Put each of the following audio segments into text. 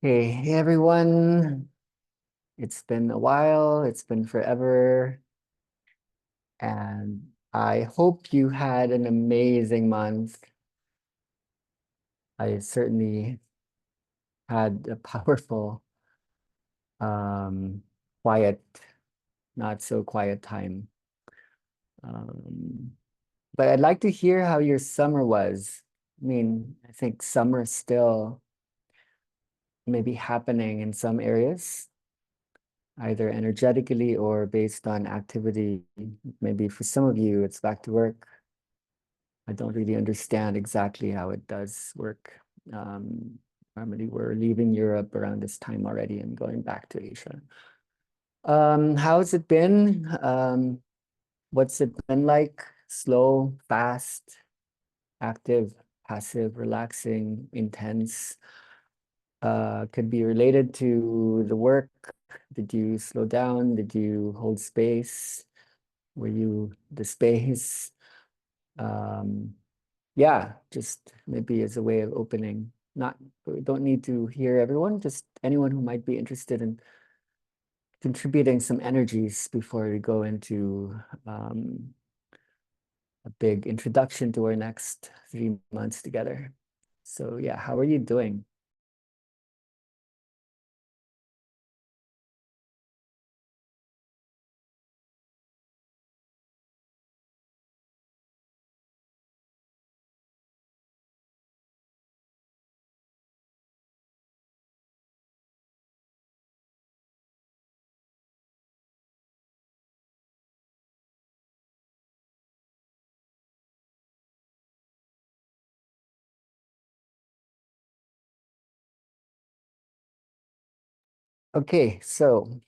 Hey everyone, it's been a while, it's been forever, and I hope you had an amazing month. I certainly had a powerful, um, quiet, not so quiet time. Um, but I'd like to hear how your summer was. I think summer still may be happening in some areas, either energetically or based on activity. Maybe for some of you, it's back to work. I don't really understand exactly how it does work. Um, Normally, we're leaving Europe around this time already and going back to Asia. How's it been? What's it been like? Slow, fast, active, passive, relaxing, intense? Could be related to the work. Did you slow down? Did you hold space? Were you the space? Um, yeah, just maybe as a way of opening. Not, we don't need to hear everyone, just anyone who might be interested in contributing some energies before we go into a big introduction to our next 3 months together. So yeah, how are you doing? Okay, so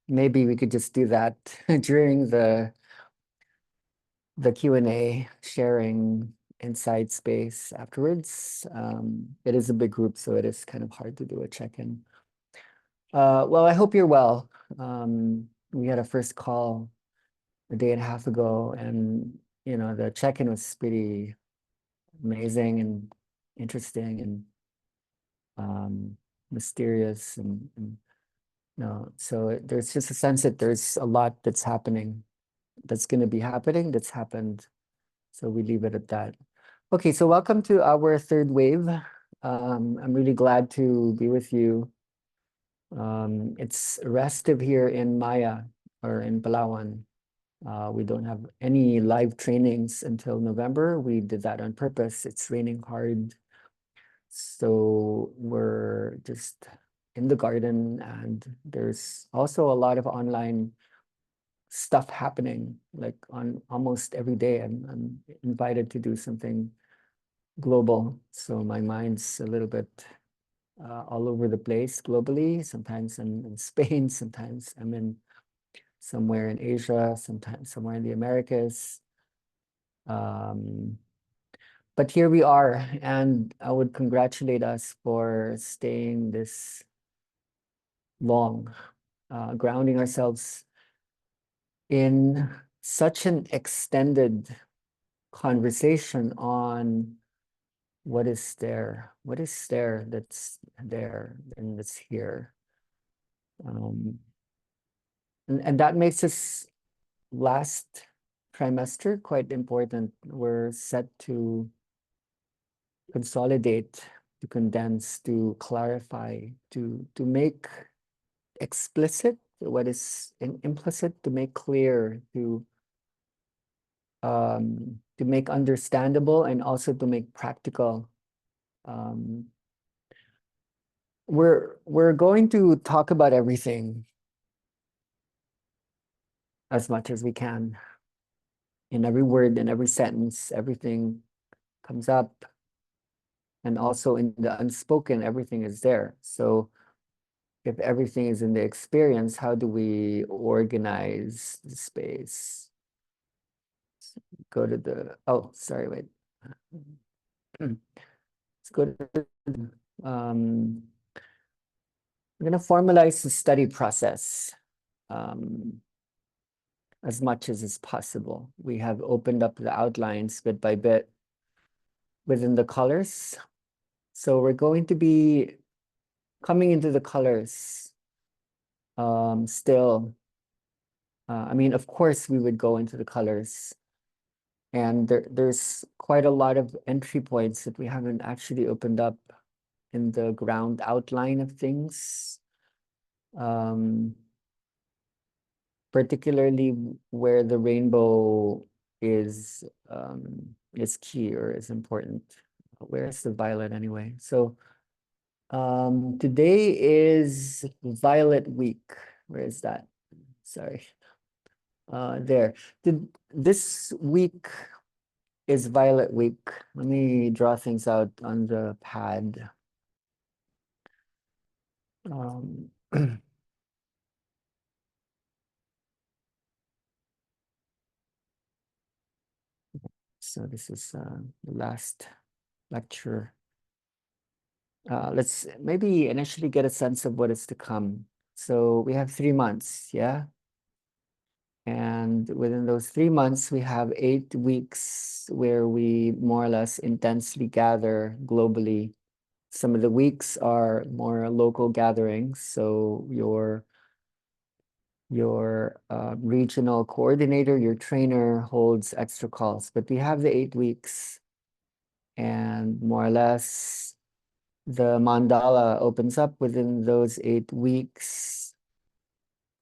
maybe we could just do that during the Q&A, sharing inside space afterwards. It is a big group, so it is kind of hard to do a check-in. Well, I hope you're well. We had a first call a day and a half ago, and the check-in was pretty amazing and interesting and mysterious and so there's just a sense that there's a lot that's happening, that's going to be happening, that's happened. So we leave it at that. Okay, so welcome to our third wave. I'm really glad to be with you. It's restive here in Maya or in Palawan. We don't have any live trainings until November. We did that on purpose. It's raining hard. So we're just in the garden, and there's also a lot of online stuff happening, like on almost every day. I'm invited to do something global. So my mind's a little bit all over the place globally. Sometimes I'm in Spain, sometimes I'm in somewhere in Asia, sometimes somewhere in the Americas. Um, but here we are, and I would congratulate us for staying this long, grounding ourselves in such an extended conversation on what is there that's there and that's here. Um, and that makes this last trimester quite important. We're set to consolidate, to condense, to clarify, to make explicit what is implicit, to make clear, to make understandable, and also to make practical. Um, we're going to talk about everything as much as we can. In every word, in every sentence, everything comes up, and also in the unspoken, everything is there. So if everything is in the experience, how do we organize the space? Go to the, oh, sorry, wait. Let's go to, um, we're going to formalize the study process um, as much as is possible. We have opened up the outlines bit by bit within the colors. So we're going to be coming into the colors, still, I mean, of course, we would go into the colors, and there's quite a lot of entry points that we haven't actually opened up in the ground outline of things. Particularly where the rainbow is key or is important. Where's the violet anyway? So today is Violet Week. Where is that? Sorry. There. This week is Violet Week. Let me draw things out on the pad. So this is the last lecture. Let's maybe initially get a sense of what is to come. So we have 3 months, yeah? And within those 3 months, we have 8 weeks where we more or less intensely gather globally. Some of the weeks are more local gatherings. So your regional coordinator, your trainer holds extra calls. But we have the 8 weeks, and more or less the mandala opens up within those 8 weeks.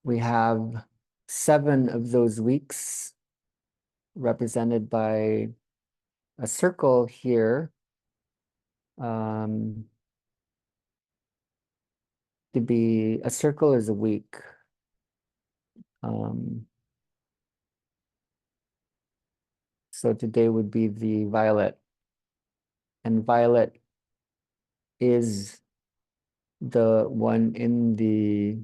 We have 7 of those weeks represented by a circle here. To be a circle is a week. So today would be the violet, and violet is the one in the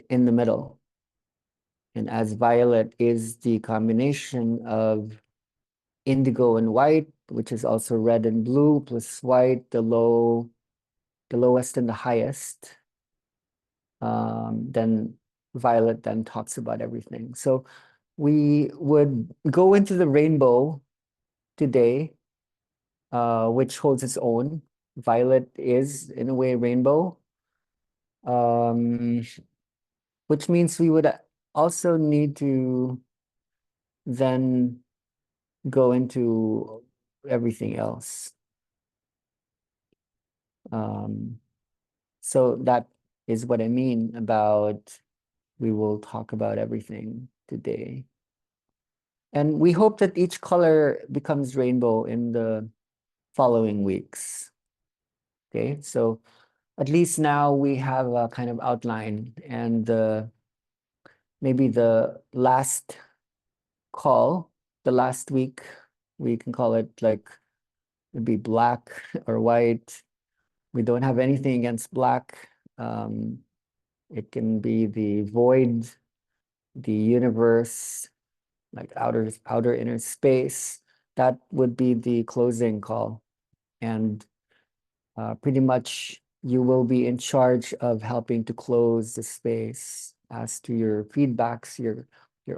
middle. And as violet is the combination of indigo and white, which is also red and blue, plus white, the lowest and the highest, then violet then talks about everything. So we would go into the rainbow today, which holds its own. Violet is, in a way, rainbow, which means we would also need to then go into everything else. So that is what I mean about we will talk about everything today. And we hope that each color becomes rainbow in the following weeks. Okay, so at least now we have a kind of outline, and maybe the last call, the last week, we can call it like it'd be black or white. We don't have anything against black. It can be the void, the universe, like outer inner space. That would be the closing call. And pretty much you will be in charge of helping to close the space as to your feedbacks, your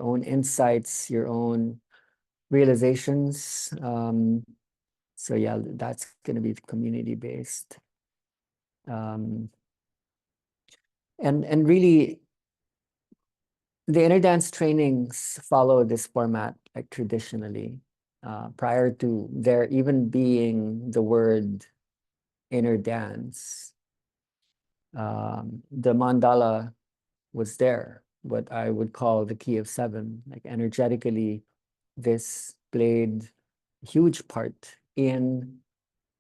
own insights, your own realizations. So yeah, that's going to be community based. And really, the inner dance trainings follow this format like traditionally, prior to there even being the word inner dance. The mandala was there, what I would call the key of 7. Like energetically, this played a huge part in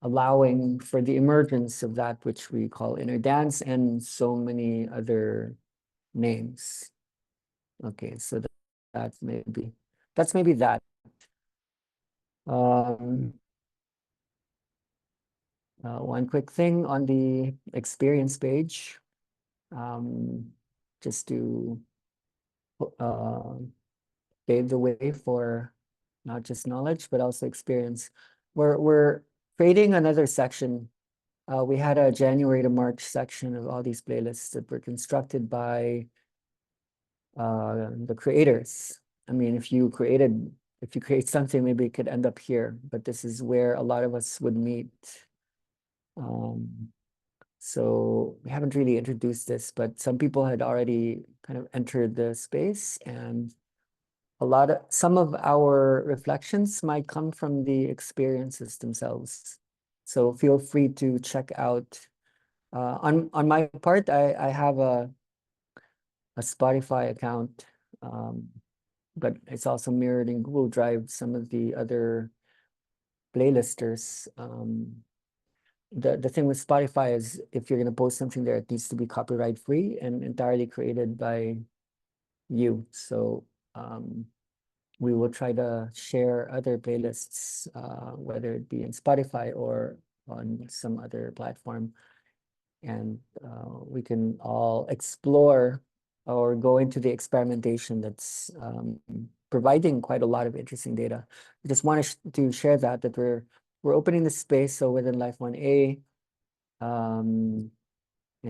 allowing for the emergence of that which we call inner dance and so many other names. Okay, so that's maybe that. One quick thing on the experience page, just to pave the way for not just knowledge but also experience. We're creating another section. We had a January to March section of all these playlists that were constructed by the creators. I mean, if you create something, maybe it could end up here, but this is where a lot of us would meet So we haven't really introduced this, but some people had already kind of entered the space, and some of our reflections might come from the experiences themselves. So feel free to check out. On my part, I have a Spotify account, um, but it's also mirrored in Google Drive, some of the other playlisters. The thing with Spotify is if you're going to post something there, it needs to be copyright free and entirely created by you. So we will try to share other playlists, whether it be in Spotify or on some other platform. And we can all explore or go into the experimentation that's providing quite a lot of interesting data. I just wanted to share that we're opening the space. So within Life 1A, in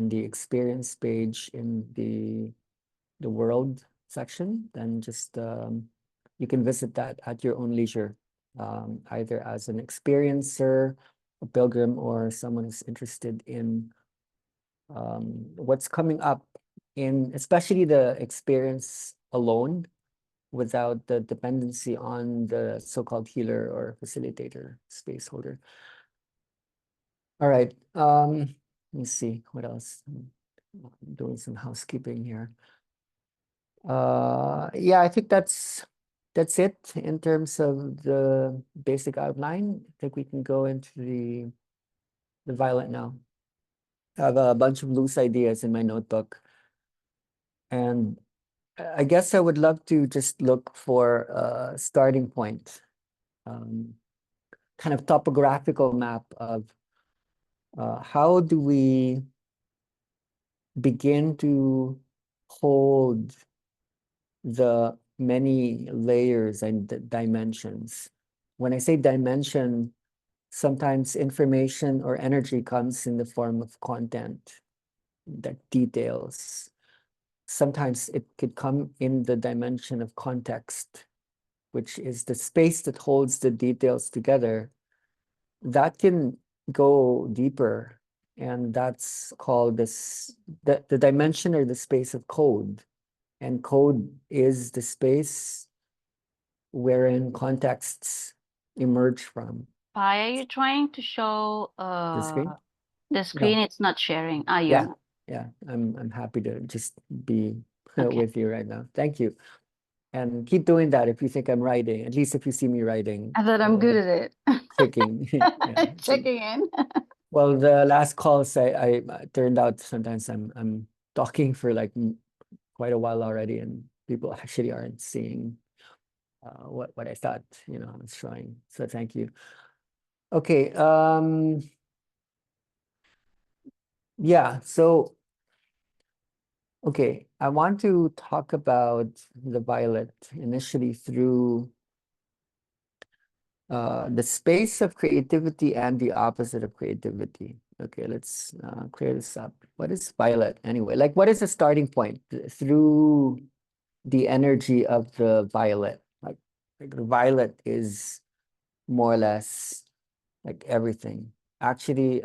the experience page in the world section, then just you can visit that at your own leisure, either as an experiencer, a pilgrim, or someone who's interested in what's coming up in especially the experience alone without the dependency on the so-called healer or facilitator space holder. All right. Let me see what else. I'm doing some housekeeping here. Yeah, I think that's it in terms of the basic outline. I think we can go into the violet now. I have a bunch of loose ideas in my notebook, and I guess I would love to just look for a starting point, kind of topographical map of how do we begin to hold the many layers and dimensions. When I say dimension, sometimes information or energy comes in the form of content, that details. Sometimes it could come in the dimension of context, which is the space that holds the details together. That can go deeper, and that's called the dimension or the space of code. And code is the space wherein contexts emerge from. Pi, are you trying to show The screen? the screen? No. It's not sharing. Ah, you're Yeah. not. Yeah. I'm happy to just be Okay. with you right now. Thank you. And keep doing that if you think I'm writing, at least if you see me writing I thought I'm good or at it. clicking. Yeah. Checking in. Well, the last calls I turned out sometimes I'm talking for like quite a while already, and people actually aren't seeing what I thought, I was showing. So thank you. Okay. Yeah. So okay, I want to talk about the violet initially through the space of creativity and the opposite of creativity. Okay, let's clear this up. What is violet anyway? Like, what is the starting point through the energy of the violet? Like the violet is more or less like everything. Actually,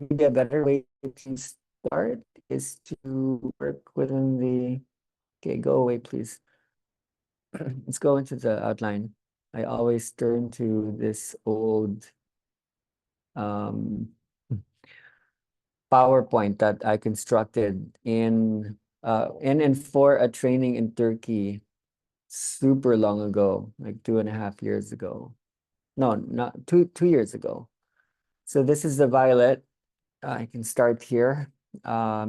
maybe a better way to start is to work within the. Okay, go away, please. Let's go into the outline. I always turn to this old um, PowerPoint that I constructed in and for a training in Turkey super long ago, like 2.5 years ago. No, not 2 years ago. So this is the violet. I can start here.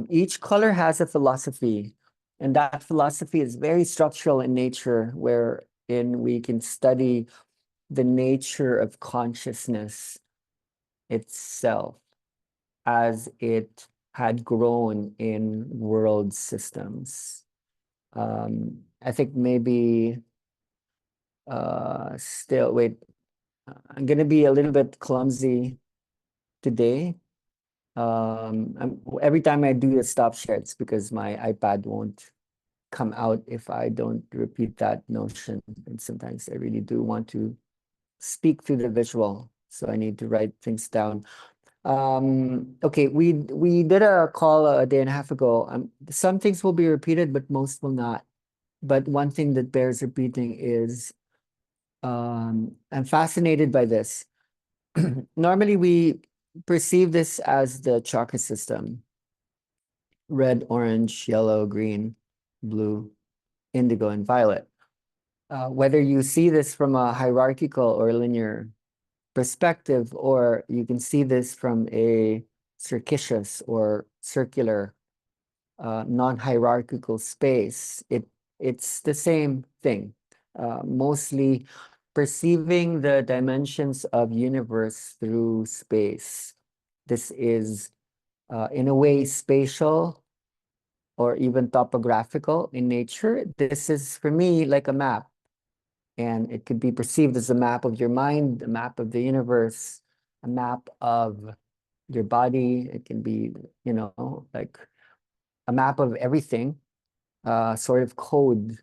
Each color has a philosophy, and that philosophy is very structural in nature, wherein we can study the nature of consciousness itself as it had grown in world systems. I think maybe still, wait, I'm going to be a little bit clumsy today. Every time I do a stop share, it's because my iPad won't come out if I don't repeat that notion. And sometimes I really do want to speak through the visual, so I need to write things down. Okay, we did a call a day and a half ago. Some things will be repeated, but most will not. But one thing that bears repeating is I'm fascinated by this. Normally, we perceive this as the chakra system: red, orange, yellow, green, blue, indigo, and violet. Whether you see this from a hierarchical or linear perspective, or you can see this from a circuitous or circular, non-hierarchical space, it's the same thing. Mostly perceiving the dimensions of universe through space. This is, in a way, spatial or even topographical in nature. This is, for me, like a map, and it could be perceived as a map of your mind, a map of the universe, a map of your body. It can be, like a map of everything, sort of code.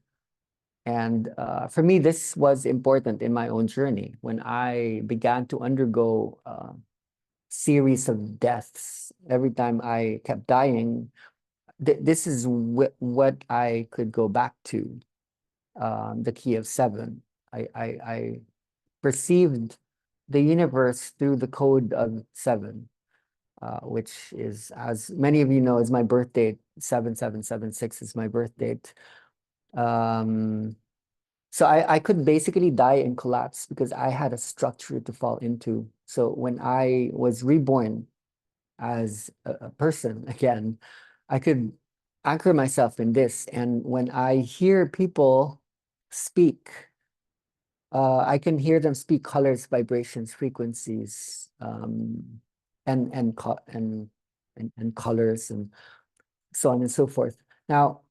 And for me, this was important in my own journey when I began to undergo a series of deaths. Every time I kept dying, this is what I could go back to, the key of seven. I perceived the universe through the code of seven, which is, as many of you know, is my birth date. 7776 is my birth date. So I could basically die and collapse because I had a structure to fall into. So when I was reborn as a person again, I could anchor myself in this. And when I hear people speak, I can hear them speak colors, vibrations, frequencies, and colors, and so on and so forth. Now,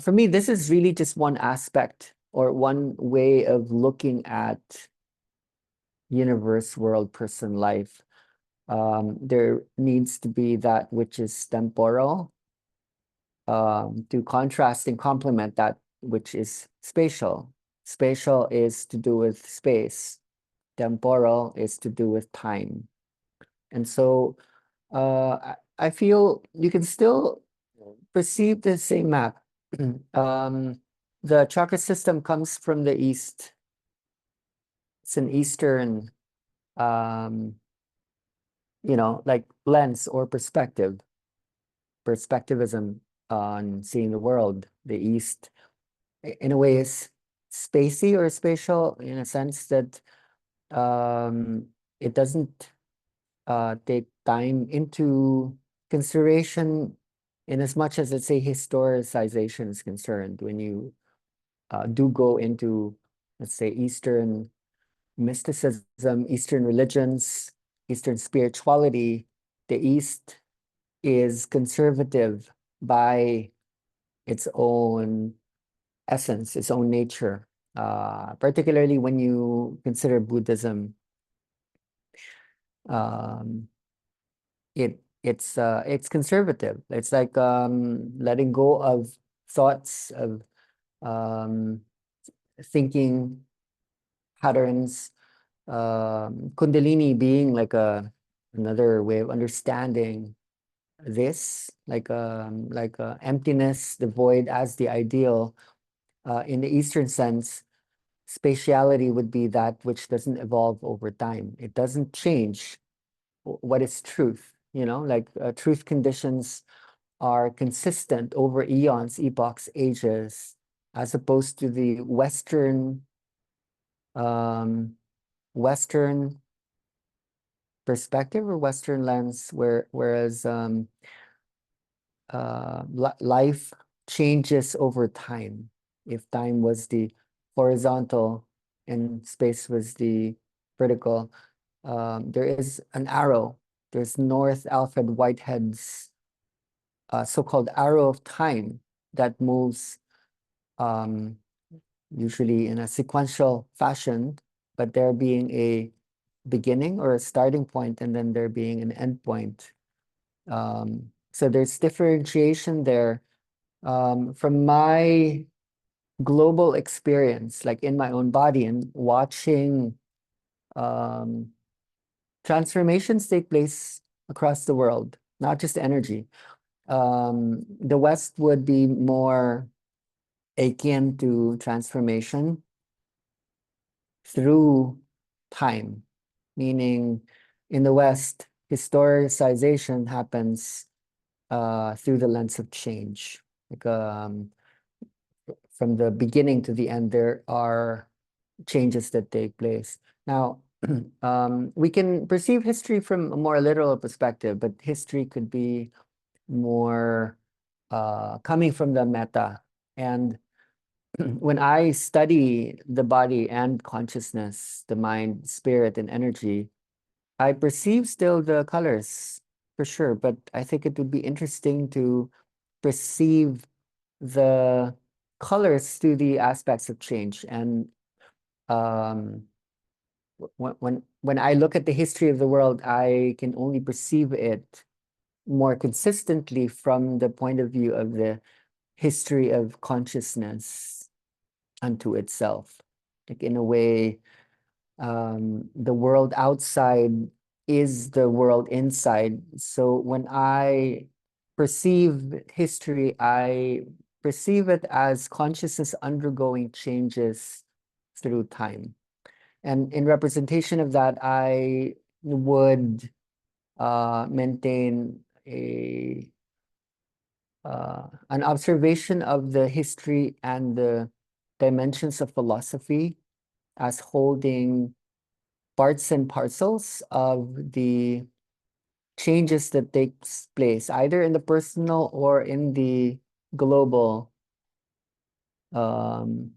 for me, this is really just one aspect or one way of looking at universe, world, person, life. There needs to be that which is temporal, to contrast and complement that which is spatial. Spatial is to do with space. Temporal is to do with time. And so I feel you can still perceive the same map. The chakra system comes from the east. It's an eastern, um, like lens or perspective, perspectivism on seeing the world. The east, in a way, is spacey or spatial in a sense that it doesn't take time into consideration in as much as, let's say, historicization is concerned. When you do go into, let's say, Eastern mysticism, Eastern religions, Eastern spirituality, the East is conservative by its own essence, its own nature. Particularly when you consider Buddhism, um, it's conservative. It's like letting go of thoughts of um, thinking patterns. Kundalini being like another way of understanding this, like emptiness, the void as the ideal. In the Eastern sense, spatiality would be that which doesn't evolve over time. It doesn't change what is truth. Like truth conditions are consistent over eons, epochs, ages, as opposed to the um, Western perspective or Western lens, whereas life changes over time. If time was the horizontal and space was the vertical, there is an arrow. There's North Alfred Whitehead's so-called arrow of time that moves um, usually in a sequential fashion, but there being a beginning or a starting point, and then there being an end point. So there's differentiation there. From my global experience, like in my own body and watching um, transformations take place across the world, not just energy. The West would be more akin to transformation through time, meaning in the West, historicization happens through the lens of change. Like from the beginning to the end, there are changes that take place. Now, we can perceive history from a more literal perspective, but history could be more coming from the meta. And when I study the body and consciousness, the mind, spirit, and energy, I perceive still the colors for sure, but I think it would be interesting to perceive the colors through the aspects of change. And um, when I look at the history of the world, I can only perceive it more consistently from the point of view of the history of consciousness unto itself. Like in a way, the world outside is the world inside. So when I perceive history, I perceive it as consciousness undergoing changes through time. And in representation of that, I would maintain an observation of the history and the dimensions of philosophy as holding parts and parcels of the changes that takes place either in the personal or in the global. um,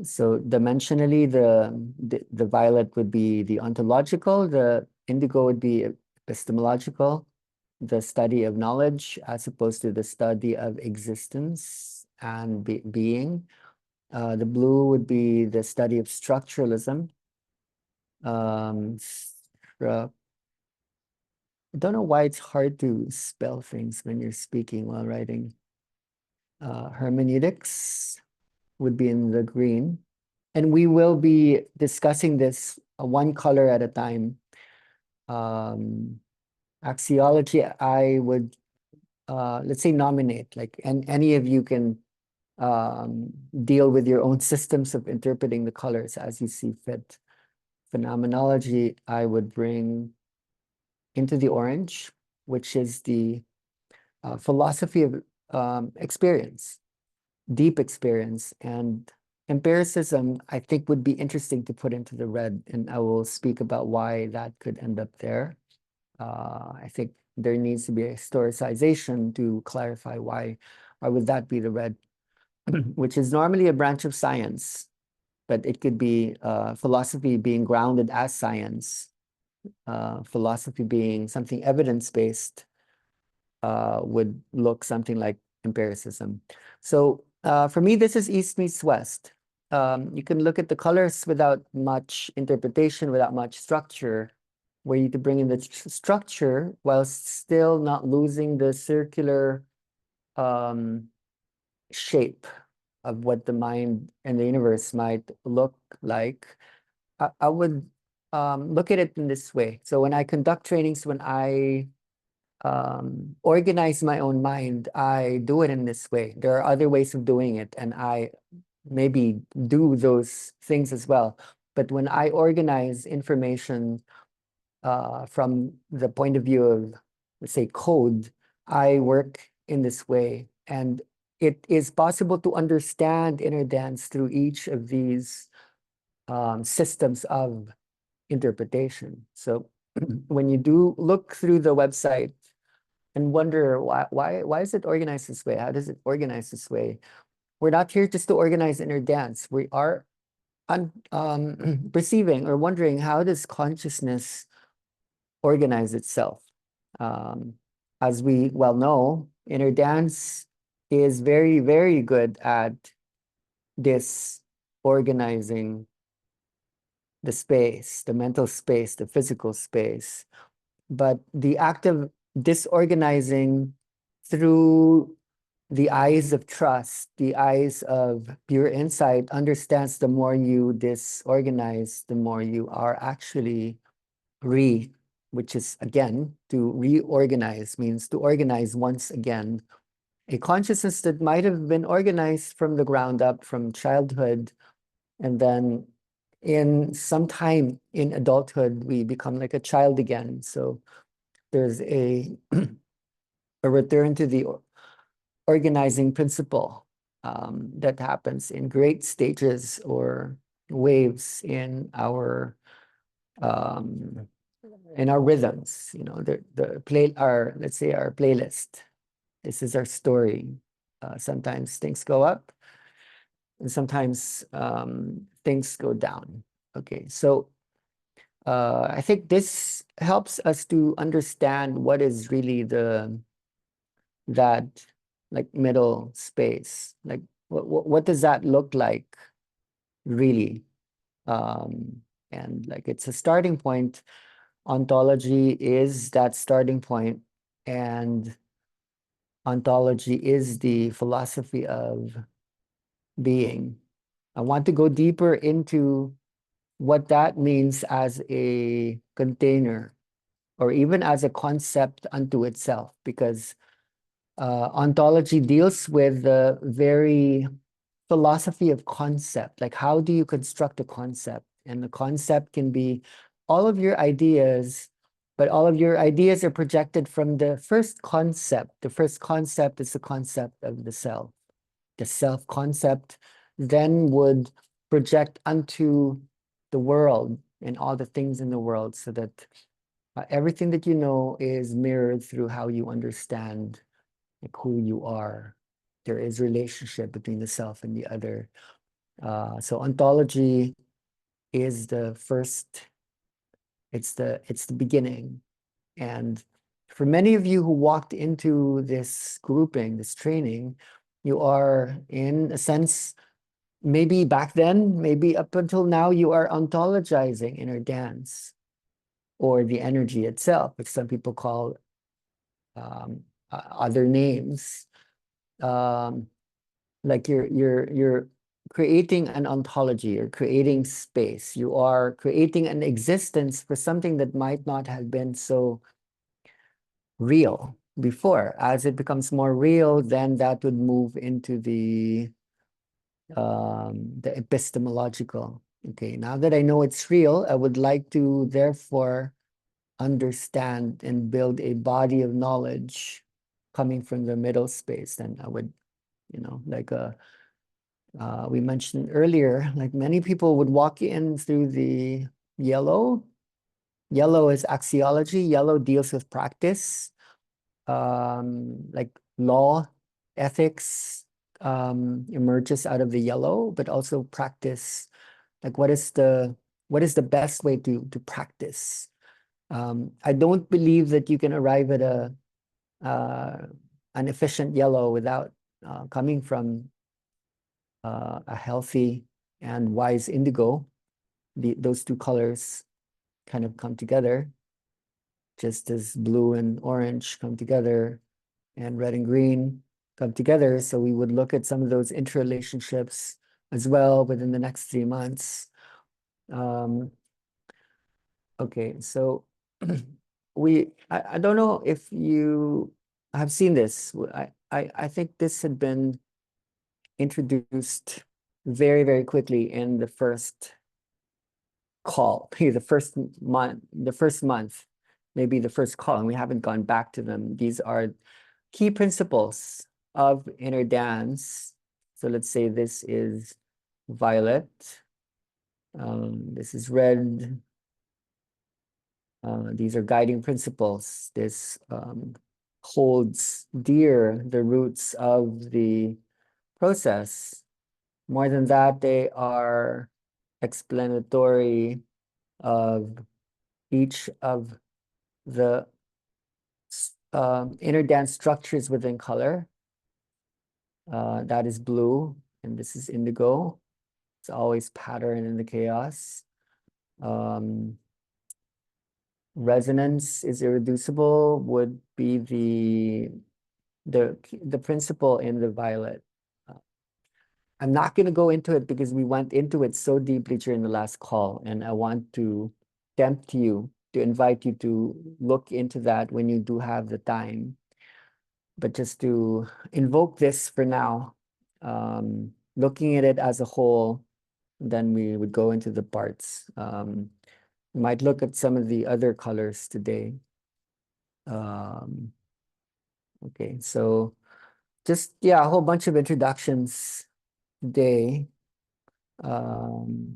so dimensionally, the violet would be the ontological, the indigo would be epistemological, the study of knowledge as opposed to the study of existence and being. The blue would be the study of structuralism. I don't know why it's hard to spell things when you're speaking while writing. Hermeneutics would be in the green. And we will be discussing this one color at a time. Axiology, I would, let's say, nominate, like, and any of you can deal with your own systems of interpreting the colors as you see fit. Phenomenology, I would bring into the orange, which is the philosophy of experience, deep experience. And empiricism, I think, would be interesting to put into the red, and I will speak about why that could end up there. I think there needs to be a historicization to clarify why would that be the red, which is normally a branch of science, but it could be philosophy being grounded as science, philosophy being something evidence-based, would look something like empiricism. So for me, this is East meets West. You can look at the colors without much interpretation, without much structure, where you could bring in the structure while still not losing the circular shape of what the mind and the universe might look like. I would look at it in this way. So when I conduct trainings, when I organize my own mind, I do it in this way. There are other ways of doing it, and I maybe do those things as well. But when I organize information from the point of view of, let's say, code, I work in this way. And it is possible to understand inner dance through each of these systems of interpretation. So when you do look through the website and wonder why is it organized this way? How does it organize this way? We're not here just to organize inner dance. We are perceiving or wondering, how does consciousness organize itself? As we well know, inner dance is very, very good at this organizing the space, the mental space, the physical space. But the act of disorganizing through the eyes of trust, the eyes of pure insight understands the more you disorganize, the more you are actually which is again, to reorganize means to organize once again a consciousness that might have been organized from the ground up from childhood, and then in some time in adulthood we become like a child again. So there's a a return to the organizing principle that happens in great stages or waves um, in our rhythms. You know, the play our let's say our playlist. This is our story. Sometimes things go up, and sometimes things go down. Okay, so I think this helps us to understand what is really that like middle space. Like what does that look like really? And like it's a starting point. Ontology is that starting point, and ontology is the philosophy of being. I want to go deeper into what that means as a container or even as a concept unto itself, because ontology deals with the very philosophy of concept. Like, how do you construct a concept? And the concept can be all of your ideas, but all of your ideas are projected from the first concept. The first concept is the concept of the self. The self concept then would project unto the world and all the things in the world, so that everything that you know is mirrored through how you understand like who you are. There is relationship between the self and the other. So ontology is the first, it's the beginning. And for many of you who walked into this grouping, this training, you are in a sense, maybe back then, maybe up until now, you are ontologizing inner dance or the energy itself, which some people call other names. Um, like you're creating an ontology, you're creating space, you are creating an existence for something that might not have been so real before. As it becomes more real, then that would move into the epistemological. Okay, now that I know it's real, I would like to therefore understand and build a body of knowledge coming from the middle space. Then I would, like we mentioned earlier, like many people would walk in through the yellow. Yellow is axiology. Yellow deals with practice, like law, ethics emerges out of the yellow, but also practice. Like what is the best way to practice? I don't believe that you can arrive at uh, an efficient yellow without coming from a healthy and wise indigo. Those two colors kind of come together, just as blue and orange come together and red and green come together. So we would look at some of those interrelationships as well within the next 3 months. Okay, so I don't know if you have seen this. I think this had been introduced very, very quickly in the first call, the first month, maybe the first call, and we haven't gone back to them. These are key principles of inner dance. So let's say this is violet. This is red. These are guiding principles. This holds dear the roots of the process. More than that, they are explanatory of each of the inner dance structures within color. That is blue, and this is indigo. It's always pattern in the chaos. Resonance is irreducible would be the the principle in the violet. Uh, I'm not going to go into it because we went into it so deeply during the last call, and I want to tempt you to invite you to look into that when you do have the time. But just to invoke this for now, looking at it as a whole, then we would go into the parts. We might look at some of the other colors today. Okay, so just, yeah, a whole bunch of introductions today,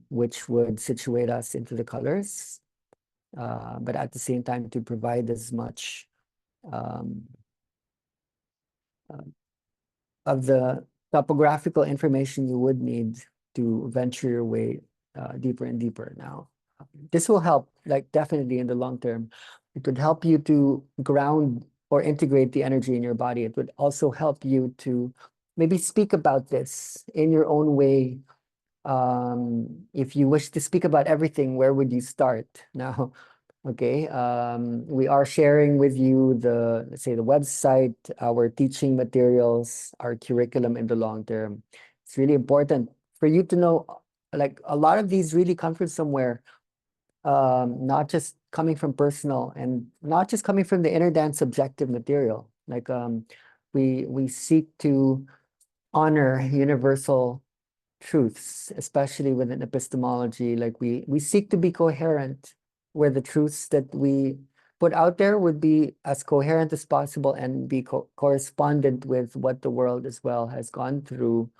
which would situate us into the colors, but at the same time to provide as much um, uh, of the topographical information you would need to venture your way deeper and deeper now. This will help, like definitely in the long term. It would help you to ground or integrate the energy in your body. It would also help you to maybe speak about this in your own way. If you wish to speak about everything, where would you start? Now, okay, we are sharing with you the, let's say, the website, our teaching materials, our curriculum in the long term. It's really important for you to know, like a lot of these really come from somewhere, not just coming from personal and not just coming from the inner dance subjective material. Like we seek to honor universal truths, especially within epistemology. Like we seek to be coherent, where the truths that we put out there would be as coherent as possible and be correspondent with what the world as well has gone through,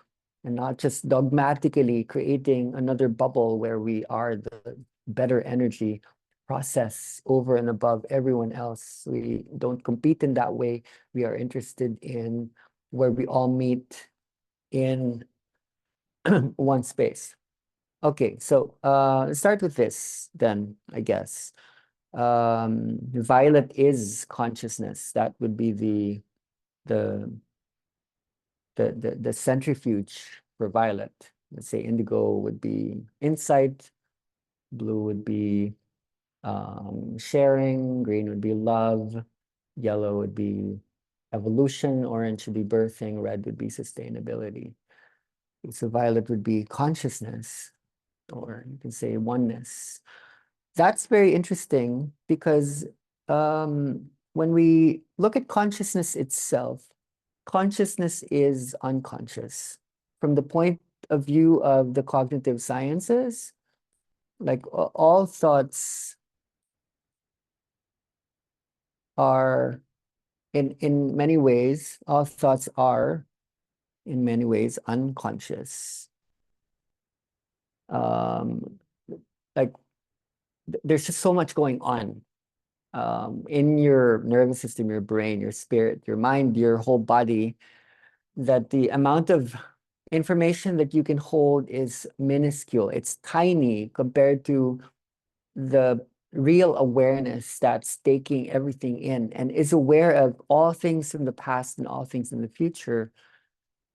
and not just dogmatically creating another bubble where we are the better energy process over and above everyone else. We don't compete in that way. We are interested in where we all meet in one space. Okay, so let's start with this then, I guess. Violet is consciousness. That would be the the centrifuge for violet. Let's say indigo would be insight, blue would be sharing, green would be love, yellow would be evolution, orange would be birthing, red would be sustainability. So violet would be consciousness, or you can say oneness. That's very interesting because when we look at consciousness itself, consciousness is unconscious. From the point of view of the cognitive sciences, like all thoughts are in many ways, all thoughts are in many ways unconscious. Um, like there's just so much going on in your nervous system, your brain, your spirit, your mind, your whole body, that the amount of information that you can hold is minuscule. It's tiny compared to the real awareness that's taking everything in and is aware of all things from the past and all things in the future,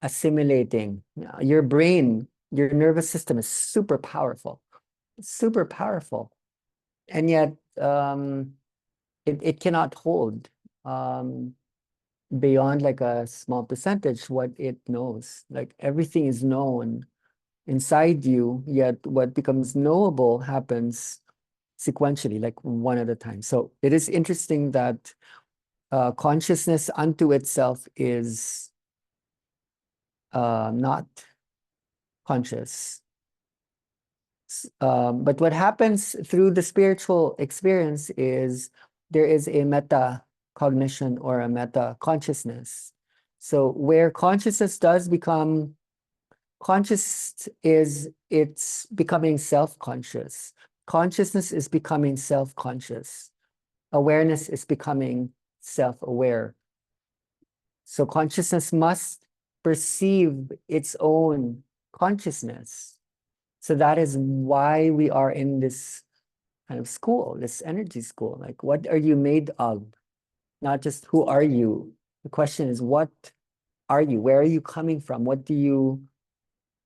assimilating. Your brain, your nervous system is super powerful, super powerful. And yet, it cannot hold beyond like a small percentage what it knows. Like everything is known inside you, yet what becomes knowable happens sequentially, like one at a time. So it is interesting that consciousness unto itself is not conscious. But what happens through the spiritual experience is there is a meta cognition or a meta consciousness. So where consciousness does become conscious is it's becoming self-conscious. Consciousness is becoming self-conscious. Awareness is becoming self-aware. So consciousness must perceive its own consciousness. So that is why we are in this kind of school, this energy school. Like, what are you made of? Not just who are you? The question is, what are you? Where are you coming from? What do you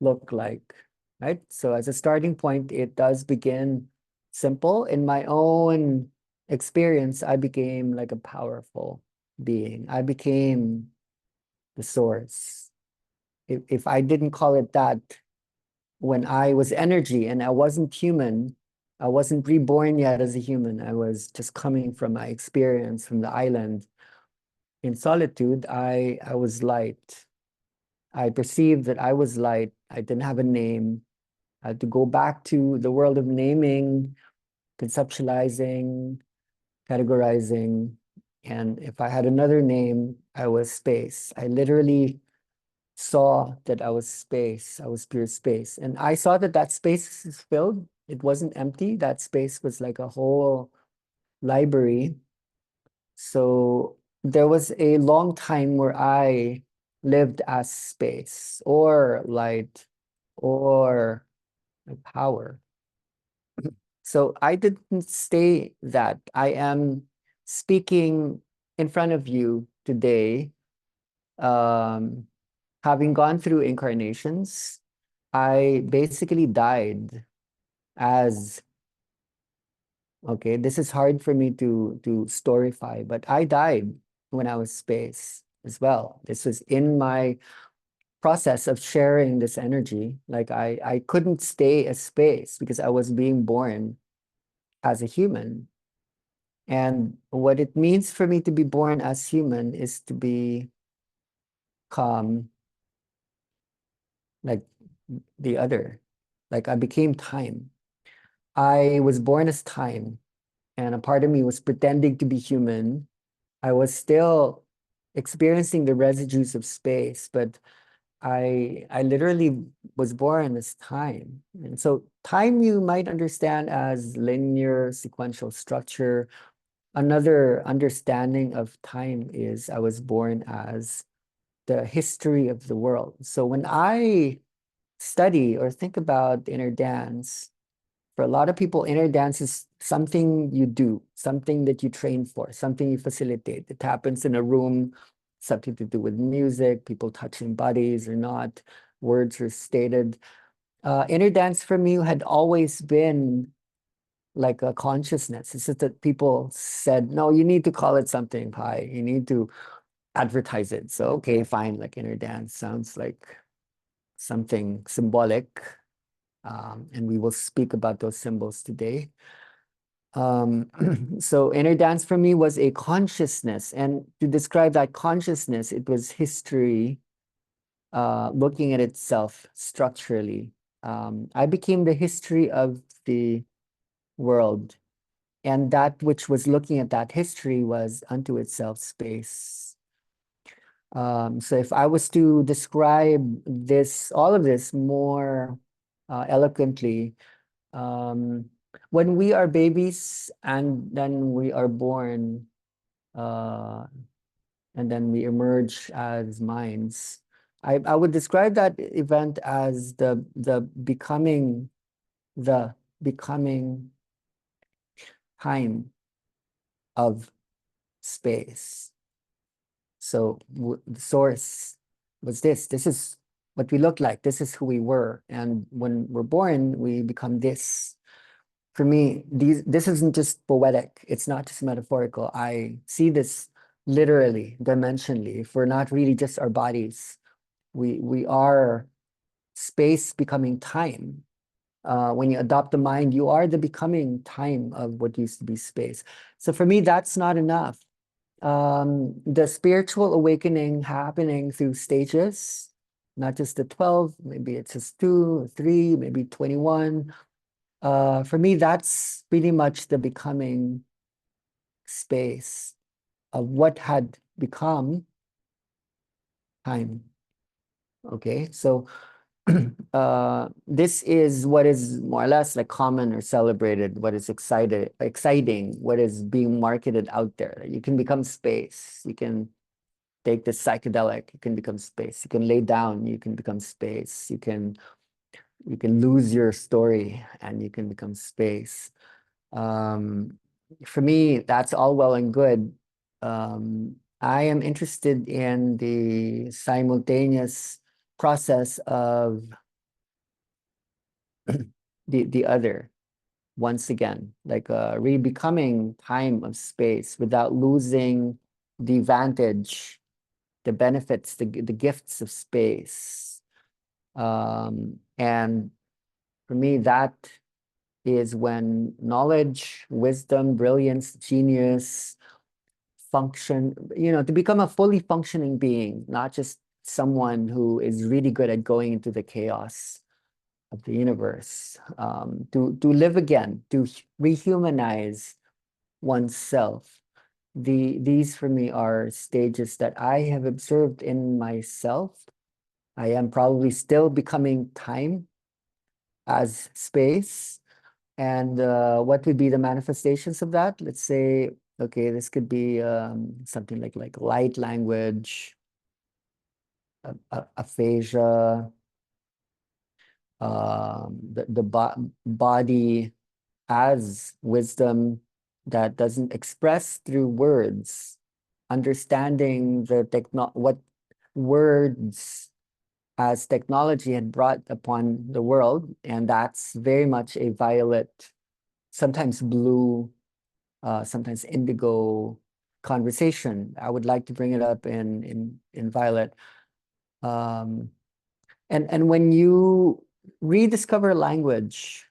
look like? Right? So as a starting point, it does begin simple. In my own experience, I became like a powerful being. I became the source. If I didn't call it that when I was energy and I wasn't human, I wasn't reborn yet as a human. I was just coming from my experience from the island. In solitude, I was light. I perceived that I was light. I didn't have a name. I had to go back to the world of naming, conceptualizing, categorizing. And if I had another name, I was space. I literally saw that I was space. I was pure space. And I saw that that space is filled. It wasn't empty. That space was like a whole library. So there was a long time where I lived as space or light or power. So I didn't stay that. I am speaking in front of you today, um, having gone through incarnations. I basically died as, okay, this is hard for me to storify, but I died when I was space as well. This was in my process of sharing this energy. Like I couldn't stay as space because I was being born as a human. And what it means for me to be born as human is to be calm, like the other. Like I became time. I was born as time, and a part of me was pretending to be human. I was still experiencing the residues of space, but I literally was born as time. And so time you might understand as linear sequential structure. Another understanding of time is I was born as the history of the world. So when I study or think about inner dance, for a lot of people, inner dance is something you do, something that you train for, something you facilitate. It happens in a room, something to do with music, people touching bodies or not, words are stated. Inner dance for me had always been like a consciousness. It's just that people said, no, you need to call it something, Pi. You need to advertise it. So, okay, fine, like inner dance sounds like something symbolic. And we will speak about those symbols today. So inner dance for me was a consciousness. And to describe that consciousness, it was history looking at itself structurally. I became the history of the world. And that which was looking at that history was unto itself space. So if I was to describe this, all of this more eloquently, um, when we are babies and then we are born, uh, and then we emerge as minds, I would describe that event as the becoming time of space. So the source was this. This is what we look like. This is who we were. And when we're born, we become this. For me, this isn't just poetic. It's not just metaphorical. I see this literally, dimensionally. If we're not really just our bodies, we are space becoming time. When you adopt the mind, you are the becoming time of what used to be space. So for me, that's not enough. The spiritual awakening happening through stages, not just the 12, maybe it's just 2 or 3, maybe 21. For me, that's pretty much the becoming space of what had become time. Okay, so this is what is more or less like common or celebrated, what is exciting, what is being marketed out there. You can become space. You can take the psychedelic, you can become space. You can lay down, you can become space. You can lose your story and you can become space. Um, for me, that's all well and good. I am interested in the simultaneous process of the other once again, like a re-becoming time of space without losing the vantage the benefits, the gifts of space. And for me, that is when knowledge, wisdom, brilliance, genius, function, to become a fully functioning being, not just someone who is really good at going into the chaos of the universe, to live again, to rehumanize oneself. These for me are stages that I have observed in myself. I am probably still becoming time as space. And what would be the manifestations of that? Let's say, okay, this could be something like light language, aphasia, the body as wisdom that doesn't express through words, understanding what words as technology had brought upon the world, and that's very much a violet, sometimes blue, sometimes indigo conversation. I would like to bring it up in violet. Um, and when you rediscover language,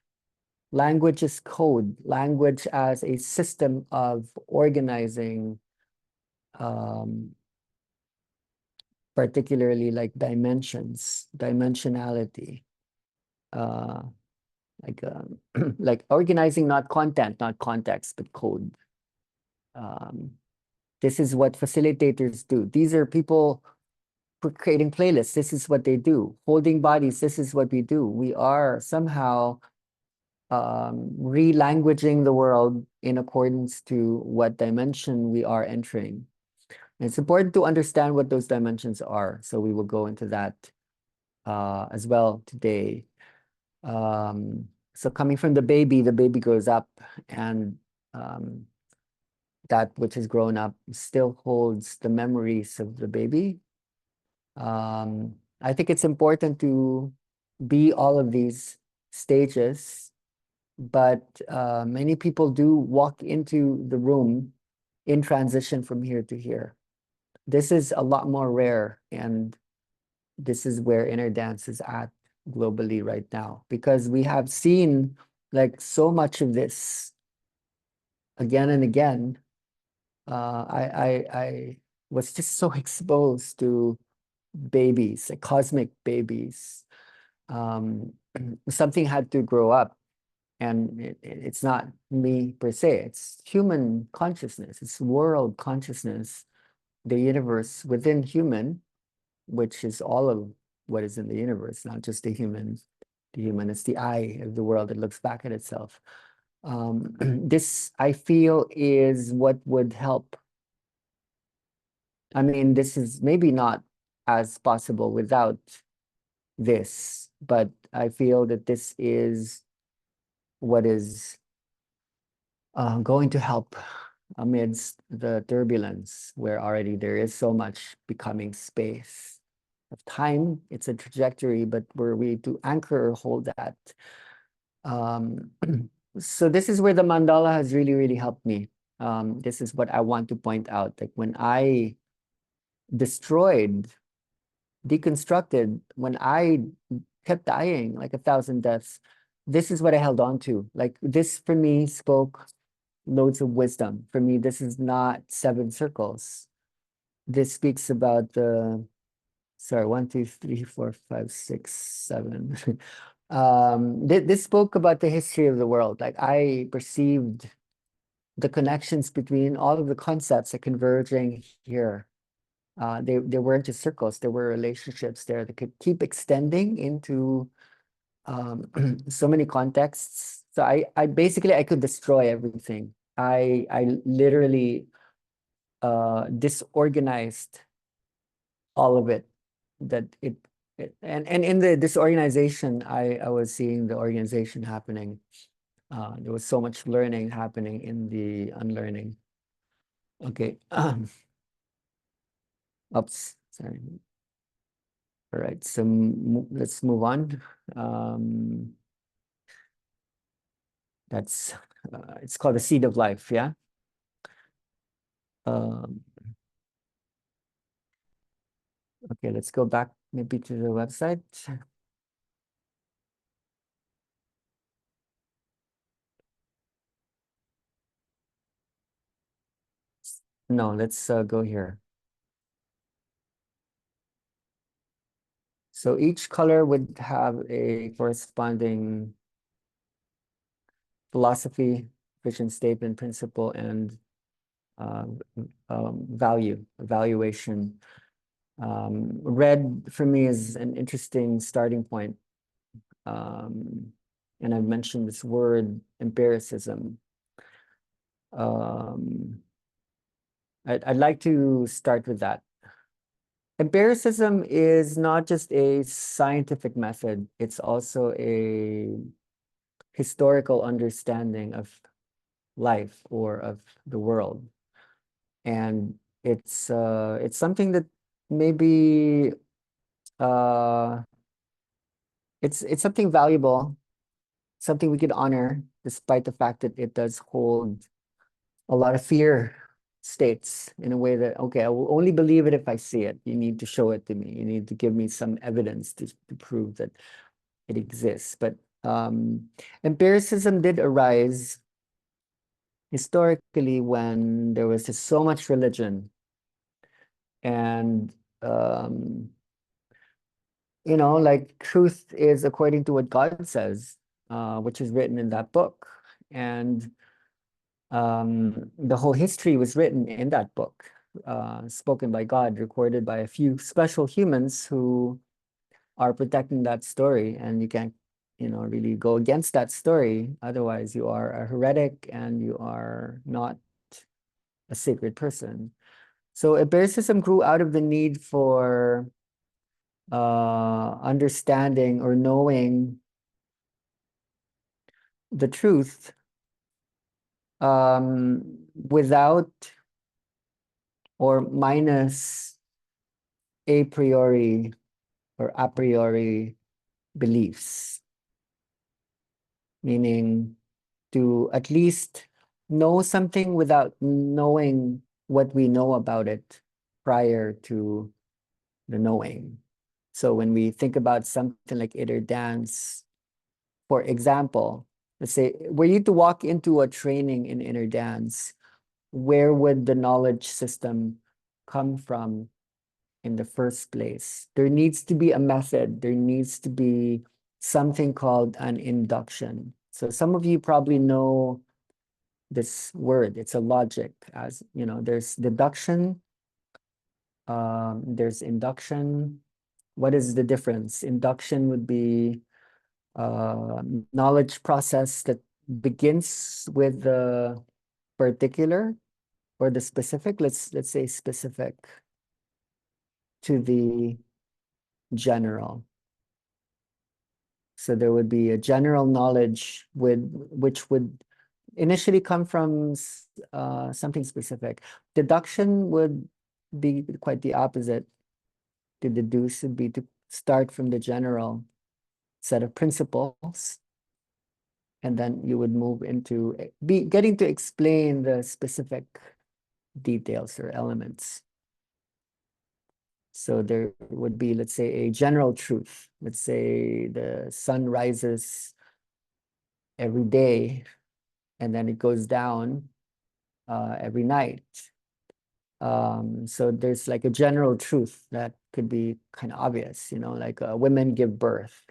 language is code, language as a system of organizing, um, particularly like dimensions, dimensionality, uh, like like organizing not content, not context, but code. Um, this is what facilitators do. These are people creating playlists. This is what they do. Holding bodies. This is what we do. We are somehow re-languaging the world in accordance to what dimension we are entering. And it's important to understand what those dimensions are. So we will go into that as well today. So coming from the baby grows up, and that which has grown up still holds the memories of the baby. I think it's important to be all of these stages, but many people do walk into the room in transition from here to here. This is a lot more rare, and this is where inner dance is at globally right now, because we have seen like so much of this again and again. I was just so exposed to babies, like cosmic babies. Um, something had to grow up, and it's not me per se, it's human consciousness, it's world consciousness, the universe within human, which is all of what is in the universe, not just the human. The human is the eye of the world that looks back at itself. This, I feel, is what would help. I mean, this is maybe not as possible without this, but I feel that this is what is going to help amidst the turbulence where already there is so much becoming space of time. It's a trajectory, but were we to anchor or hold that. Um, so this is where the mandala has really, really helped me. This is what I want to point out. Like when I destroyed, deconstructed, when I kept dying like 1,000 deaths, this is what I held on to. Like this for me spoke loads of wisdom. For me, this is not seven circles. This speaks about the, sorry, 1, 2, 3, 4, 5, 6, 7. This spoke about the history of the world. Like I perceived the connections between all of the concepts are converging here. They weren't just circles, there were relationships there that could keep extending into so many contexts. So I basically I could destroy everything. I literally disorganized all of it. That and in the disorganization, I was seeing the organization happening. There was so much learning happening in the unlearning. Okay. Oops, sorry. All right, so let's move on. That's it's called the seed of life, yeah. Um, Okay, let's go back maybe to the website. No, let's go here. So each color would have a corresponding philosophy, vision statement, principle, and value, evaluation. Red for me is an interesting starting point. And I've mentioned this word, empiricism. Um, I'd like to start with that. Empiricism is not just a scientific method, it's also a historical understanding of life or of the world. And it's something that maybe uh, it's something valuable, something we could honor, despite the fact that it does hold a lot of fear states in a way that, okay, I will only believe it if I see it. You need to show it to me. You need to give me some evidence to prove that it exists. But empiricism did arise historically when there was just so much religion and um, like truth is according to what God says, which is written in that book. And the whole history was written in that book, spoken by God, recorded by a few special humans who are protecting that story. And you can't, really go against that story. Otherwise, you are a heretic and you are not a sacred person. So empiricism grew out of the need for understanding or knowing the truth without or minus a priori or a priori beliefs, meaning to at least know something without knowing what we know about it prior to the knowing. So when we think about something like inner dance, for example, let's say were you to walk into a training in inner dance, where would the knowledge system come from in the first place? There needs to be a method. There needs to be something called an induction. So some of you probably know this word. It's a logic. As you know, there's deduction, there's induction. What is the difference? Induction would be knowledge process that begins with the particular or the specific. Let's say specific to the general. So there would be a general knowledge which would initially come from something specific. Deduction would be quite the opposite. To deduce would be to start from the general set of principles, and then you would move into getting to explain the specific details or elements. So there would be, let's say, a general truth. Let's say the sun rises every day and then it goes down every night. So there's like a general truth that could be kind of obvious, like women give birth.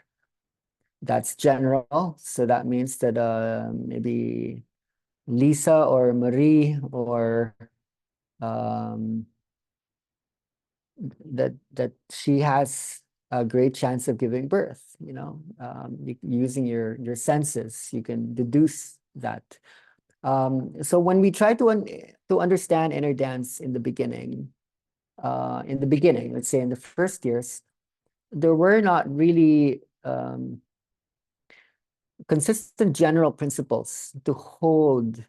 That's general. So that means that maybe Lisa or Marie or um, that she has a great chance of giving birth. Using your senses, you can deduce that. So when we try to understand inner dance in the beginning, let's say in the first years, there were not really consistent general principles to hold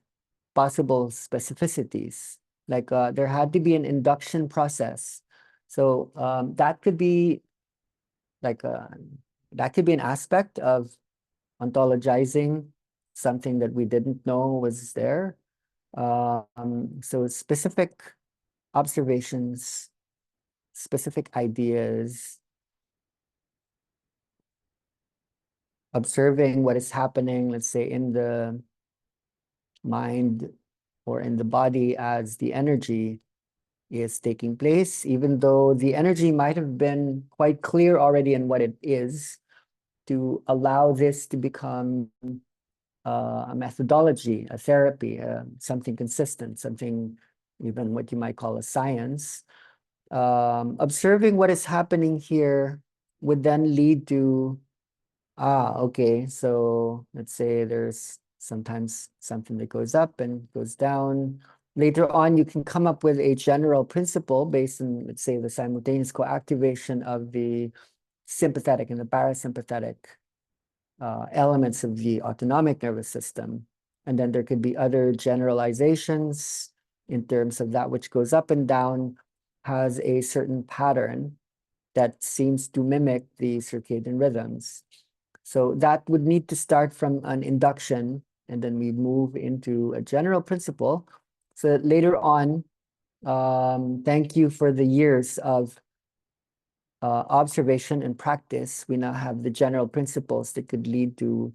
possible specificities. Like there had to be an induction process. So that could be like that could be an aspect of ontologizing something that we didn't know was there. So specific observations, specific ideas, observing what is happening, let's say, in the mind or in the body as the energy is taking place, even though the energy might have been quite clear already in what it is, to allow this to become a methodology, a therapy, something consistent, something even what you might call a science. Observing what is happening here would then lead to, okay, so let's say there's sometimes something that goes up and goes down. Later on, you can come up with a general principle based on, let's say, the simultaneous coactivation of the sympathetic and the parasympathetic elements of the autonomic nervous system. And then there could be other generalizations in terms of that which goes up and down has a certain pattern that seems to mimic the circadian rhythms. So that would need to start from an induction, and then we move into a general principle. So that later on, thank you for the years of observation and practice. We now have the general principles that could lead to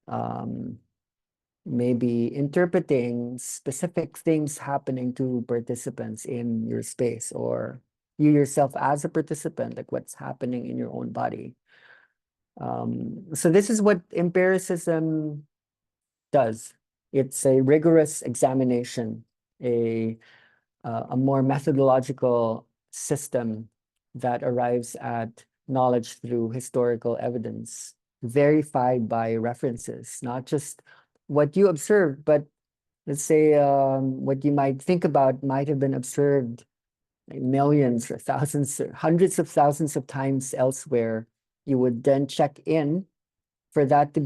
um, maybe interpreting specific things happening to participants in your space, or you yourself as a participant, like what's happening in your own body. So this is what empiricism does. It's a rigorous examination, a more methodological system that arrives at knowledge through historical evidence, verified by references, not just what you observed, but let's say what you might think about might have been observed millions or thousands, or hundreds of thousands of times elsewhere. You would then check in for that to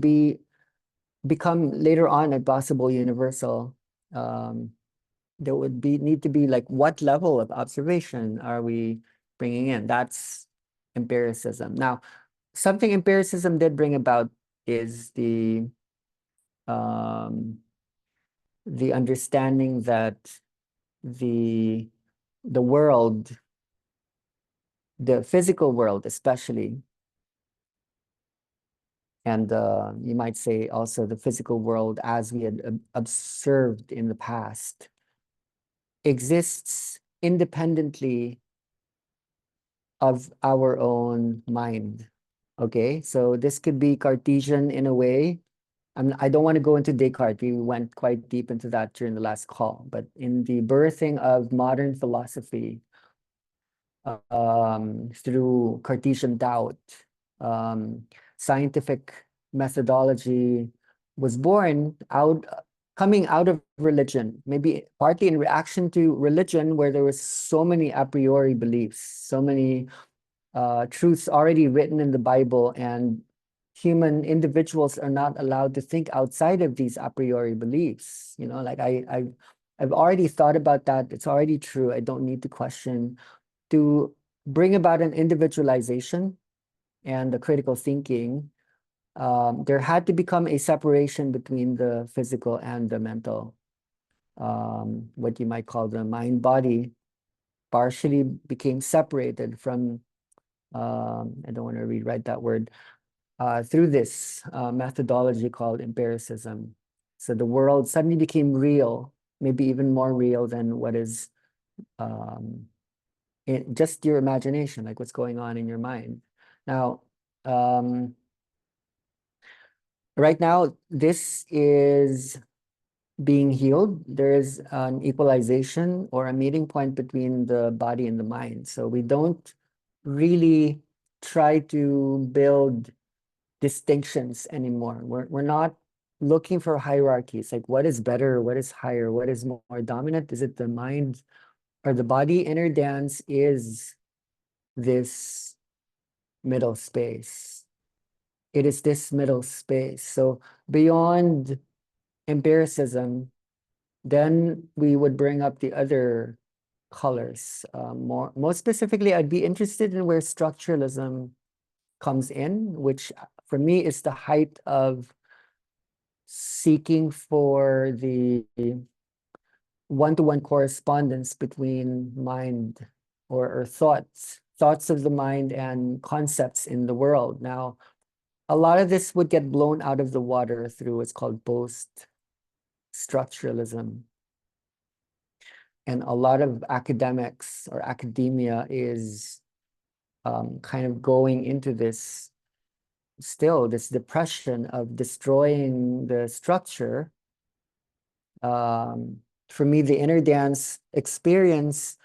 become later on a possible universal. There would need to be like, what level of observation are we bringing in? That's empiricism. Now, something empiricism did bring about is the understanding that the the world, the physical world especially, and you might say also the physical world as we had observed in the past, exists independently of our own mind. Okay, so this could be Cartesian in a way. I don't want to go into Descartes. We went quite deep into that during the last call, but in the birthing of modern philosophy, through Cartesian doubt, um, scientific methodology was born coming out of religion, maybe partly in reaction to religion, where there was so many a priori beliefs, so many truths already written in the Bible, and human individuals are not allowed to think outside of these a priori beliefs. You know, like I've already thought about that. It's already true. I don't need to question. To bring about an individualization and the critical thinking, there had to become a separation between the physical and the mental. What you might call the mind body partially became separated from, I don't want to rewrite that word, through this methodology called empiricism. So the world suddenly became real, maybe even more real than what is just your imagination, like what's going on in your mind. Now, right now, this is being healed. There is an equalization or a meeting point between the body and the mind. So we don't really try to build distinctions anymore. We're not looking for hierarchies, like what is better, what is higher, what is more dominant? Is it the mind or the body? Inner dance is this middle space. It is this middle space. So beyond empiricism, then we would bring up the other colors. More specifically, I'd be interested in where structuralism comes in, which for me is the height of seeking for the one-to-one correspondence between mind or thoughts of the mind and concepts in the world. Now, a lot of this would get blown out of the water through what's called post-structuralism. And a lot of academics or academia is kind of going into this depression of destroying the structure. For me, the inner dance experience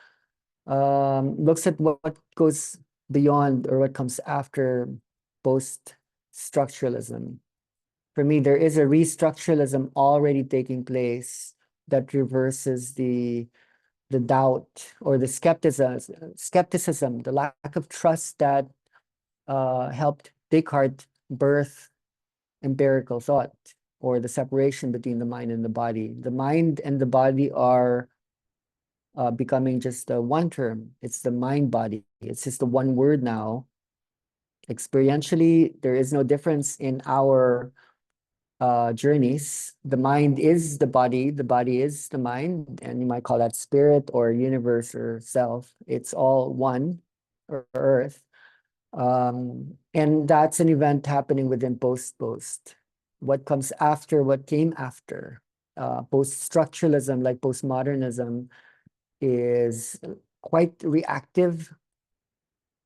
looks at what goes beyond or what comes after post-structuralism. For me, there is a restructuralism already taking place that reverses the doubt or the skepticism, the lack of trust that helped Descartes birth empirical thought, or the separation between the mind and the body. The mind and the body are becoming just one term. It's the mind body. It's just the one word now. Experientially, there is no difference in our journeys. The mind is the body is the mind, and you might call that spirit or universe or self. It's all one, or earth. And that's an event happening within post. What comes after, what came after. Post-structuralism, like postmodernism, is quite reactive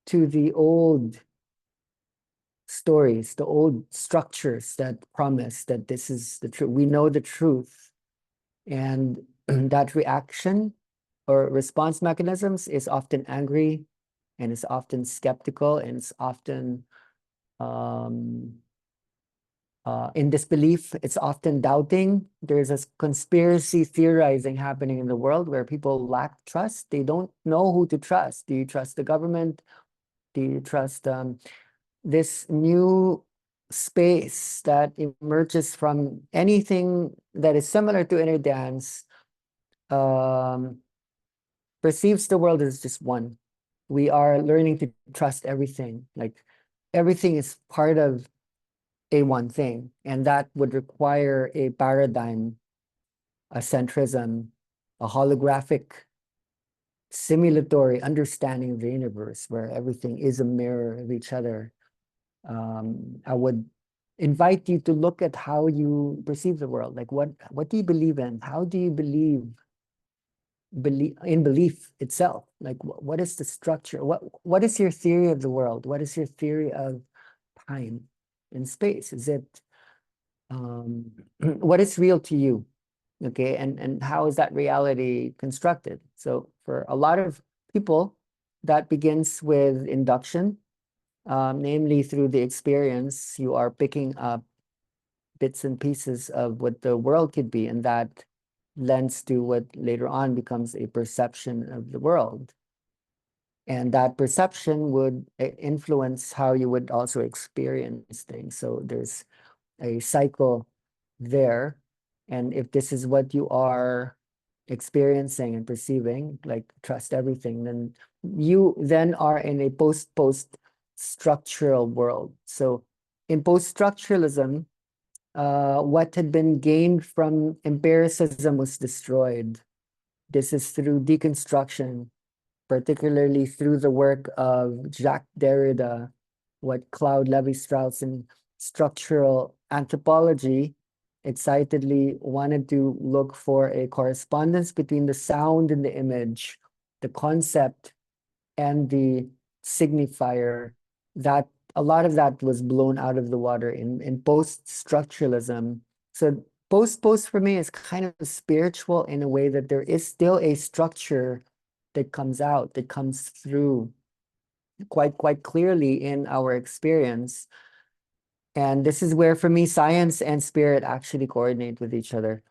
to the old stories, the old structures that promise that this is the truth. We know the truth. And that reaction or response mechanisms is often angry, and it's often skeptical, and it's often in disbelief. It's often doubting. There's a conspiracy theorizing happening in the world where people lack trust. They don't know who to trust. Do you trust the government? Do you trust this new space that emerges from anything that is similar to inner dance, perceives the world as just one. We are learning to trust everything. Like everything is part of a one thing, and that would require a paradigm, a centrism, a holographic simulatory understanding of the universe where everything is a mirror of each other. I would invite you to look at how you perceive the world. Like what do you believe in? How do you believe in belief itself? Like what is the structure? What is your theory of the world? What is your theory of time and space? Is it what is real to you? Okay, and how is that reality constructed? So for a lot of people, that begins with induction, namely through the experience. You are picking up bits and pieces of what the world could be, and that lends to what later on becomes a perception of the world. And that perception would influence how you would also experience things. So there's a cycle there. And if this is what you are experiencing and perceiving, like trust everything, then you then are in a post structural world. So in post-structuralism, what had been gained from empiricism was destroyed. This is through deconstruction, particularly through the work of Jacques Derrida, what Claude Lévi-Strauss in structural anthropology excitedly wanted to look for a correspondence between the sound and the image, the concept and the signifier. That a lot of that was blown out of the water in post-structuralism. So post for me is kind of spiritual in a way that there is still a structure that comes out, that comes through quite clearly in our experience. And this is where, for me, science and spirit actually coordinate with each other.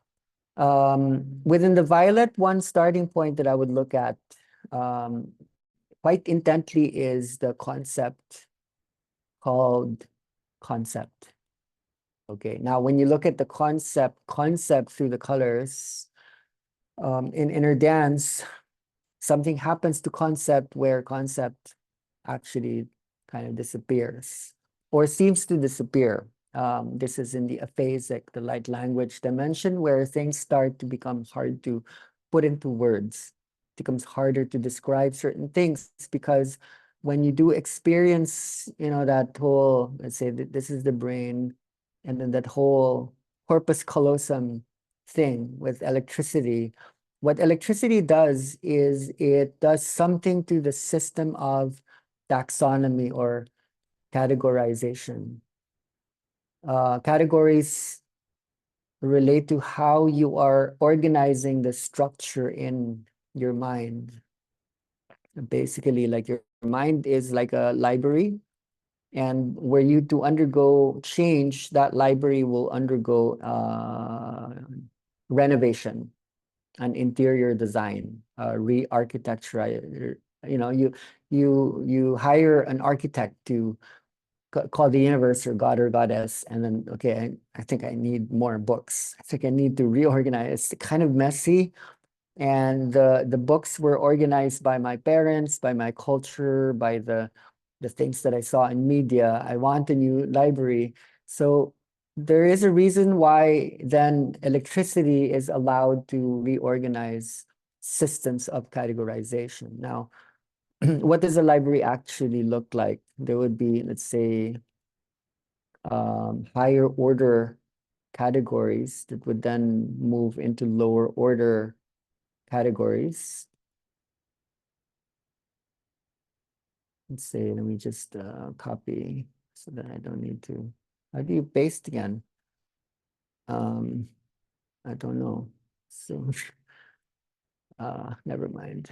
Within the violet, one starting point that I would look at quite intently is the concept called concept. Okay, now when you look at the concept through the colors, in inner dance, something happens to concept where concept actually kind of disappears or seems to disappear. This is in the aphasic, the light language dimension, where things start to become hard to put into words. becomes harder to describe certain things because when you do experience, that whole, let's say that this is the brain, and then that whole corpus callosum thing with electricity, what electricity does is it does something to the system of taxonomy or categorization. Categories relate to how you are organizing the structure in your mind. Basically, like your mind is like a library, and were you to undergo change, that library will undergo renovation, an interior design, re-architecture. You hire an architect to call the universe or God or goddess, and then okay, I think I need more books. I think I need to reorganize. It's kind of messy, and the books were organized by my parents, by my culture, by the things that I saw in media. I want a new library. So there is a reason why then electricity is allowed to reorganize systems of categorization. Now, what does a library actually look like? There would be, let's say, higher order categories that would then move into lower order categories. Let's say, let me just copy so that I don't need to. How do you paste again? I don't know. So, never mind.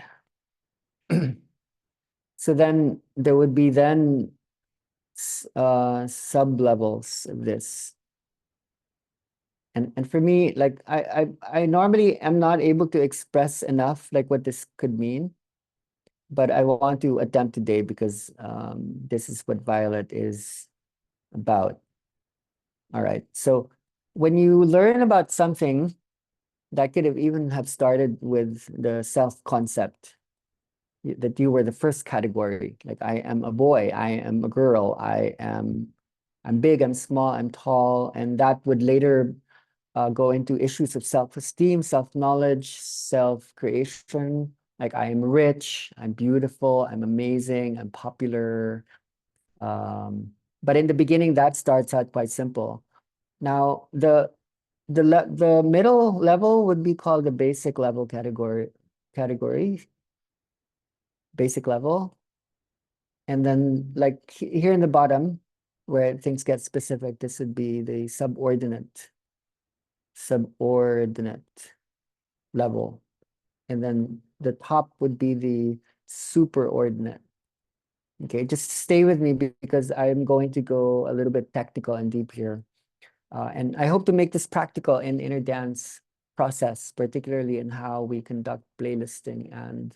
So then there would be then sub levels of this. And for me, like I normally am not able to express enough like what this could mean, but I want to attempt today because this is what Violet is about. All right. So when you learn about something, that could have even have started with the self-concept that you were the first category. Like I am a boy, I am a girl, I'm big, I'm small, I'm tall, and that would later go into issues of self-esteem, self-knowledge, self-creation. Like I am rich, I'm beautiful, I'm amazing, I'm popular. But in the beginning, that starts out quite simple. Now, the middle level would be called the basic level category, basic level. And then like here in the bottom, where things get specific, this would be the subordinate level. And then the top would be the superordinate. Okay, just stay with me because I'm going to go a little bit technical and deep here. And I hope to make this practical in inner dance process, particularly in how we conduct playlisting and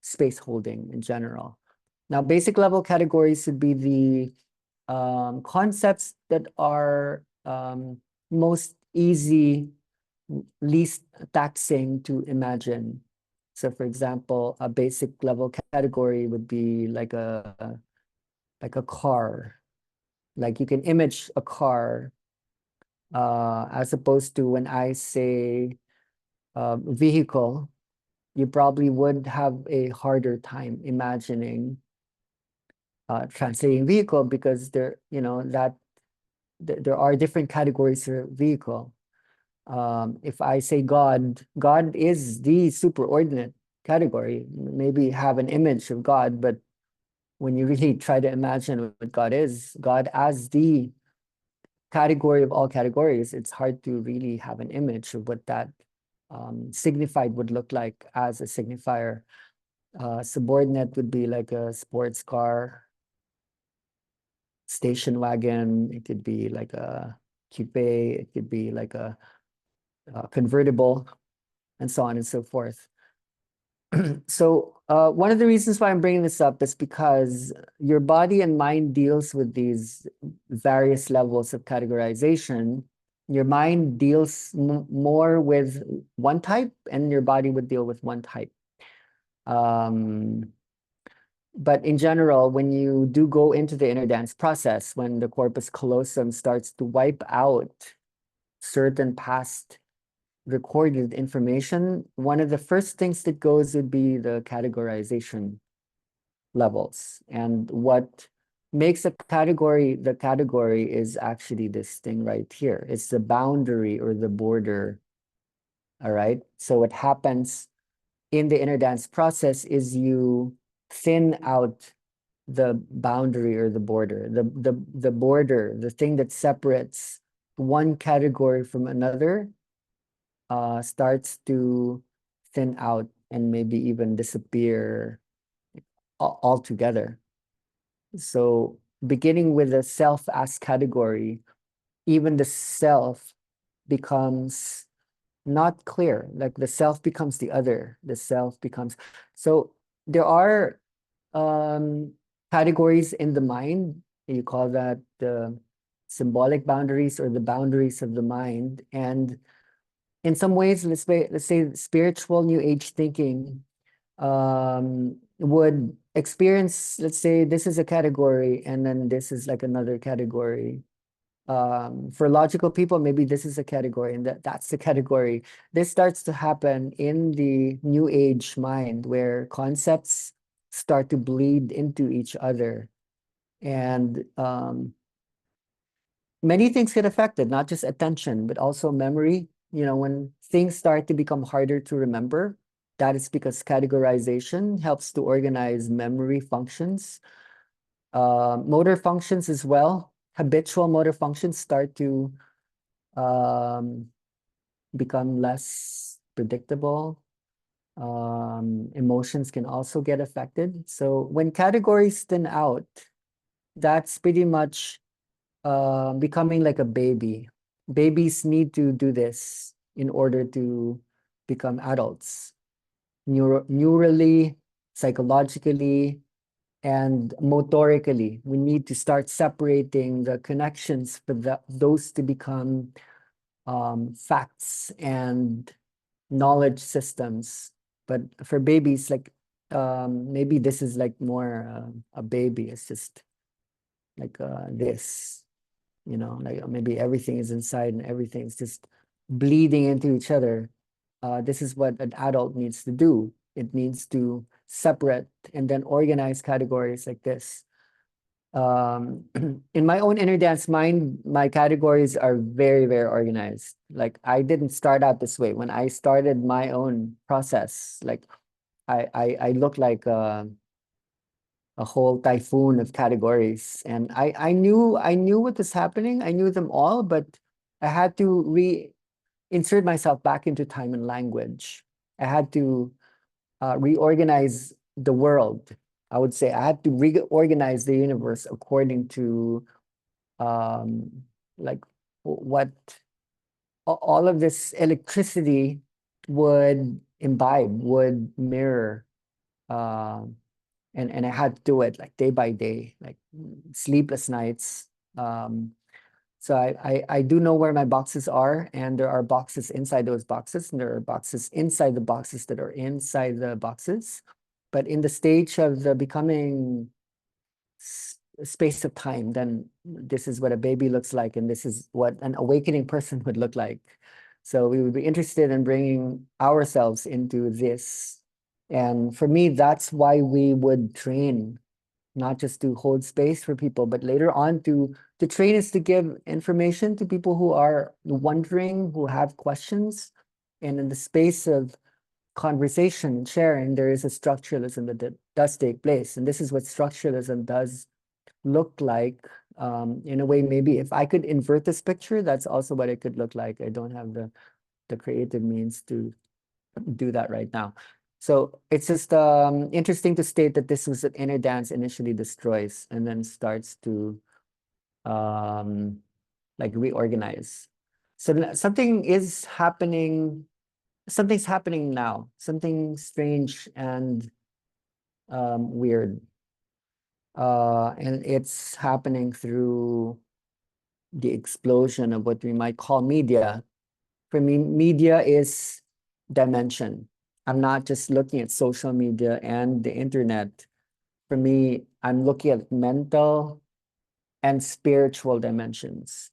space holding in general. Now, basic level categories would be the concepts that are most easy, least taxing to imagine. So for example, a basic level category would be like a car. Like you can image a car as opposed to when I say vehicle, you probably would have a harder time imagining translating vehicle because there are different categories for vehicle. If I say God, God is the superordinate category. Maybe have an image of God, but when you really try to imagine what God is, God as the category of all categories, it's hard to really have an image of what that signified would look like as a signifier. Subordinate would be like a sports car, station wagon. It could be like a coupe. It could be like a convertible, and so on and so forth. So one of the reasons why I'm bringing this up is because your body and mind deals with these various levels of categorization. Your mind deals more with one type, and your body would deal with one type. But in general, when you do go into the inner dance process, when the corpus callosum starts to wipe out certain past recorded information, one of the first things that goes would be the categorization levels. And what makes a category the category is actually this thing right here. It's the boundary or the border. All right. So what happens in the inner dance process is you thin out the boundary or the border, the border, the thing that separates one category from another, starts to thin out and maybe even disappear altogether. So beginning with the self as category, even the self becomes not clear. Like the self becomes the other. The self becomes, so there are categories in the mind. You call that the symbolic boundaries or the boundaries of the mind. And in some ways, let's say spiritual new age thinking would experience, let's say this is a category and then this is like another category. For logical people, maybe this is a category and that's the category. This starts to happen in the new age mind where concepts start to bleed into each other. And many things get affected, not just attention, but also memory. You know, when things start to become harder to remember, that is because categorization helps to organize memory functions, motor functions as well. Habitual motor functions start to um, become less predictable. Emotions can also get affected. So when categories thin out, that's pretty much becoming like a baby. Babies need to do this in order to become adults. Neurally, psychologically, and motorically, we need to start separating the connections for those to become facts and knowledge systems. But for babies, like maybe this is like more a baby. It's just like this, you know, like maybe everything is inside and everything's just bleeding into each other. This is what an adult needs to do. It needs to separate and then organize categories like this. In my own inner dance mind, my categories are very, very organized. Like I didn't start out this way. When I started my own process, like I look like a whole typhoon of categories. And I knew what was happening. I knew them all, but I had to reinsert myself back into time and language. I had to reorganize the world. I would say I had to reorganize the universe according to um, like what all of this electricity would imbibe, would mirror. Um, and I had to do it like day by day, like sleepless nights. Um, so I do know where my boxes are, and there are boxes inside those boxes, and there are boxes inside the boxes that are inside the boxes. But in the stage of the becoming space of time, then this is what a baby looks like, and this is what an awakening person would look like. So we would be interested in bringing ourselves into this. And for me, that's why we would train, not just to hold space for people, but later on to train is to give information to people who are wondering, who have questions. And in the space of conversation, sharing, there is a structuralism that does take place. And this is what structuralism does look like. In a way, maybe if I could invert this picture, that's also what it could look like. I don't have the creative means to do that right now. So it's just interesting to state that this was an inner dance initially destroys and then starts to um, like reorganize. So something is happening, something's happening now, something strange and weird. And it's happening through the explosion of what we might call media. For me, media is dimension. I'm not just looking at social media and the internet. For me, I'm looking at mental and spiritual dimensions.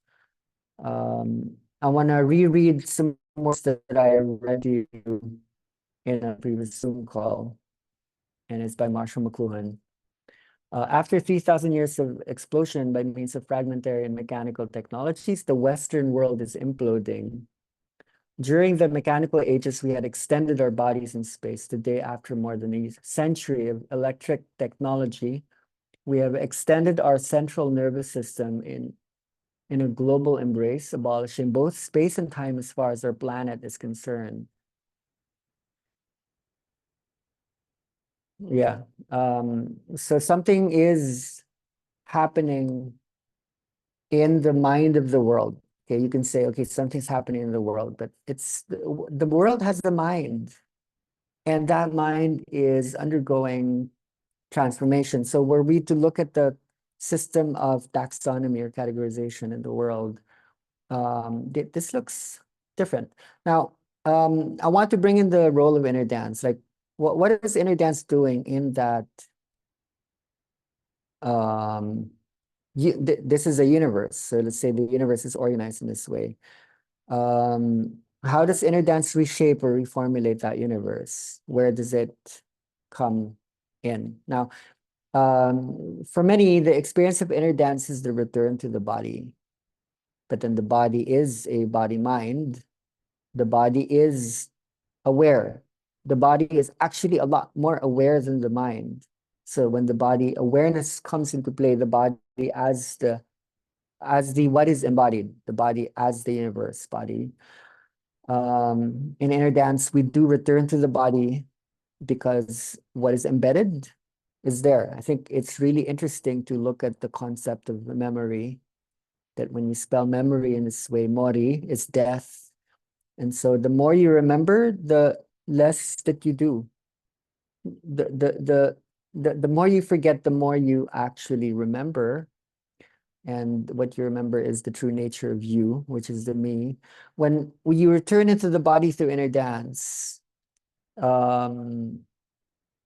I want to reread some more that I read to you in a previous Zoom call, and it's by Marshall McLuhan. After 3,000 years of explosion by means of fragmentary and mechanical technologies, the Western world is imploding. During the mechanical ages, we had extended our bodies in space. Today, after more than a century of electric technology, we have extended our central nervous system in a global embrace, abolishing both space and time as far as our planet is concerned. Yeah. So something is happening in the mind of the world. Okay, you can say, okay, something's happening in the world, but it's the world has a mind, and that mind is undergoing transformation. So were we to look at the system of taxonomy or categorization in the world, this looks different. Now, I want to bring in the role of inner dance. Like, what is inner dance doing in that? This is a universe. So let's say the universe is organized in this way. How does inner dance reshape or reformulate that universe? Where does it come in? Now, for many, the experience of inner dance is the return to the body. But then the body is a body mind. The body is aware. The body is actually a lot more aware than the mind. So when the body awareness comes into play, the body as the what is embodied, the body as the universe body. In inner dance, we do return to the body because what is embedded is there. I think it's really interesting to look at the concept of memory, that when you spell memory in this way, mori is death. And so the more you remember, the less that you do. The more you forget, the more you actually remember. And what you remember is the true nature of you, which is the me. When you return into the body through inner dance, um,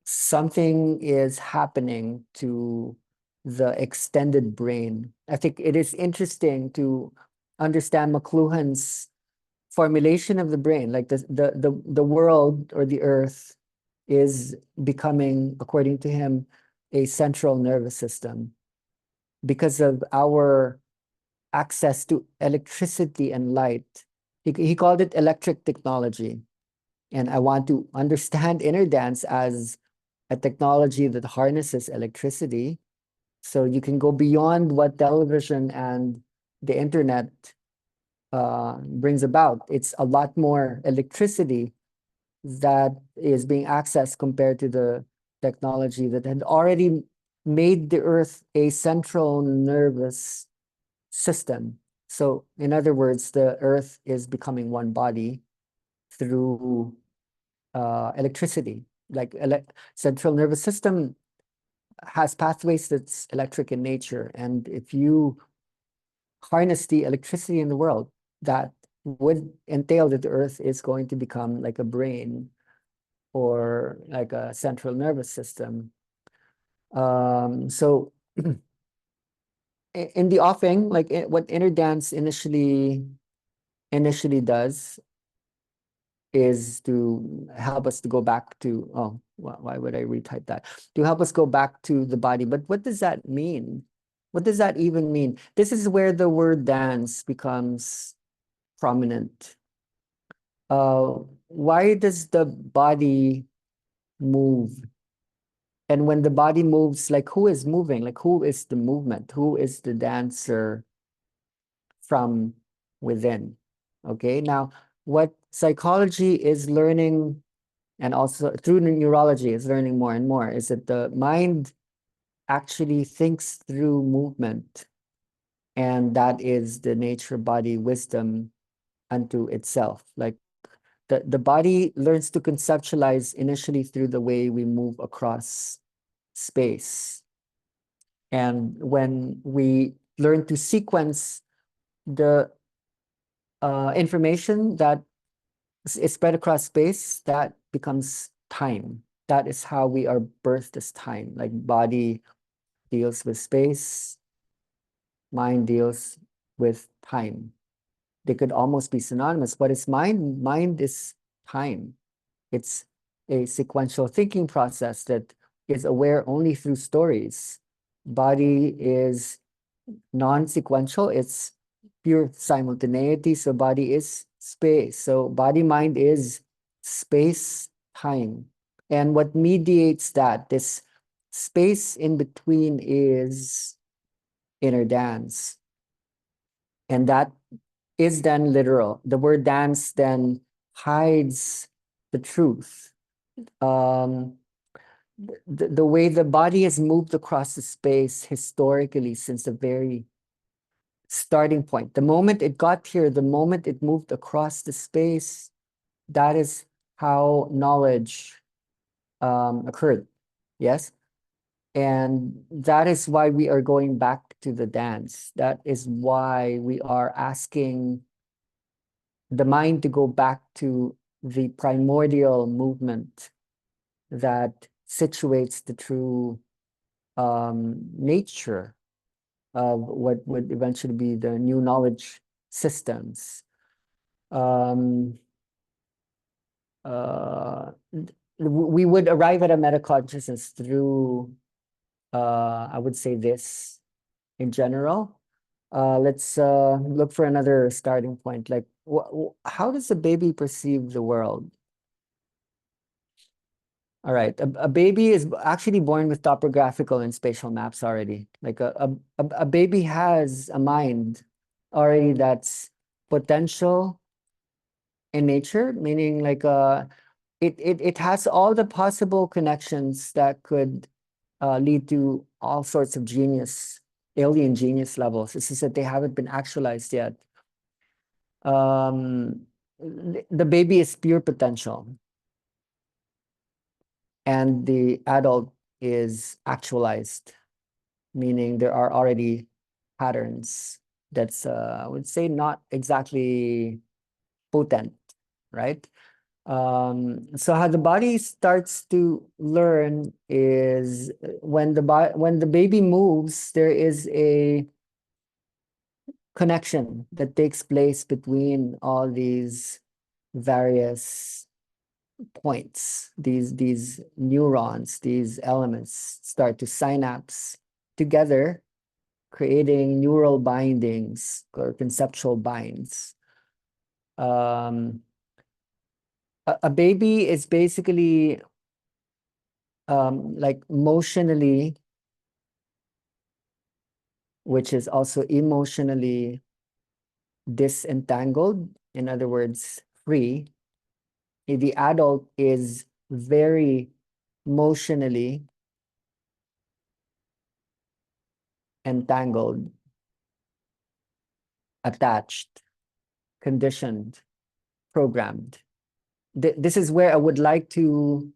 something is happening to the extended brain. I think it is interesting to understand McLuhan's formulation of the brain, like the world or the earth is becoming, according to him, a central nervous system because of our access to electricity and light. He called it electric technology. And I want to understand inner dance as a technology that harnesses electricity. So you can go beyond what television and the internet brings about. It's a lot more electricity that is being accessed compared to the technology that had already made the earth a central nervous system. So in other words, the earth is becoming one body through electricity. Like central nervous system has pathways that's electric in nature. And if you harness the electricity in the world, that would entail that the earth is going to become like a brain or like a central nervous system. So in the offing, like what inner dance initially does is to help us to go back to, oh, why would I retype that? To help us go back to the body. But what does that mean? What does that even mean? This is where the word dance becomes prominent. Why does the body move? And when the body moves, like who is moving? Like who is the movement? Who is the dancer from within? Okay, now what psychology is learning, and also through neurology is learning more and more, is that the mind actually thinks through movement. And that is the nature body wisdom unto itself. Like the body learns to conceptualize initially through the way we move across space. And when we learn to sequence the information that is spread across space, that becomes time. That is how we are birthed as time. Like body deals with space, mind deals with time. They could almost be synonymous. What is mind? Mind is time. It's a sequential thinking process that is aware only through stories. Body is non-sequential, it's pure simultaneity. So body is space. So body mind is space time. And what mediates that, this space in between, is inner dance. And that is then literal. The word dance then hides the truth. The way the body has moved across the space historically since the very starting point. The moment it got here, the moment it moved across the space, that is how knowledge occurred. Yes. And that is why we are going back to the dance. That is why we are asking the mind to go back to the primordial movement that situates the true nature of what would eventually be the new knowledge systems. We would arrive at a meta consciousness through, I would say, this in general. Let's look for another starting point. Like, how does a baby perceive the world? All right, a baby is actually born with topographical and spatial maps already. Like a baby has a mind already that's potential in nature, meaning like it has all the possible connections that could lead to all sorts of genius, alien genius levels. It's just that they haven't been actualized yet. The baby is pure potential, and the adult is actualized, meaning there are already patterns that's, I would say, not exactly potent, right? So how the body starts to learn is when the baby moves, there is a connection that takes place between all these various points. These neurons, these elements start to synapse together, creating neural bindings or conceptual binds. A baby is basically like motionally, which is also emotionally disentangled, in other words, free. The adult is very emotionally entangled, attached, conditioned, programmed. This is where I would like to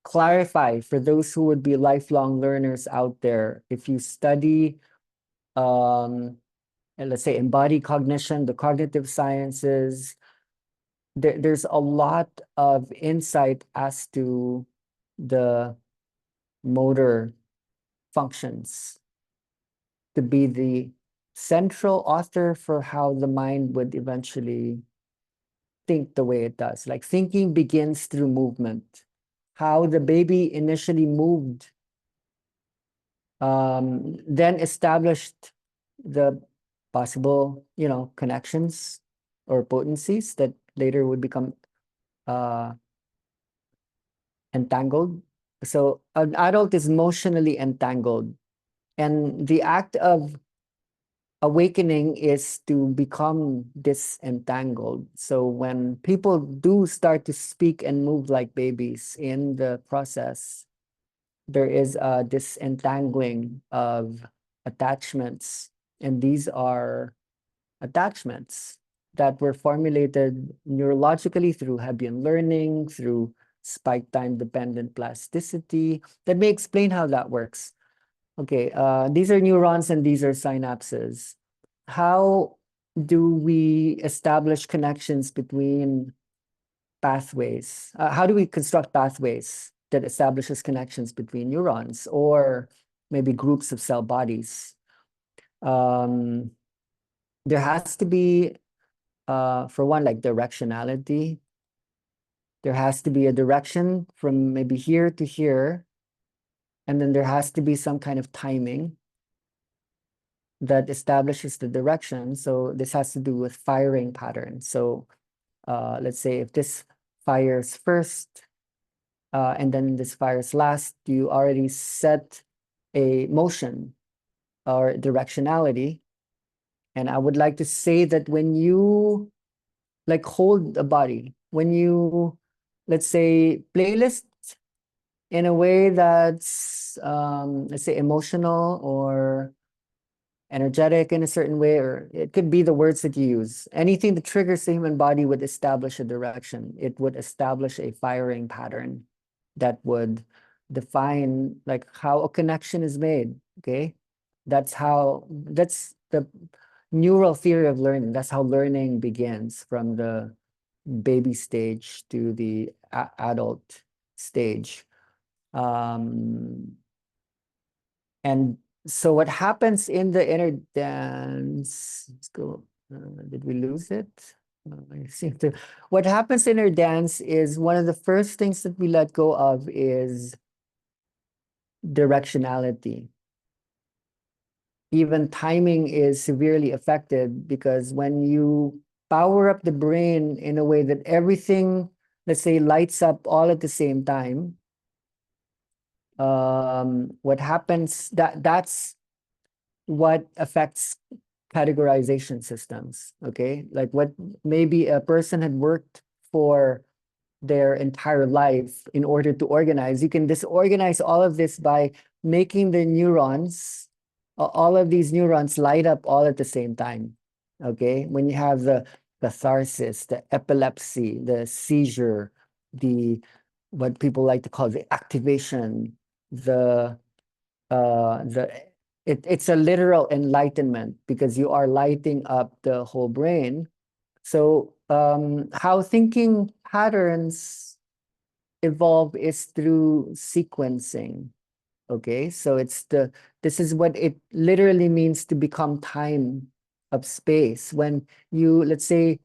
clarify for those who would be lifelong learners out there. If you study, and let's say, embodied cognition, the cognitive sciences, there's a lot of insight as to the motor functions to be the central author for how the mind would eventually think the way it does. Like thinking begins through movement. How the baby initially moved, then established the possible, connections or potencies that later would become entangled. So an adult is emotionally entangled, and the act of awakening is to become disentangled. So when people do start to speak and move like babies in the process, there is a disentangling of attachments. And these are attachments that were formulated neurologically through Hebbian learning, through spike time dependent plasticity. That may explain how that works. Okay, these are neurons and these are synapses. How do we establish connections between pathways? How do we construct pathways that establishes connections between neurons or maybe groups of cell bodies? There has to be for one, like directionality. There has to be a direction from maybe here to here, and then there has to be some kind of timing that establishes the direction. So this has to do with firing patterns. So let's say if this fires first, and then this fires last, you already set a motion or directionality. And I would like to say that when you like hold a body, when you, let's say, playlist in a way that's, let's say, emotional or energetic in a certain way, or it could be the words that you use. Anything that triggers the human body would establish a direction. It would establish a firing pattern that would define like how a connection is made. Okay. That's the neural theory of learning. That's how learning begins from the baby stage to the adult stage. And so what happens in the inner dance, let's go, did we lose it? I seem to, what happens in our dance is one of the first things that we let go of is directionality. Even timing is severely affected because when you power up the brain in a way that everything, let's say, lights up all at the same time, what happens, that's what affects categorization systems, okay? Like what maybe a person had worked for their entire life in order to organize. You can disorganize all of this by making the neurons, all of these neurons light up all at the same time, okay? When you have the catharsis, the epilepsy, the seizure, what people like to call the activation, the it's a literal enlightenment because you are lighting up the whole brain. So how thinking patterns evolve is through sequencing. Okay, so this is what it literally means to become time of space. When you, let's say,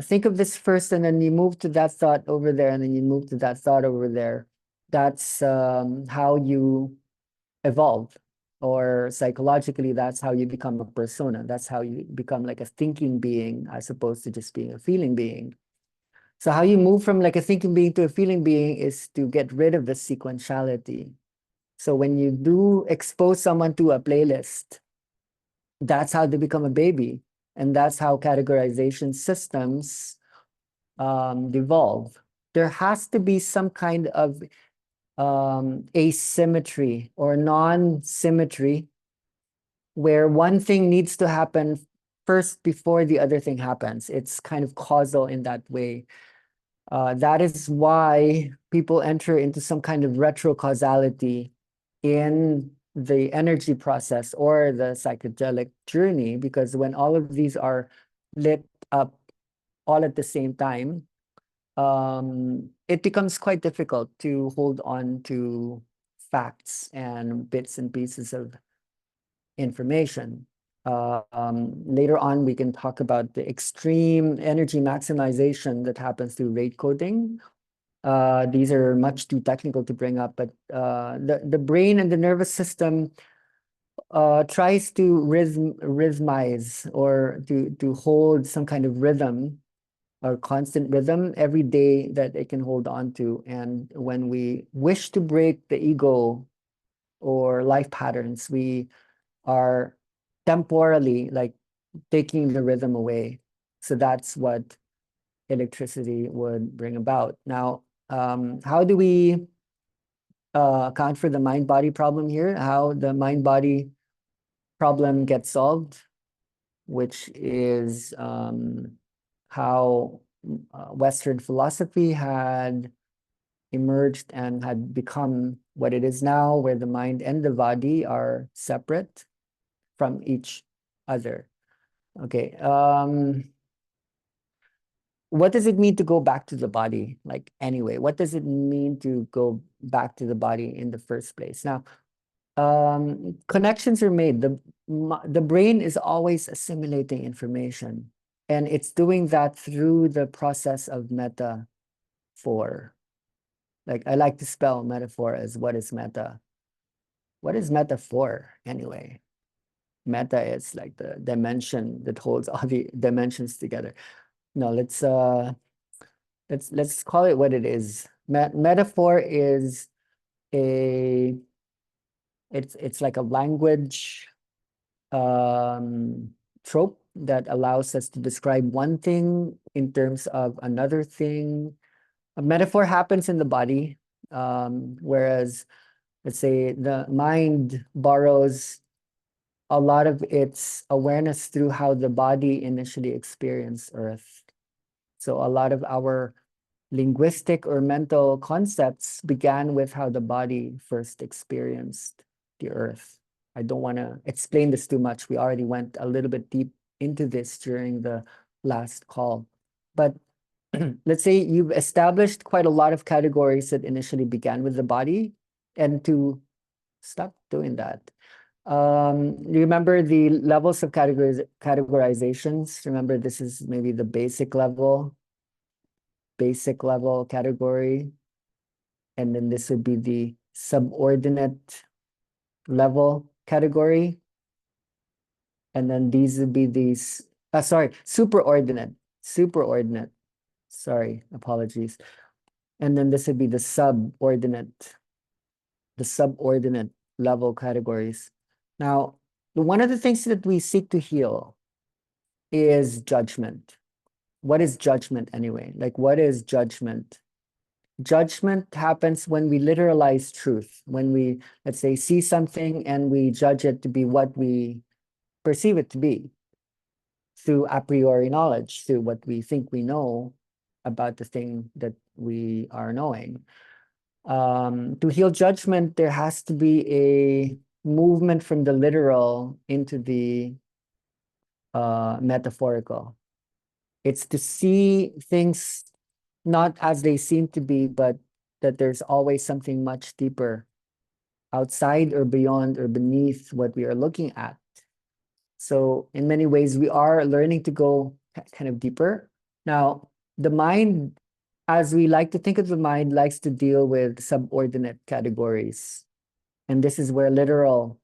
think of this first and then you move to that thought over there and then you move to that thought over there. That's how you evolve, or psychologically that's how you become a persona. That's how you become like a thinking being as opposed to just being a feeling being. So how you move from like a thinking being to a feeling being is to get rid of the sequentiality. So when you do expose someone to a playlist, that's how they become a baby, and that's how categorization systems devolve. There has to be some kind of asymmetry or non-symmetry where one thing needs to happen first before the other thing happens. It's kind of causal in that way. That is why people enter into some kind of retrocausality in the energy process or the psychedelic journey, because when all of these are lit up all at the same time, it becomes quite difficult to hold on to facts and bits and pieces of information. Later on, we can talk about the extreme energy maximization that happens through rate coding. These are much too technical to bring up, but the brain and the nervous system tries to rhythmize or to hold some kind of rhythm or constant rhythm every day that it can hold on to. And when we wish to break the ego or life patterns, we are temporally like taking the rhythm away. So that's what electricity would bring about. Now, how do we account for the mind-body problem here? How the mind-body problem gets solved, which is how Western philosophy had emerged and had become what it is now, where the mind and the body are separate from each other. Okay. What does it mean to go back to the body? Like, anyway, what does it mean to go back to the body in the first place? Now, connections are made. The brain is always assimilating information. And it's doing that through the process of metaphor. Like I like to spell metaphor as what is meta. What is metaphor anyway? Meta is like the dimension that holds all the dimensions together. No, let's call it what it is. Metaphor is a it's like a language trope that allows us to describe one thing in terms of another thing. A metaphor happens in the body, whereas let's say the mind borrows a lot of its awareness through how the body initially experienced Earth. So a lot of our linguistic or mental concepts began with how the body first experienced the Earth. I don't want to explain this too much. We already went a little bit deep into this during the last call. But let's say you've established quite a lot of categories that initially began with the body, and to stop doing that. Remember the levels of categorizations? Remember, this is maybe the basic level category. And then this would be the subordinate level category. And then these would be these, superordinate. Sorry, apologies. And then this would be the subordinate level categories. Now, one of the things that we seek to heal is judgment. What is judgment anyway? Like, what is judgment? Judgment happens when we literalize truth, when we, let's say, see something and we judge it to be what we perceive it to be through a priori knowledge, through what we think we know about the thing that we are knowing. To heal judgment, there has to be a movement from the literal into the metaphorical. It's to see things not as they seem to be, but that there's always something much deeper outside or beyond or beneath what we are looking at. So in many ways, we are learning to go kind of deeper. Now, the mind, as we like to think of the mind, likes to deal with subordinate categories. And this is where literal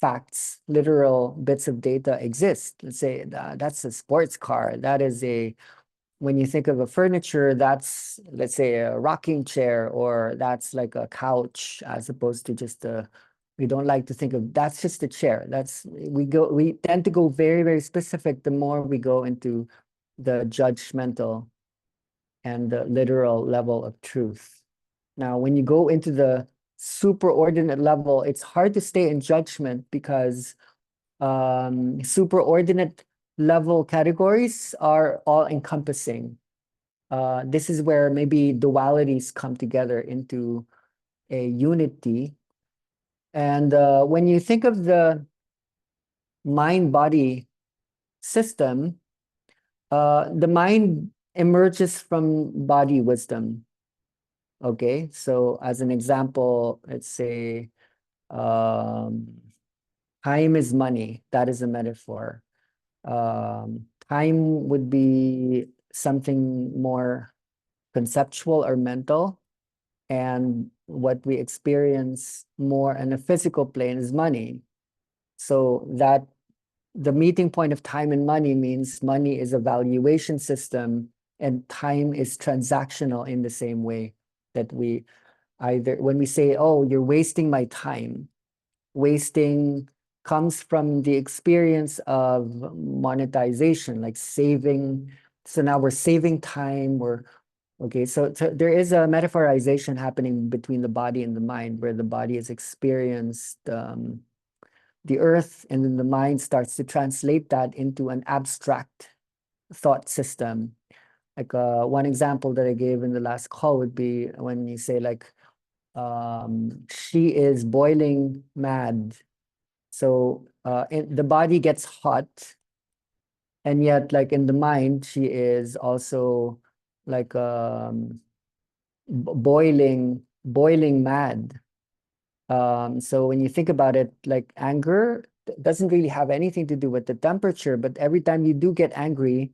facts, literal bits of data exist. Let's say that's a sports car. That is when you think of a furniture, that's, let's say, a rocking chair, or that's like a couch, as opposed to just we don't like to think of, that's just a chair. We tend to go very, very specific the more we go into the judgmental and the literal level of truth. Now, when you go into the superordinate level, it's hard to stay in judgment because superordinate level categories are all encompassing. This is where maybe dualities come together into a unity. And when you think of the mind-body system, the mind emerges from body wisdom. Okay, so as an example, let's say time is money. That is a metaphor. Time would be something more conceptual or mental, and what we experience more in a physical plane is money. So that the meeting point of time and money means money is a valuation system and time is transactional in the same way that we either, when we say, oh, you're wasting my time, wasting comes from the experience of monetization, like saving. So now we're saving time. Okay, so there is a metaphorization happening between the body and the mind, where the body has experienced the earth, and then the mind starts to translate that into an abstract thought system. Like one example that I gave in the last call would be when you say like, she is boiling mad. So the body gets hot, and yet like in the mind, she is also like boiling mad. So when you think about it, like anger doesn't really have anything to do with the temperature, but every time you do get angry,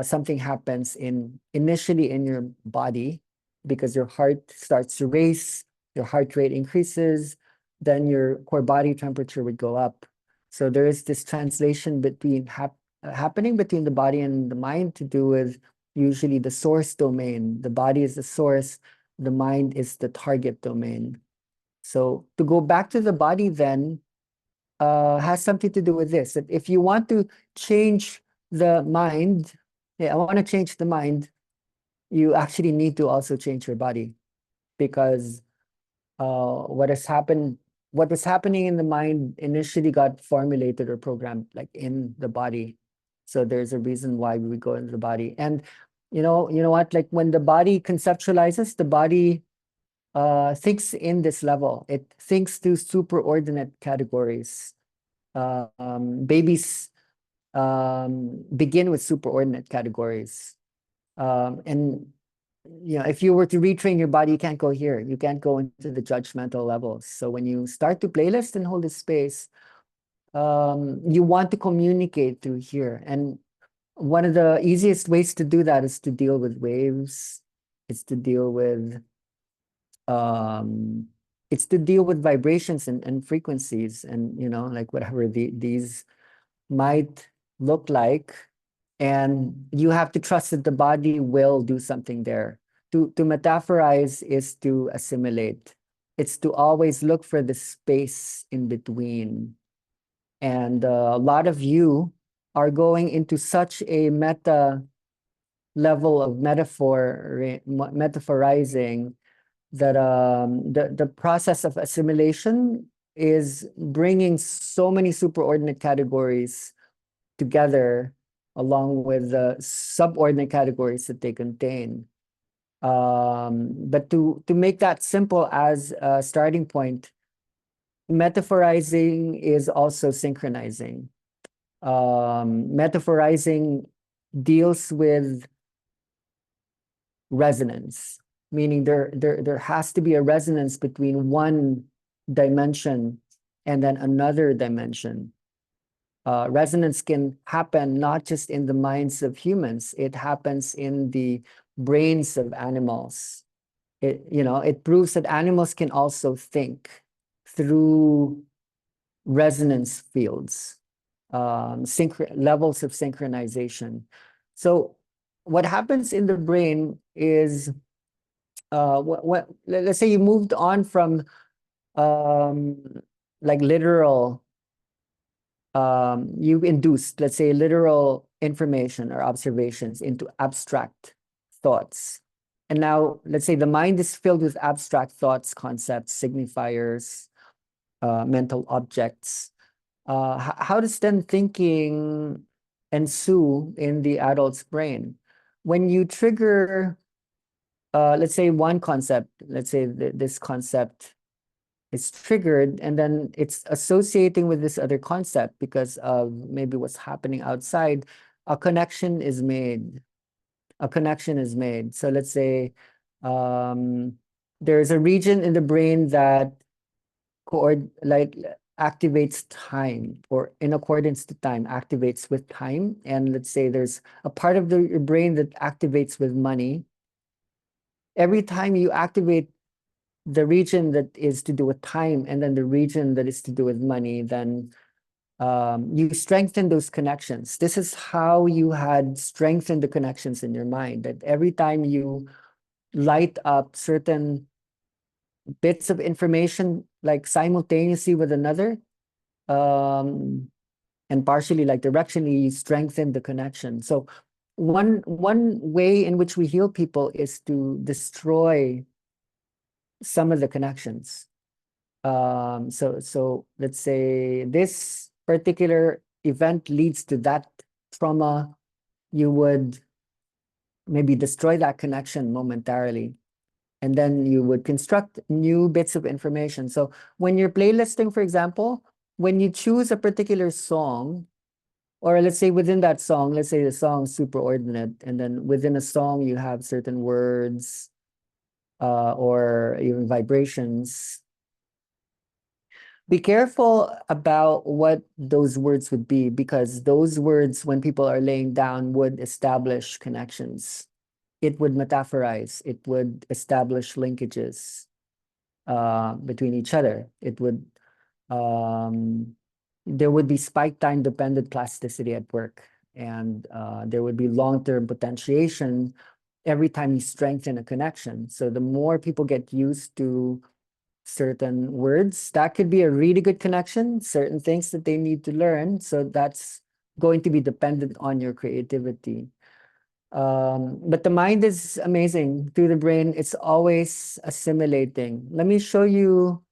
something happens initially in your body because your heart starts to race, your heart rate increases, then your core body temperature would go up. So there is this translation between happening between the body and the mind to do with usually the source domain. The body is the source, the mind is the target domain. So to go back to the body then has something to do with this. That if you want to change the mind, yeah, I want to change the mind, you actually need to also change your body because what was happening in the mind initially got formulated or programmed like in the body. So there's a reason why we would go into the body. And you know what? Like when the body conceptualizes, the body thinks in this level. It thinks to superordinate categories. Babies begin with superordinate categories. And if you were to retrain your body, you can't go here. You can't go into the judgmental levels. So when you start to playlist and hold this space, you want to communicate through here. And one of the easiest ways to do that is to deal with waves. It's to deal with um, vibrations and frequencies and like whatever these might look like, and you have to trust that the body will do something there. To metaphorize is to assimilate. It's to always look for the space in between. And a lot of you are going into such a meta level of metaphorizing that the process of assimilation is bringing so many superordinate categories together along with the subordinate categories that they contain. But to make that simple as a starting point, metaphorizing is also synchronizing. Metaphorizing deals with resonance, meaning there has to be a resonance between one dimension and then another dimension. Resonance can happen not just in the minds of humans, it happens in the brains of animals. It proves that animals can also think through resonance fields, levels of synchronization. So what happens in the brain is, let's say you moved on from um, like literal you induced, let's say, literal information or observations into abstract thoughts. And now, let's say the mind is filled with abstract thoughts, concepts, signifiers, mental objects. How does then thinking ensue in the adult's brain? When you trigger, let's say, one concept, let's say this concept it's triggered and then it's associating with this other concept because of maybe what's happening outside, a connection is made. A connection is made. So let's say there's a region in the brain that like activates time or in accordance to time, activates with time. And let's say there's a part of your brain that activates with money. Every time you activate the region that is to do with time and then the region that is to do with money, then you strengthen those connections. This is how you had strengthened the connections in your mind, that every time you light up certain bits of information like simultaneously with another, and partially like directionally, you strengthen the connection. So one way in which we heal people is to destroy some of the connections. So let's say this particular event leads to that trauma, you would maybe destroy that connection momentarily. And then you would construct new bits of information. So when you're playlisting, for example, when you choose a particular song, or let's say within that song, let's say the song's superordinate, and then within a song you have certain words or even vibrations. Be careful about what those words would be, because those words, when people are laying down, would establish connections. It would metaphorize, it would establish linkages between each other. It would, there would be spike time dependent plasticity at work, and there would be long-term potentiation every time you strengthen a connection. So the more people get used to certain words, that could be a really good connection, certain things that they need to learn. So that's going to be dependent on your creativity. But the mind is amazing. Through the brain, it's always assimilating. Let me show you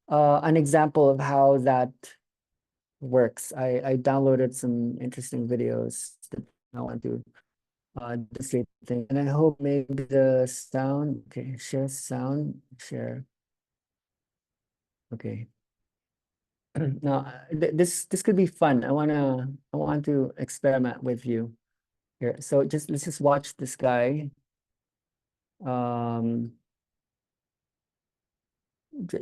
an example of how that works. I downloaded some interesting videos that I want to demonstrate things. And I hope maybe the sound, okay, share sound, share. Okay. Now, this could be fun. I want to experiment with you here. So let's just watch this guy. Um,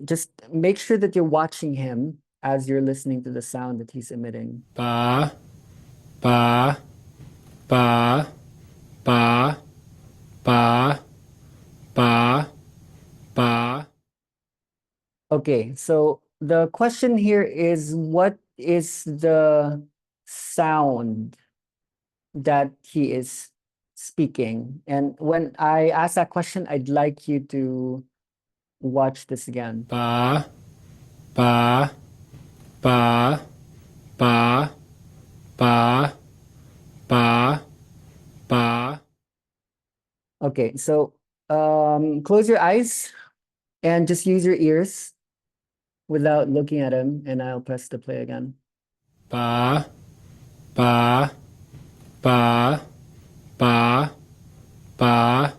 just make sure that you're watching him as you're listening to the sound that he's emitting. Ba, ba, ba, ba, ba, ba, ba. Okay, so the question here is, what is the sound that he is speaking? And when I ask that question, I'd like you to watch this again. Ba, ba, ba, ba, ba, ba, ba. Okay, so close your eyes and just use your ears without looking at him, and I'll press the play again. Ba, ba, ba, ba, ba,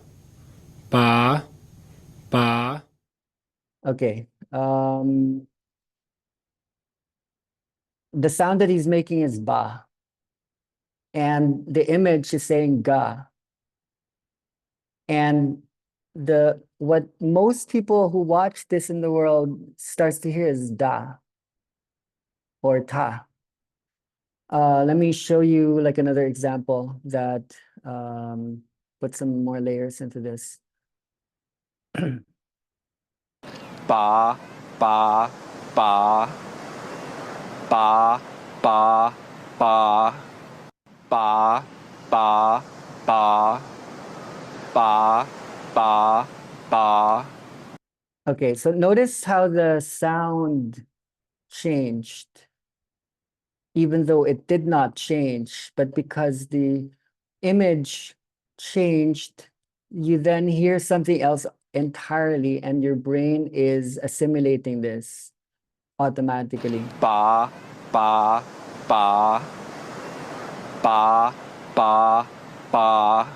ba, ba. Okay. The sound that he's making is ba, and the image is saying ga. And the what most people who watch this in the world starts to hear is da or ta. Let me show you like another example that put some more layers into this. Ba, ba, ba, ba, ba, ba, ba, ba, ba, ba, ba, ba. Okay, so notice how the sound changed, even though it did not change, but because the image changed, you then hear something else entirely, and your brain is assimilating this automatically. Ba, ba, ba, ba, ba, ba.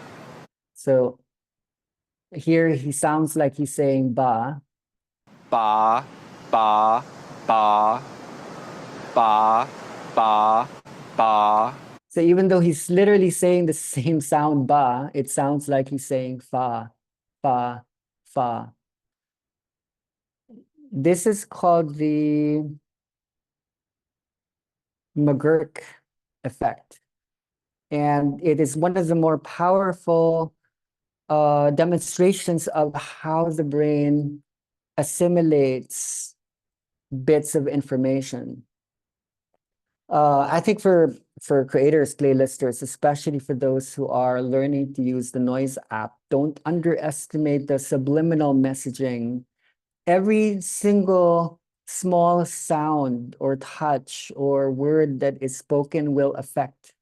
So here he sounds like he's saying ba. Ba, ba, ba, ba, ba, ba. So even though he's literally saying the same sound ba, it sounds like he's saying fa, fa, fa. This is called the McGurk effect. And it is one of the more powerful demonstrations of how the brain assimilates bits of information. I think for creators, playlisters, especially for those who are learning to use the Noise app, don't underestimate the subliminal messaging. Every single small sound or touch or word that is spoken will affect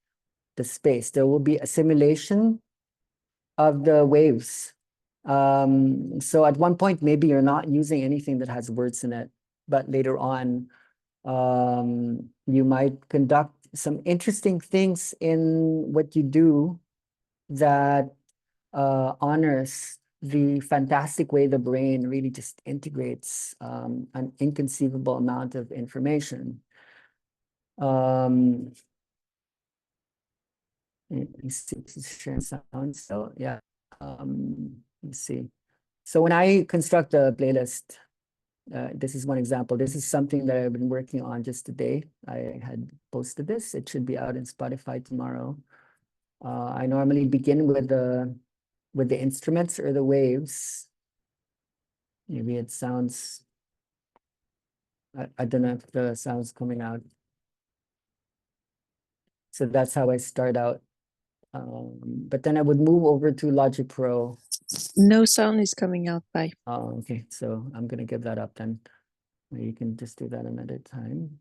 the space. There will be assimilation of the waves. So at one point, maybe you're not using anything that has words in it, but later on, you might conduct some interesting things in what you do that honors the fantastic way the brain really just integrates an inconceivable amount of information. Let me see, sharing sound. So yeah, let's see. So when I construct a playlist, This is one example. This is something that I've been working on just today. I had posted this. It should be out in Spotify tomorrow. I normally begin with the instruments or the waves. Maybe it sounds, I don't know if the sound's coming out. So that's how I start out. But then I would move over to Logic Pro. No sound is coming out by. Oh, okay. So I'm gonna give that up then. You can just do that another time.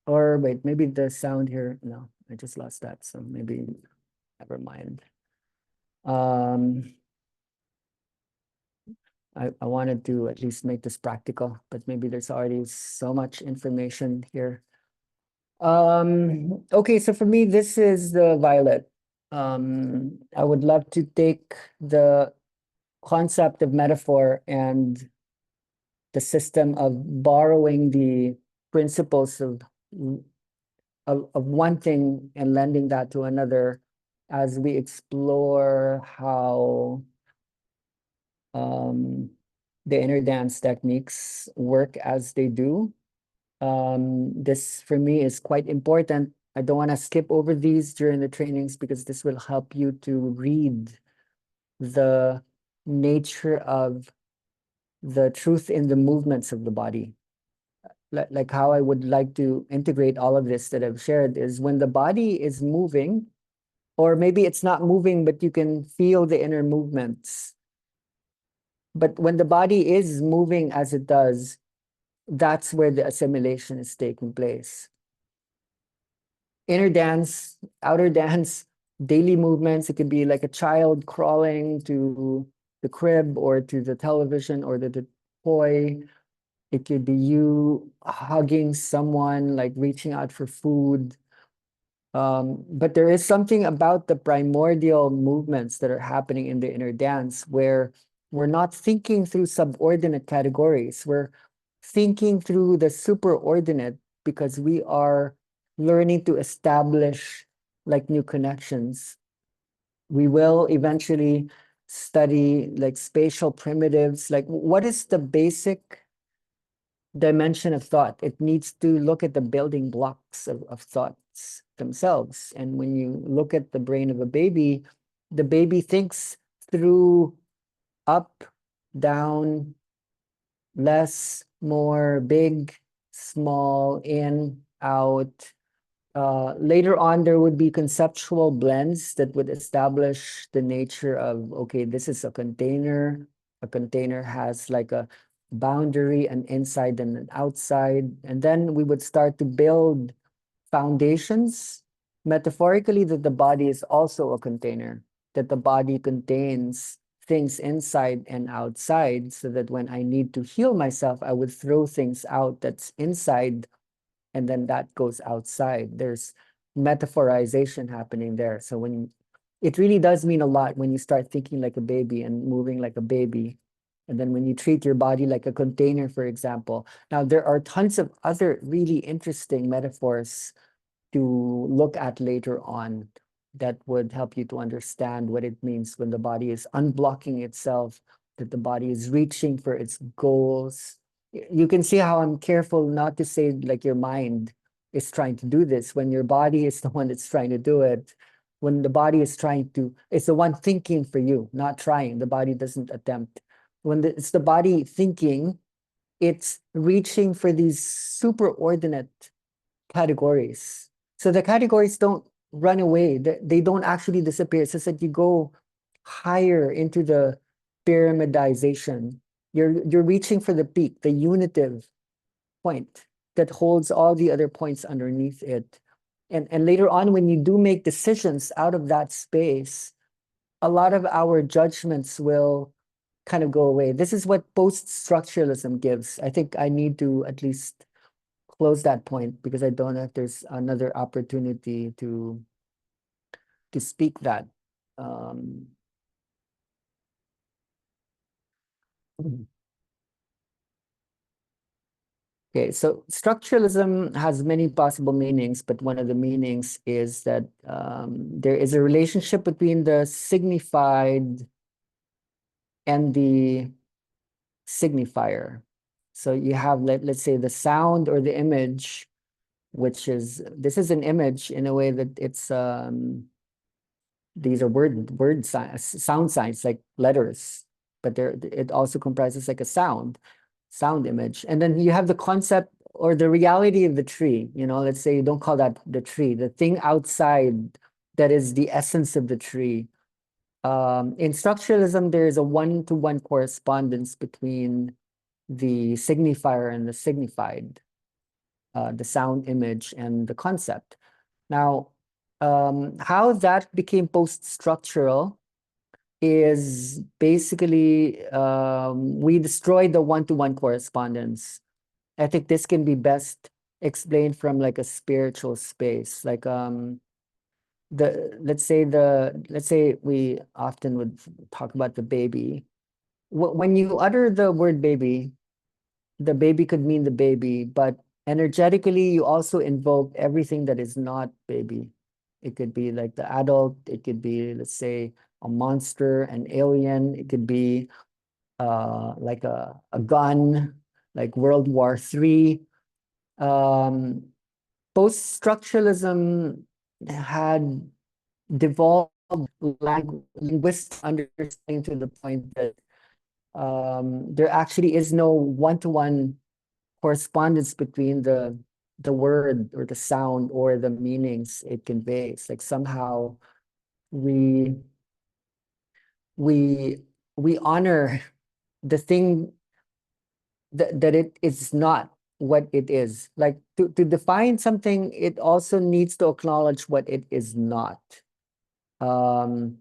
Or wait, maybe the sound here. No, I just lost that. So maybe never mind. I wanted to at least make this practical, but maybe there's already so much information here. Okay, so for me, this is the violet. I would love to take the concept of metaphor and the system of borrowing the principles of one thing and lending that to another as we explore how the inner dance techniques work as they do. This for me is quite important. I don't want to skip over these during the trainings because this will help you to read the nature of the truth in the movements of the body. Like how I would like to integrate all of this that I've shared is when the body is moving, or maybe it's not moving, but you can feel the inner movements. But when the body is moving as it does, that's where the assimilation is taking place. Inner dance, outer dance, daily movements. It could be like a child crawling to the crib or to the television or the toy. It could be you hugging someone, like reaching out for food. But there is something about the primordial movements that are happening in the inner dance where we're not thinking through subordinate categories. We're thinking through the superordinate because we are learning to establish like new connections. We will eventually study like spatial primitives, like what is the basic dimension of thought. It needs to look at the building blocks of thoughts themselves. And when you look at the brain of a baby, the baby thinks through up, down, less, more, big, small, in, out. Later on, there would be conceptual blends that would establish the nature of, okay, this is a container. A container has like a boundary, an inside and an outside. And then we would start to build foundations, metaphorically, that the body is also a container, that the body contains things inside and outside, so that when I need to heal myself, I would throw things out that's inside, and then that goes outside. There's metaphorization happening there. So when it really does mean a lot when you start thinking like a baby and moving like a baby. And then when you treat your body like a container, for example. Now, there are tons of other really interesting metaphors to look at later on that would help you to understand what it means when the body is unblocking itself, that the body is reaching for its goals. You can see how I'm careful not to say like your mind is trying to do this when your body is the one that's trying to do it. When the body is trying to, it's the one thinking for you, not trying. The body doesn't attempt. When it's the body thinking, it's reaching for these superordinate categories. So the categories don't run away. They don't actually disappear. It's just that you go higher into the pyramidization. You're reaching for the peak, the unitive point that holds all the other points underneath it. And later on, when you do make decisions out of that space, a lot of our judgments will kind of go away. This is what post-structuralism gives. I think I need to at least close that point because I don't know if there's another opportunity to speak that. Okay, so structuralism has many possible meanings, but one of the meanings is that there is a relationship between the signified and the signifier. So you have, let's say, the sound or the image, which is, this is an image in a way that it's, these are sound signs, like letters, but it also comprises like a sound image. And then you have the concept or the reality of the tree. Let's say you don't call that the tree, the thing outside that is the essence of the tree. In structuralism, there is a one-to-one correspondence between the signifier and the signified, the sound image and the concept. Now, how that became post-structural is basically we destroyed the one-to-one correspondence. I think this can be best explained from like a spiritual space. Like let's say we often would talk about the baby. When you utter the word baby, the baby could mean the baby, but energetically you also invoke everything that is not baby. It could be like the adult, it could be, let's say, a monster, an alien, it could be like a gun, like World War III. Post-structuralism had devolved linguistic understanding to the point that there actually is no one-to-one correspondence between the word or the sound or the meanings it conveys. Like somehow we we we honor the thing that it is not what it is. Like to define something, it also needs to acknowledge what it is not. And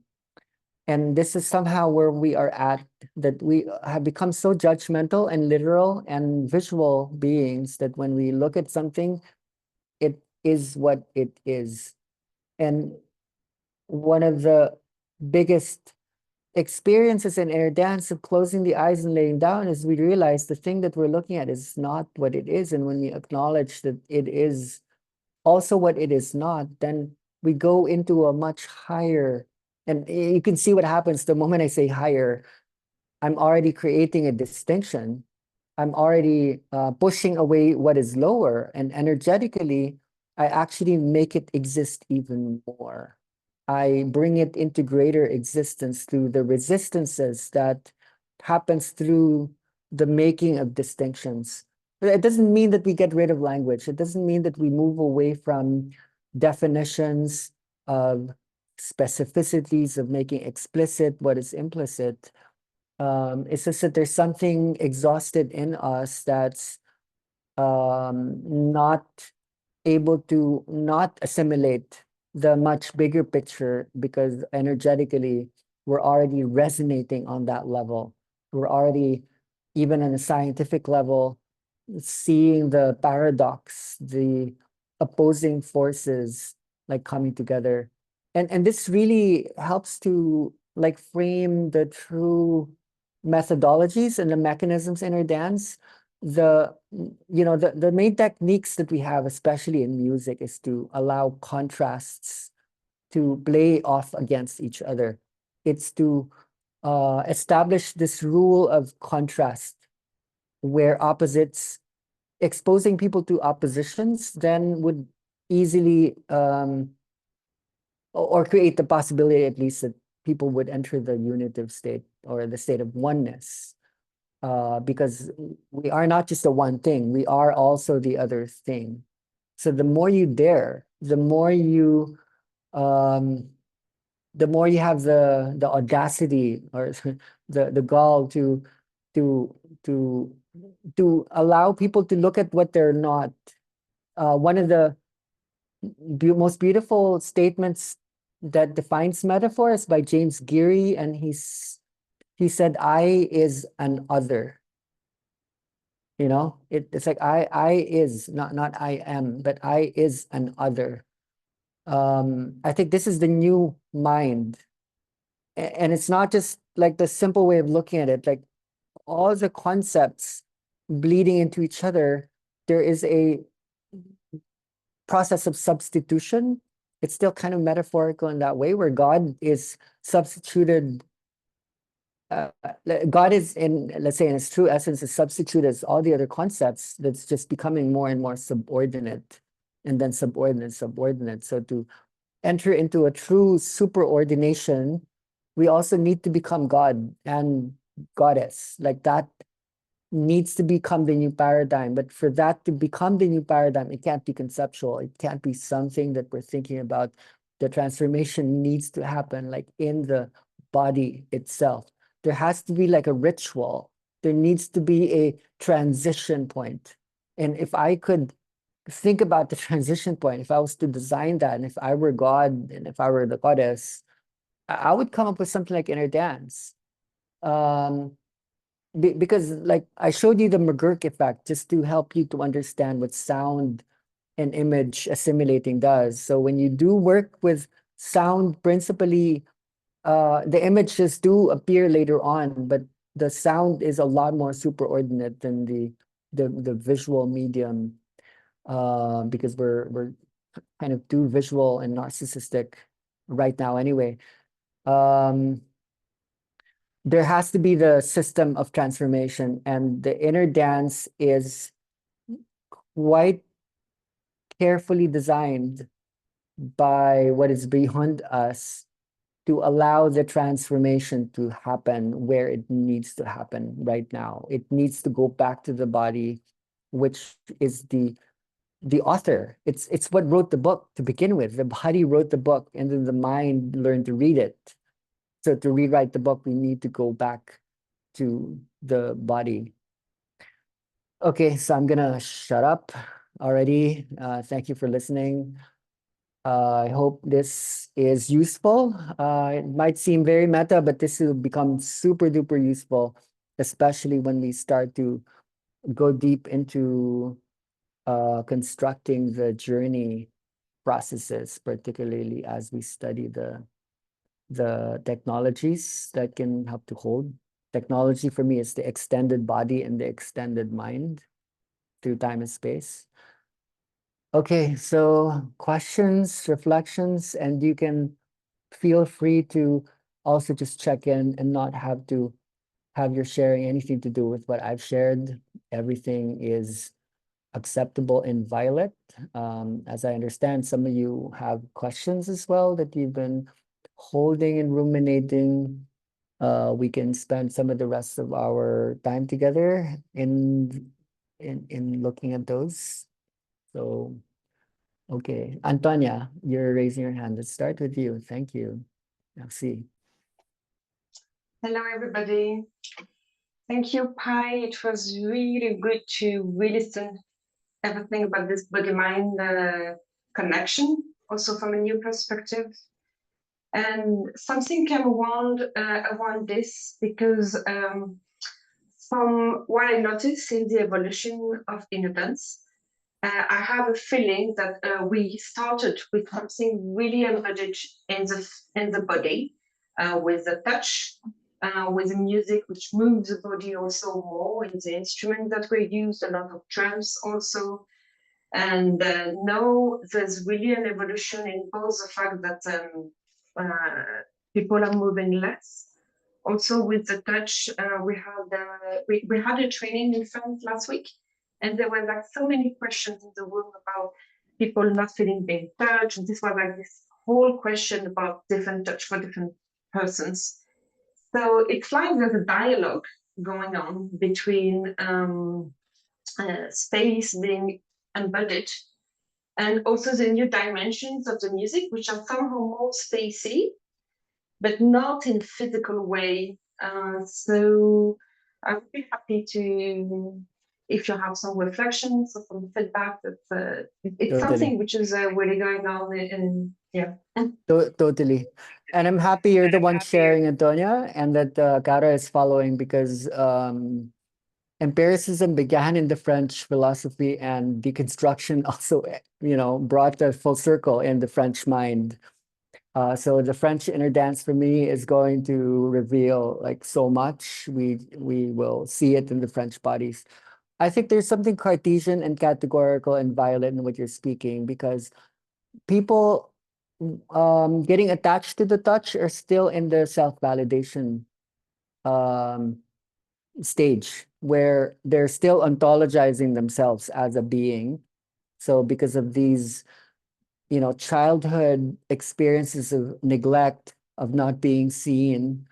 this is somehow where we are at, that we have become so judgmental and literal and visual beings that when we look at something, it is what it is. And one of the biggest experiences in air dance of closing the eyes and laying down is we realize the thing that we're looking at is not what it is. And when we acknowledge that it is also what it is not, then we go into a much higher, and you can see what happens the moment I say higher. I'm already creating a distinction. I'm already pushing away what is lower, and energetically, I actually make it exist even more. I bring it into greater existence through the resistances that happens through the making of distinctions. It doesn't mean that we get rid of language. It doesn't mean that we move away from definitions of specificities of making explicit what is implicit. It's just that there's something exhausted in us that's not able to not assimilate the much bigger picture, because energetically we're already resonating on that level. We're already, even on a scientific level, seeing the paradox, the opposing forces like coming together. And this really helps to like frame the true methodologies and the mechanisms in our dance. The main techniques that we have, especially in music, is to allow contrasts to play off against each other. It's to establish this rule of contrast where opposites, exposing people to oppositions then would easily or create the possibility at least that people would enter the unitive state or the state of oneness, because we are not just the one thing, we are also the other thing. So the more you dare, the more you have the audacity or the gall to to to allow people to look at what they're not. One of the most beautiful statements that defines metaphor is by James Geary, and he said, "I is an other." It's like I is not I am, but I is an other. I think this is the new mind, and it's not just like the simple way of looking at it. Like all the concepts bleeding into each other, there is a process of substitution. It's still kind of metaphorical in that way, where God is substituted God is in, let's say, in its true essence, a substitute as all the other concepts that's just becoming more and more subordinate, and then subordinate. So to enter into a true superordination, we also need to become God and goddess. Like that needs to become the new paradigm. But for that to become the new paradigm, it can't be conceptual. It can't be something that we're thinking about. The transformation needs to happen like in the body itself. There has to be like a ritual. There needs to be a transition point. And if I could think about the transition point, if I was to design that, and if I were God and if I were the goddess, I would come up with something like inner dance. Because like I showed you the McGurk effect just to help you to understand what sound and image assimilating does. So when you do work with sound, principally, the images do appear later on, but the sound is a lot more superordinate than the visual medium, because we're kind of too visual and narcissistic right now anyway. There has to be the system of transformation, and the inner dance is quite carefully designed by what is beyond us to allow the transformation to happen where it needs to happen right now. It needs to go back to the body, which is the author. It's what wrote the book to begin with. The body wrote the book, and then the mind learned to read it. So to rewrite the book, we need to go back to the body. Okay, so I'm gonna shut up already. Thank you for listening. I hope this is useful. It might seem very meta, but this will become super duper useful, especially when we start to go deep into constructing the journey processes, particularly as we study the technologies that can help to hold. Technology for me is the extended body and the extended mind through time and space. Okay, so questions, reflections, and you can feel free to also just check in and not have to have your sharing anything to do with what I've shared. Everything is acceptable in violet. As I understand, some of you have questions as well that you've been holding and ruminating. We can spend some of the rest of our time together in looking at those. So, okay, Antonia, you're raising your hand. Let's start with you. Thank you. Merci. Hello, everybody. Thank you, Pi. It was really good to re-listen everything about this body-mind connection, also from a new perspective. And something came around this because from what I noticed in the evolution of inner dance, I have a feeling that we started with something really embedded in the body, with the touch, with the music, which moves the body also more in the instrument that we use, a lot of drums also. And now there's really an evolution in both the fact that people are moving less. Also with the touch, we had a training in France last week, and there were like so many questions in the room about people not feeling being touched. And this was like this whole question about different touch for different persons. So it's like there's a dialogue going on between space being embodied and also the new dimensions of the music, which are somehow more spacey, but not in physical way. So I would be happy to, if you have some reflections or some feedback, that it's Totally. something which is really going on in yeah. Totally. And I'm happy you're the one sharing, Antonia, and that Cara is following, because empiricism began in the French philosophy, and deconstruction also, brought the full circle in the French mind. So the French inner dance for me is going to reveal like so much. We will see it in the French bodies. I think there's something Cartesian and categorical and violent in what you're speaking, because people getting attached to the touch are still in the self-validation stage where they're still ontologizing themselves as a being. So because of these, childhood experiences of neglect, of not being seen,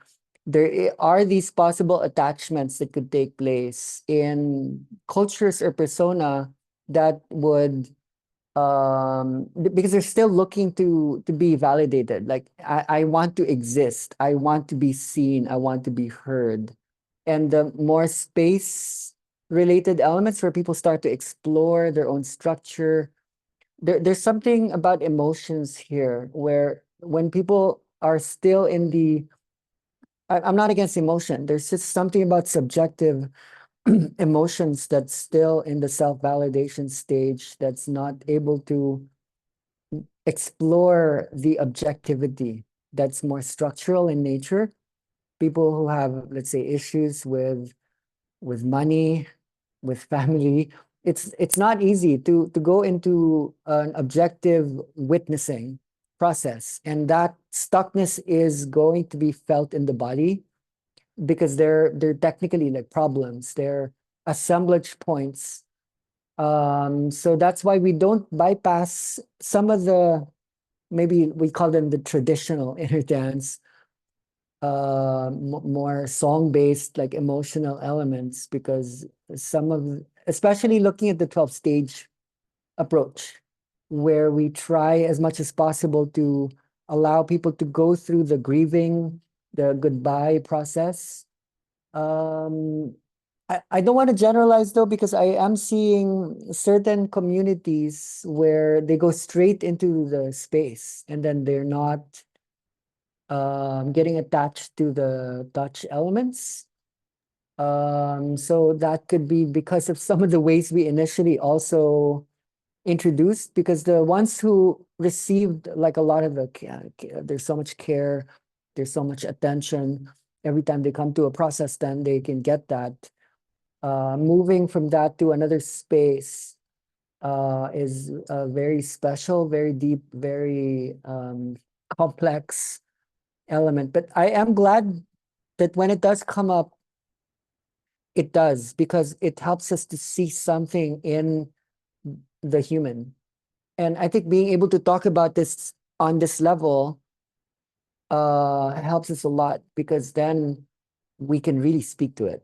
there are these possible attachments that could take place in cultures or persona that would because they're still looking to be validated. Like I want to exist, I want to be seen, I want to be heard. And the more space related elements where people start to explore their own structure, there's something about emotions here where when people are still in the I'm not against emotion. There's just something about subjective emotions that's still in the self-validation stage that's not able to explore the objectivity that's more structural in nature. People who have, let's say, issues with money, with family, it's not easy to go into an objective witnessing process, and that stuckness is going to be felt in the body because they're technically like problems, they're assemblage points. So that's why we don't bypass some of the, maybe we call them the traditional inner dance, more song-based, like emotional elements, because some of, especially looking at the 12-stage approach, where we try as much as possible to allow people to go through the grieving, the goodbye process. I don't want to generalize though, because I am seeing certain communities where they go straight into the space and then they're not getting attached to the touch elements. So that could be because of some of the ways we initially also introduced, because the ones who received like a lot of the there's so much care, there's so much attention every time they come to a process, then they can get that. Moving from that to another space is very special, very deep, very complex element. But I am glad that when it does come up, it does, because it helps us to see something in the human. And I think being able to talk about this on this level helps us a lot, because then we can really speak to it.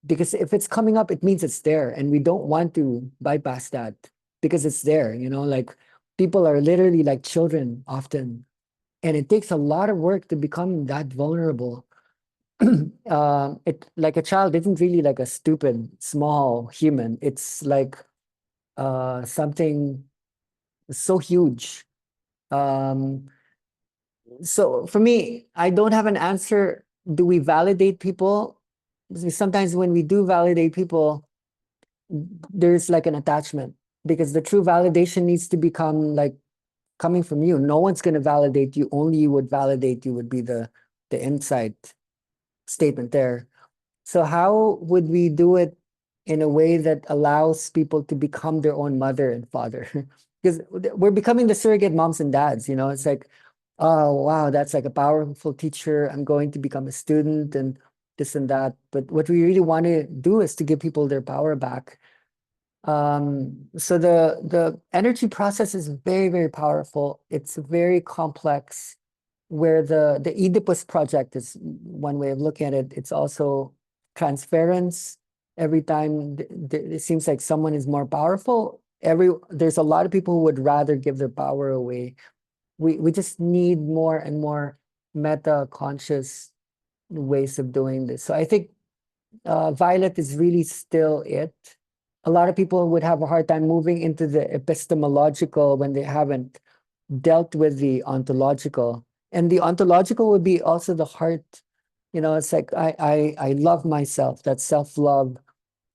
Because if it's coming up, it means it's there, and we don't want to bypass that because it's there, like people are literally like children often, and it takes a lot of work to become that vulnerable. It like a child isn't really like a stupid small human. It's like something so huge. Um, so for me, I don't have an answer. Do we validate people? Because sometimes when we do validate people, there's like an attachment, because the true validation needs to become like coming from you. No one's going to validate you. Only you would validate you would be the insight statement there. So how would we do it in a way that allows people to become their own mother and father? Because we're becoming the surrogate moms and dads, it's like, oh, wow, that's like a powerful teacher. I'm going to become a student and this and that. But what we really want to do is to give people their power back. So the energy process is very, very powerful. It's very complex, where the Oedipus project is one way of looking at it. It's also transference. Every time it seems like someone is more powerful, there's a lot of people who would rather give their power away. We just need more and more meta conscious ways of doing this. So I think Violet is really still it. A lot of people would have a hard time moving into the epistemological when they haven't dealt with the ontological. And the ontological would be also the heart. It's like I love myself. That's self-love,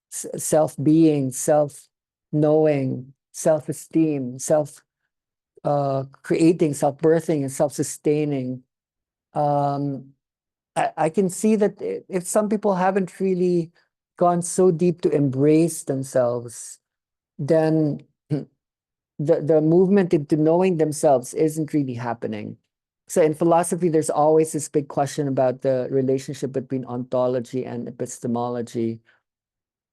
self-being, self-knowing, self-esteem, creating, self-birthing, and self-sustaining. I can see that if some people haven't really gone so deep to embrace themselves, then the movement into knowing themselves isn't really happening. So in philosophy, there's always this big question about the relationship between ontology and epistemology.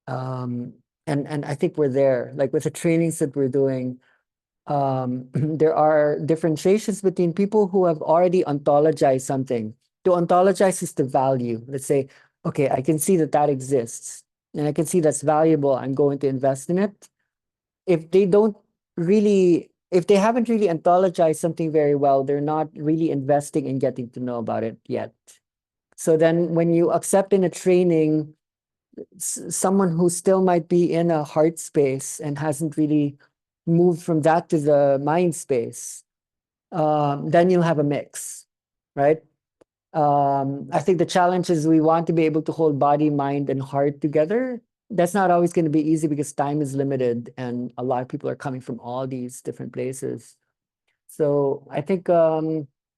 And I think we're there. Like with the trainings that we're doing, there are differentiations between people who have already ontologized something. To ontologize is to value. Let's say, okay, I can see that that exists, and I can see that's valuable. I'm going to invest in it. If they don't really, if they haven't really ontologized something very well, they're not really investing in getting to know about it yet. So then when you accept in a training someone who still might be in a heart space and hasn't really moved from that to the mind space, then you'll have a mix, right? I think the challenge is we want to be able to hold body, mind, and heart together. That's not always going to be easy because time is limited and a lot of people are coming from all these different places. So I think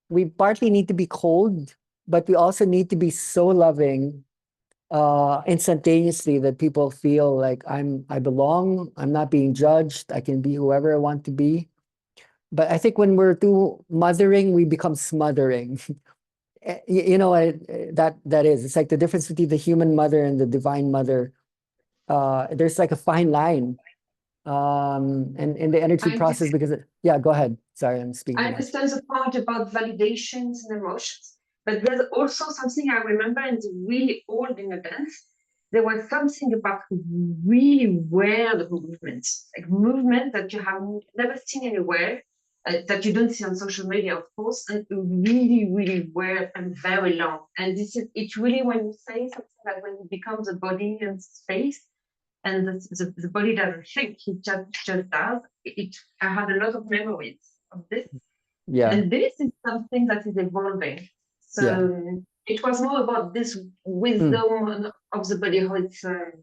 we partly need to be cold, but we also need to be so loving instantaneously that people feel like I belong, I'm not being judged, I can be whoever I want to be. But I think when we're too mothering, we become smothering. You know what that is. It's like the difference between the human mother and the divine mother. There's like a fine line. And in the energy I process, because yeah, go ahead. Sorry, I'm speaking I too much. understand the part about validations and emotions, but there's also something I remember in the really old inner dance. There was something about really weird movements, like movements that you have never seen anywhere, that you don't see on social media, of course, and really, really weird and very long. And this is it's really when you say something that when it becomes a body and space, and the body doesn't think, it just does. I had a lot of memories of this. Yeah, And this is something that is evolving. So yeah. it was more about this Mm, wisdom of the body, how it's mm.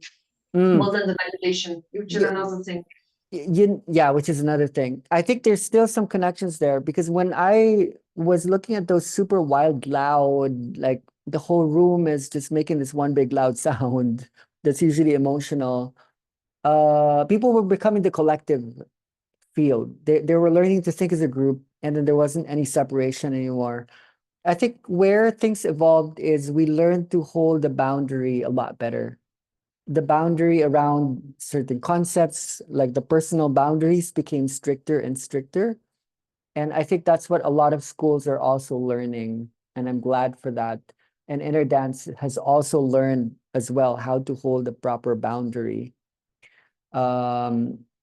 more than the validation, which is Yeah, another thing. yeah, which is another thing. I think there's still some connections there because when I was looking at those super wild, loud, like the whole room is just making this one big loud sound that's usually emotional. People were becoming the collective field. They were learning to think as a group, and then there wasn't any separation anymore. I think where things evolved is we learned to hold the boundary a lot better. The boundary around certain concepts, like the personal boundaries, became stricter and stricter. And I think that's what a lot of schools are also learning. And I'm glad for that. And inner dance has also learned as well how to hold a proper boundary.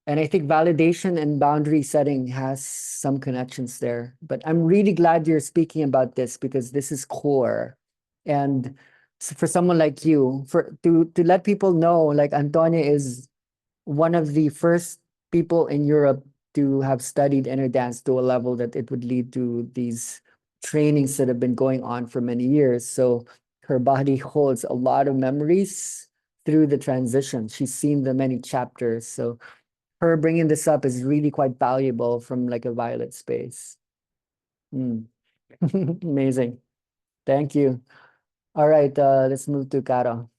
And I think validation and boundary setting has some connections there. But I'm really glad you're speaking about this because this is core. And for someone like you, for to let people know, like Antonia is one of the first people in Europe to have studied inner dance to a level that it would lead to these trainings that have been going on for many years. So her body holds a lot of memories through the transition. She's seen the many chapters. So her bringing this up is really quite valuable from like a violet space. Mm. Amazing. Thank you. All right, let's move to Caro.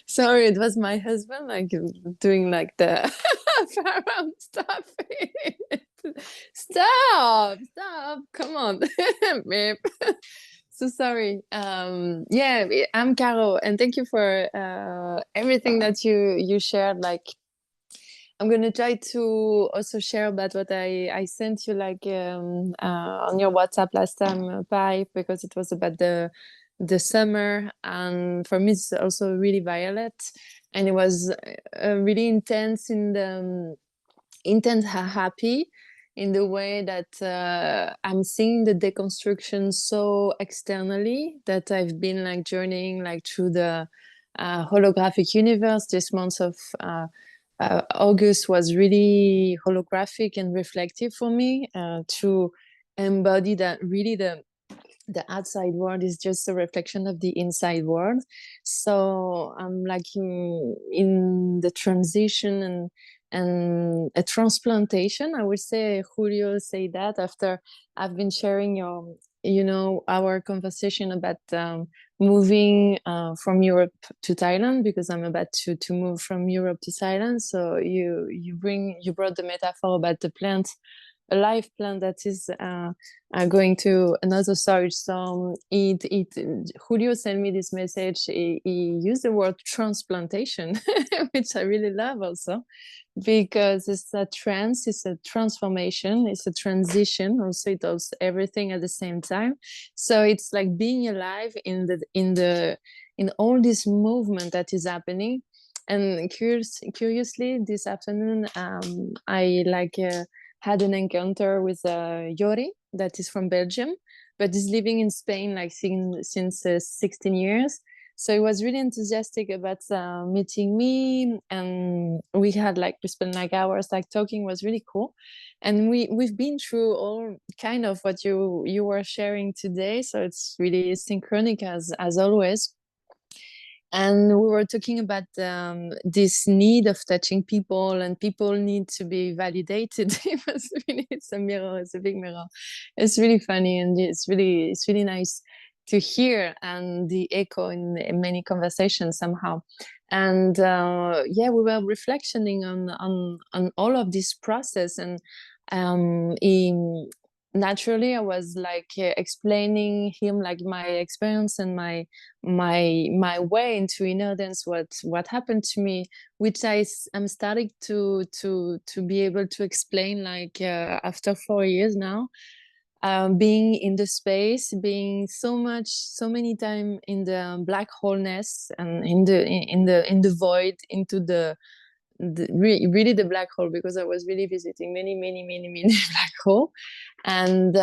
Sorry, it was my husband like doing like the background stuff. Stop, come on. Babe. So sorry. Yeah, I'm Caro, and thank you for everything that you shared. Like, I'm gonna try to also share about what I sent you like on your WhatsApp last time, Pi, because it was about the summer, and for me it's also really violet, and it was really intense in the intense happy in the way that I'm seeing the deconstruction so externally that I've been like journeying like through the holographic universe. This month of August was really holographic and reflective for me to embody that really the outside world is just a reflection of the inside world. So I'm like in the transition and a transplantation. I would say Julio say that after I've been sharing you know, our conversation about moving from Europe to Thailand, because I'm about to move from Europe to Thailand. So you brought the metaphor about the plant, a live plant that is going to another storage. So Julio sent me this message. He used the word transplantation, which I really love also, because it's a trans, it's a transformation, it's a transition. Also, it does everything at the same time. So it's like being alive in all this movement that is happening. And curiously, this afternoon, I had an encounter with Yori, that is from Belgium, but is living in Spain like since 16 years. So he was really enthusiastic about meeting me, and we spent like hours like talking. Was really cool, and we've been through all kind of what you were sharing today. So it's really synchronic as always. And we were talking about this need of touching people, and people need to be validated. It's a mirror, it's a big mirror. It's really funny, and it's really nice to hear, and the echo in many conversations somehow. And yeah, we were reflecting on all of this process, and naturally I was like explaining him like my experience and my way into inner dance, what happened to me, which I'm starting to be able to explain like after 4 years now, being in the space, being so many time in the black wholeness, and in the void, into really the black hole, because I was really visiting many black hole. And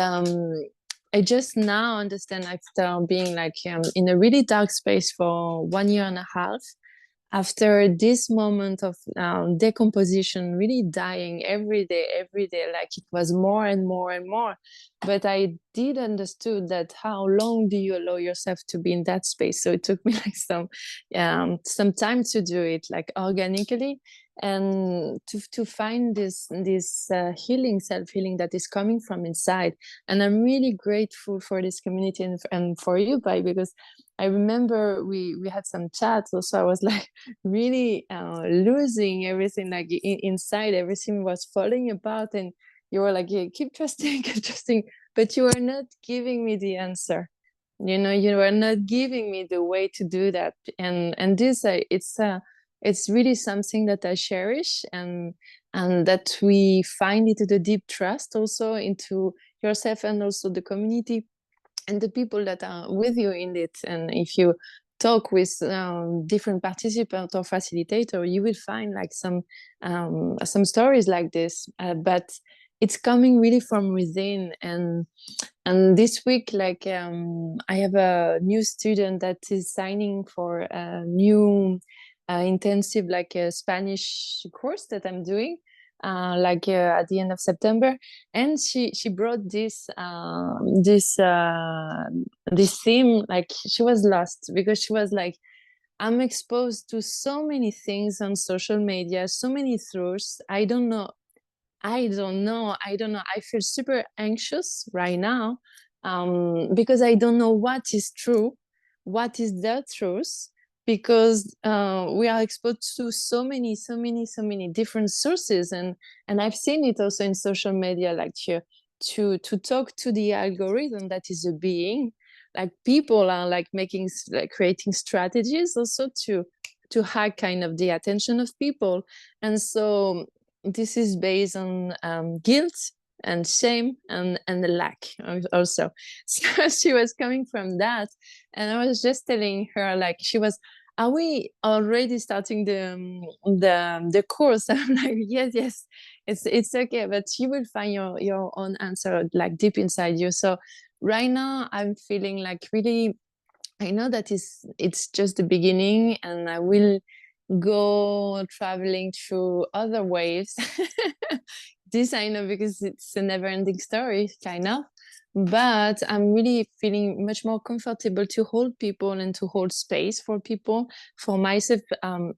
I just now understand, after being like in a really dark space for 1.5 years, after this moment of decomposition, really dying every day, like it was more and more and more. But I did understood that how long do you allow yourself to be in that space? So it took me like some time to do it like organically, and to find this healing, self-healing that is coming from inside. And I'm really grateful for this community, and for you, Pai, because I remember we had some chats also. I was like really losing everything, like inside everything was falling apart, and you were like, yeah, keep trusting, keep trusting, but you were not giving me the answer. You know, you were not giving me the way to do that. And this it's really something that I cherish, and that we find into the deep trust also into yourself, and also the community and the people that are with you in it. And if you talk with different participants or facilitator, you will find like some stories like this, but it's coming really from within. And this week, like I have a new student that is signing for a new intensive, like a Spanish course that I'm doing at the end of September. And she brought this theme. Like, she was lost, because she was like, I'm exposed to so many things on social media, so many truths. I don't know. I feel super anxious right now, because I don't know what is true, what is the truth, because we are exposed to so many different sources. And I've seen it also in social media, like to talk to the algorithm that is a being. Like, people are like creating strategies also to hack kind of the attention of people. And so this is based on guilt and shame and the lack also. So she was coming from that, and I was just telling her, like, she was, are we already starting the course? I'm like, yes, it's okay, but you will find your own answer like deep inside you. So right now I'm feeling like really, I know that it's just the beginning, and I will go traveling through other waves. This I know, because it's a never-ending story, kind of. But I'm really feeling much more comfortable to hold people and to hold space for people, for myself,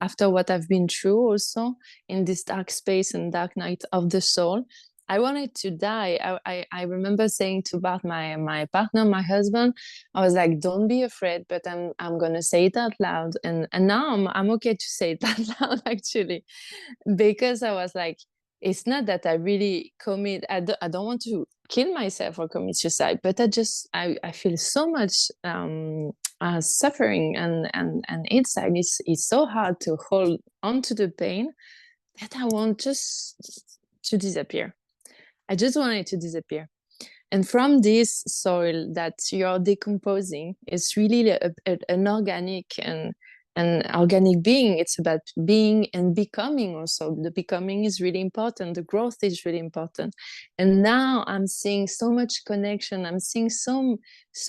after what I've been through also in this dark space and dark night of the soul. I wanted to die. I remember saying to Bart, my partner, my husband, I was like, don't be afraid, but I'm gonna say it out loud. And now I'm okay to say it out loud actually, because I was like, it's not that I really commit, I don't want to kill myself or commit suicide, but I feel so much suffering and inside. It's so hard to hold on to the pain that I want just to disappear. I just want it to disappear. And from this soil that you're decomposing, it's really an organic and an organic being. It's about being and becoming also. The becoming is really important. The growth is really important. And now I'm seeing so much connection. I'm seeing so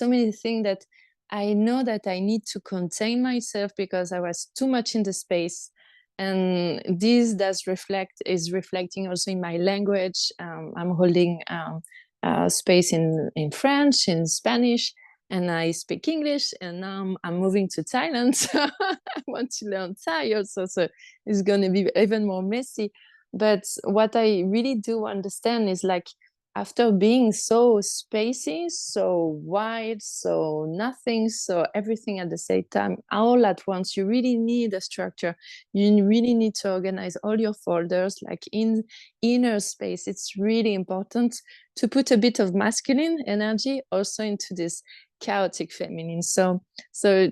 many things that I know that I need to contain myself because I was too much in the space. And this is reflecting also in my language. I'm holding space in French, in Spanish, and I speak English. And now I'm moving to Thailand, so I want to learn Thai also. So it's going to be even more messy. But what I really do understand is like, after being so spacey, so wide, so nothing, so everything at the same time, all at once, you really need a structure. You really need to organize all your folders, like in inner space. It's really important to put a bit of masculine energy also into this chaotic feminine. So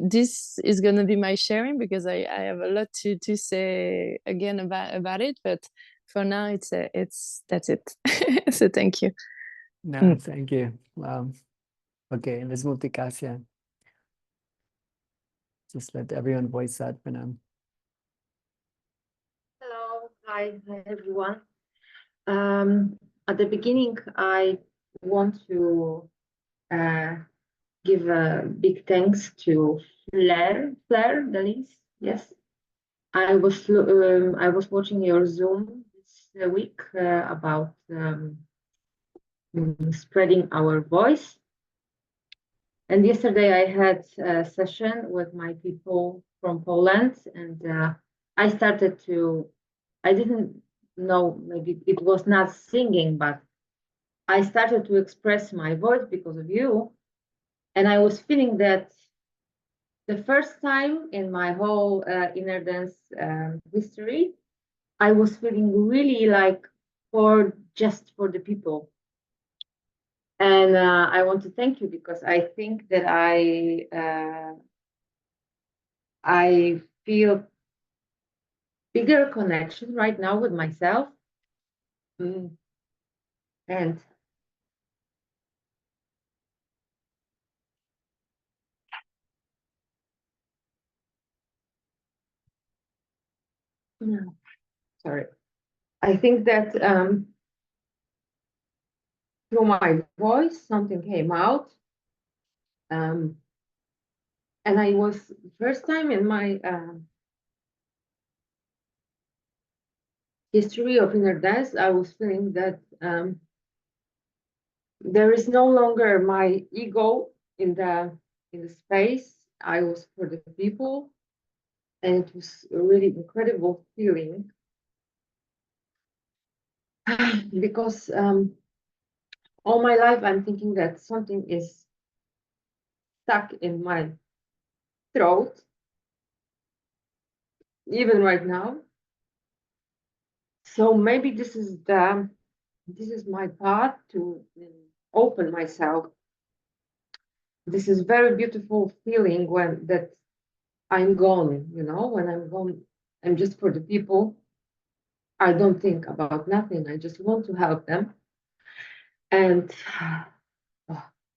this is going to be my sharing, because I have a lot to say again about it, but for now that's it. So thank you. No, thank you. Wow. Okay, let's move to Kasia. Just let everyone voice that for now. Hello, hi everyone. At the beginning, I want to give a big thanks to Fleur Delis. Yes, I was watching your Zoom this week about spreading our voice. And yesterday I had a session with my people from Poland, and I didn't know, maybe it was not singing, but I started to express my voice because of you. And I was feeling that the first time in my whole inner dance history, I was feeling really like just for the people. And I want to thank you, because I think that I feel bigger connection right now with myself. And no, sorry, I think that through my voice something came out, and I was first time in my history of inner dance, I was feeling that there is no longer my ego in the space. I was for the people, and it was a really incredible feeling. Because all my life I'm thinking that something is stuck in my throat, even right now. So maybe this is my path to open myself. This is very beautiful feeling when that I'm gone, when I'm gone, I'm just for the people. I don't think about nothing. I just want to help them. And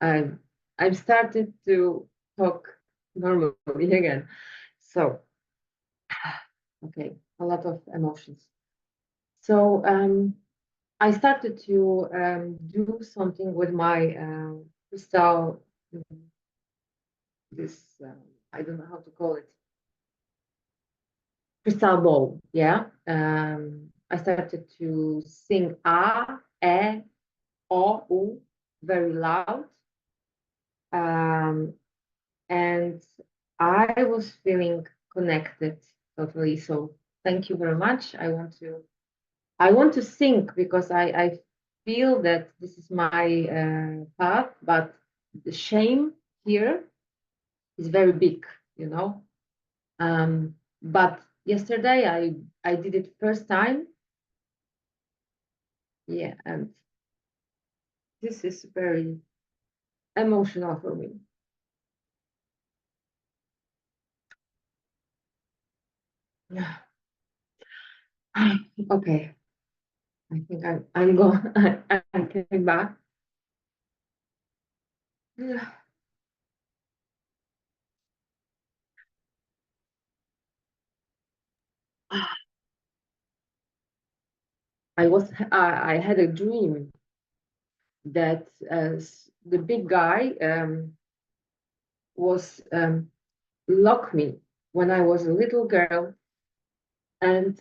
I'm started to talk normally again. So, okay, a lot of emotions. So I started to do something with my crystal, this, I don't know how to call it, crystal ball, yeah. I started to sing A, E, O, U very loud. And I was feeling connected totally. So thank you very much. I want to sing because I feel that this is my path, but the shame here is very big, you know. But yesterday I did it first time, yeah, and this is very emotional for me. Okay, I think I'm going. I'm coming back. I had a dream that the big guy was locked me when I was a little girl, and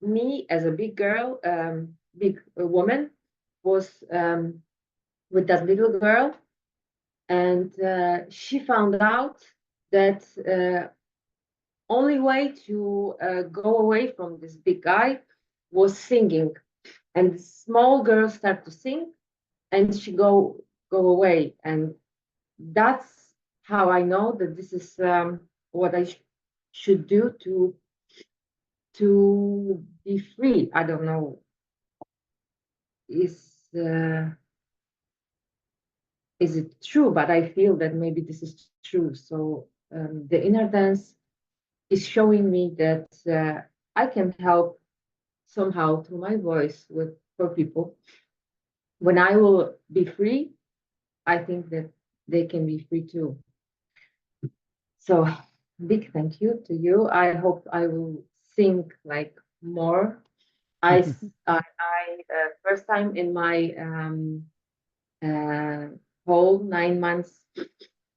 me as a big girl, big woman, was with that little girl, and she found out that only way to go away from this big guy was singing, and the small girl start to sing, and she go away, and that's how I know that this is what I should do to be free. I don't know, is uh, is it true? But I feel that maybe this is true. So the inner dance is showing me that I can help somehow through my voice with for people. When I will be free, I think that they can be free too. So big thank you to you. I hope I will sing like more. I first time in my uh, whole 9 months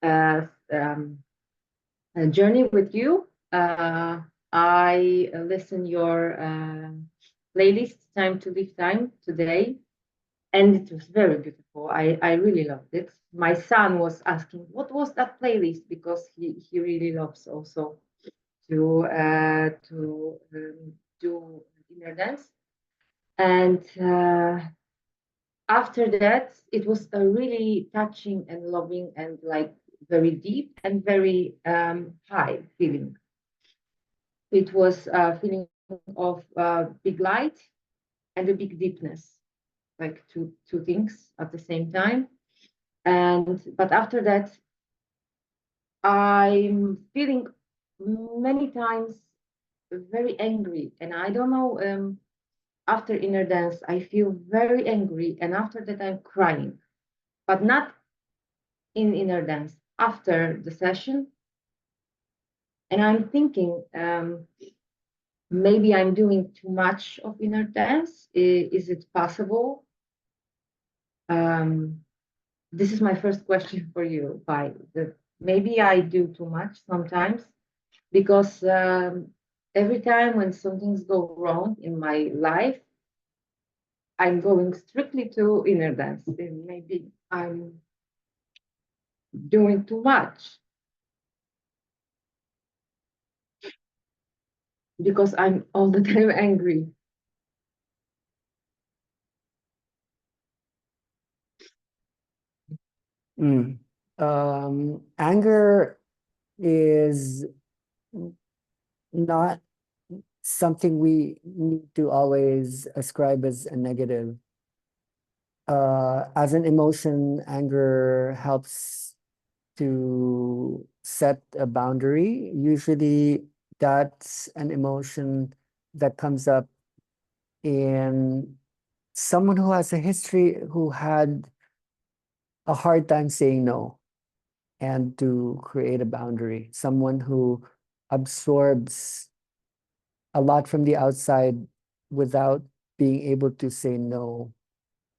uh, um, journey with you. I listen your playlist Time to Live Time today, and it was very beautiful. I really loved it. My son was asking what was that playlist, because he really loves also to do inner dance. And after that, it was a really touching and loving and like very deep and very high feeling. It was a feeling of big light and a big deepness, like two things at the same time. And but after that, I'm feeling many times very angry, and I don't know. After inner dance, I feel very angry, and after that, I'm crying, but not in inner dance. After the session, and I'm thinking maybe I'm doing too much of inner dance. Is it possible? Um, this is my first question for you. Maybe I do too much sometimes, because every time when some things go wrong in my life, I'm going strictly to inner dance. And maybe I'm doing too much because I'm all the time angry. Anger is not something we need to always ascribe as a negative. As an emotion, anger helps to set a boundary. Usually, that's an emotion that comes up in someone who has a history, who had a hard time saying no and to create a boundary. Someone who absorbs a lot from the outside without being able to say no.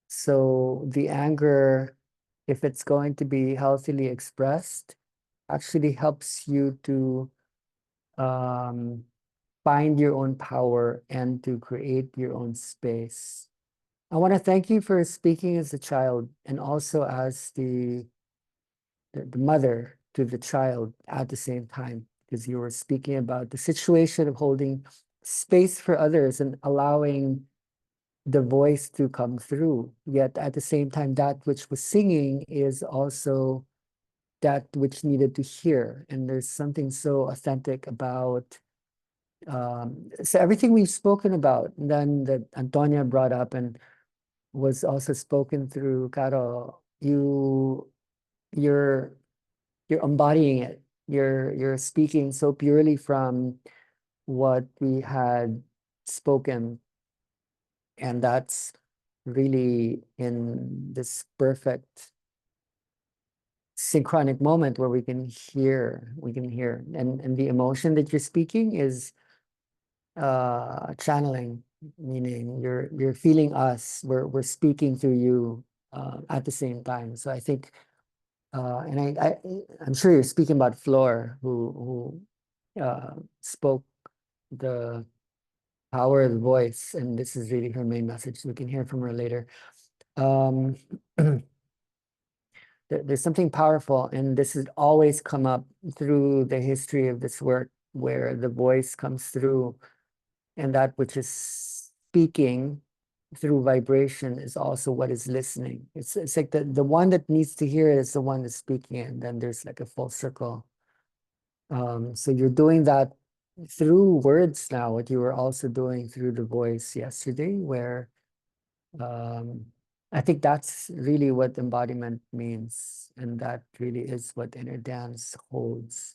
So the anger, if it's going to be healthily expressed, actually helps you to um, find your own power and to create your own space. I want to thank you for speaking as a child and also as the mother to the child at the same time, because you were speaking about the situation of holding space for others and allowing the voice to come through. Yet at the same time, that which was singing is also that which needed to hear. And there's something so authentic about so everything we've spoken about, and then that Antonia brought up and was also spoken through Caro, you're embodying it. You're speaking so purely from what we had spoken, and that's really in this perfect synchronic moment where we can hear, and the emotion that you're speaking is channeling, meaning you're feeling us, we're speaking through you at the same time. So I think and I'm sure you're speaking about Flor, who spoke the power of the voice, and this is really her main message. We can hear from her later. There's something powerful, and this has always come up through the history of this work, where the voice comes through, and that which is speaking through vibration is also what is listening. It's like the one that needs to hear it is the one that's speaking it, and then there's like a full circle. So you're doing that through words now, what you were also doing through the voice yesterday, where I think that's really what embodiment means, and that really is what inner dance holds,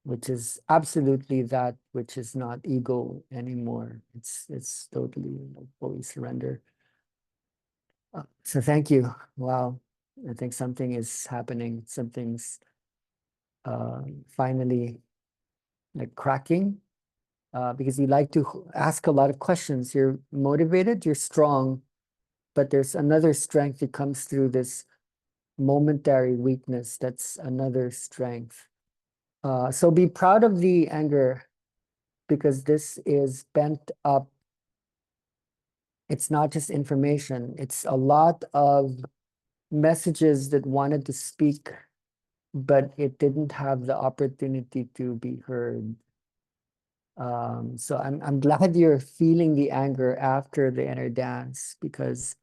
which is absolutely that which is not ego anymore. It's totally fully surrender. So thank you. Wow, I think something is happening. Something's finally like cracking, because you like to ask a lot of questions. You're motivated, you're strong, but there's another strength that comes through this momentary weakness. That's another strength. So be proud of the anger, because this is bent up. It's not just information. It's a lot of messages that wanted to speak, but it didn't have the opportunity to be heard. So I'm glad you're feeling the anger after the inner dance, because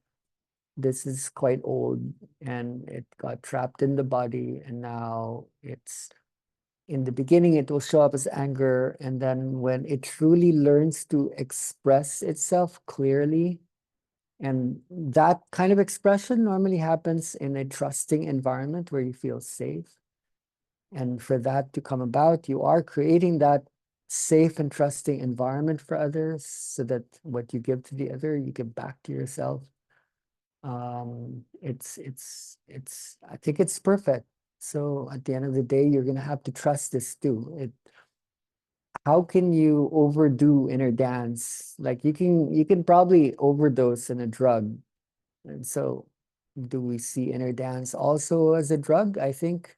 this is quite old and it got trapped in the body, and now it's in the beginning it will show up as anger, and then when it truly learns to express itself clearly, and that kind of expression normally happens in a trusting environment where you feel safe. And for that to come about, you are creating that safe and trusting environment for others, so that what you give to the other, you give back to yourself. I think it's perfect. So at the end of the day, you're gonna have to trust this too. How can you overdo inner dance? Like you can probably overdose in a drug. And so do we see inner dance also as a drug? I think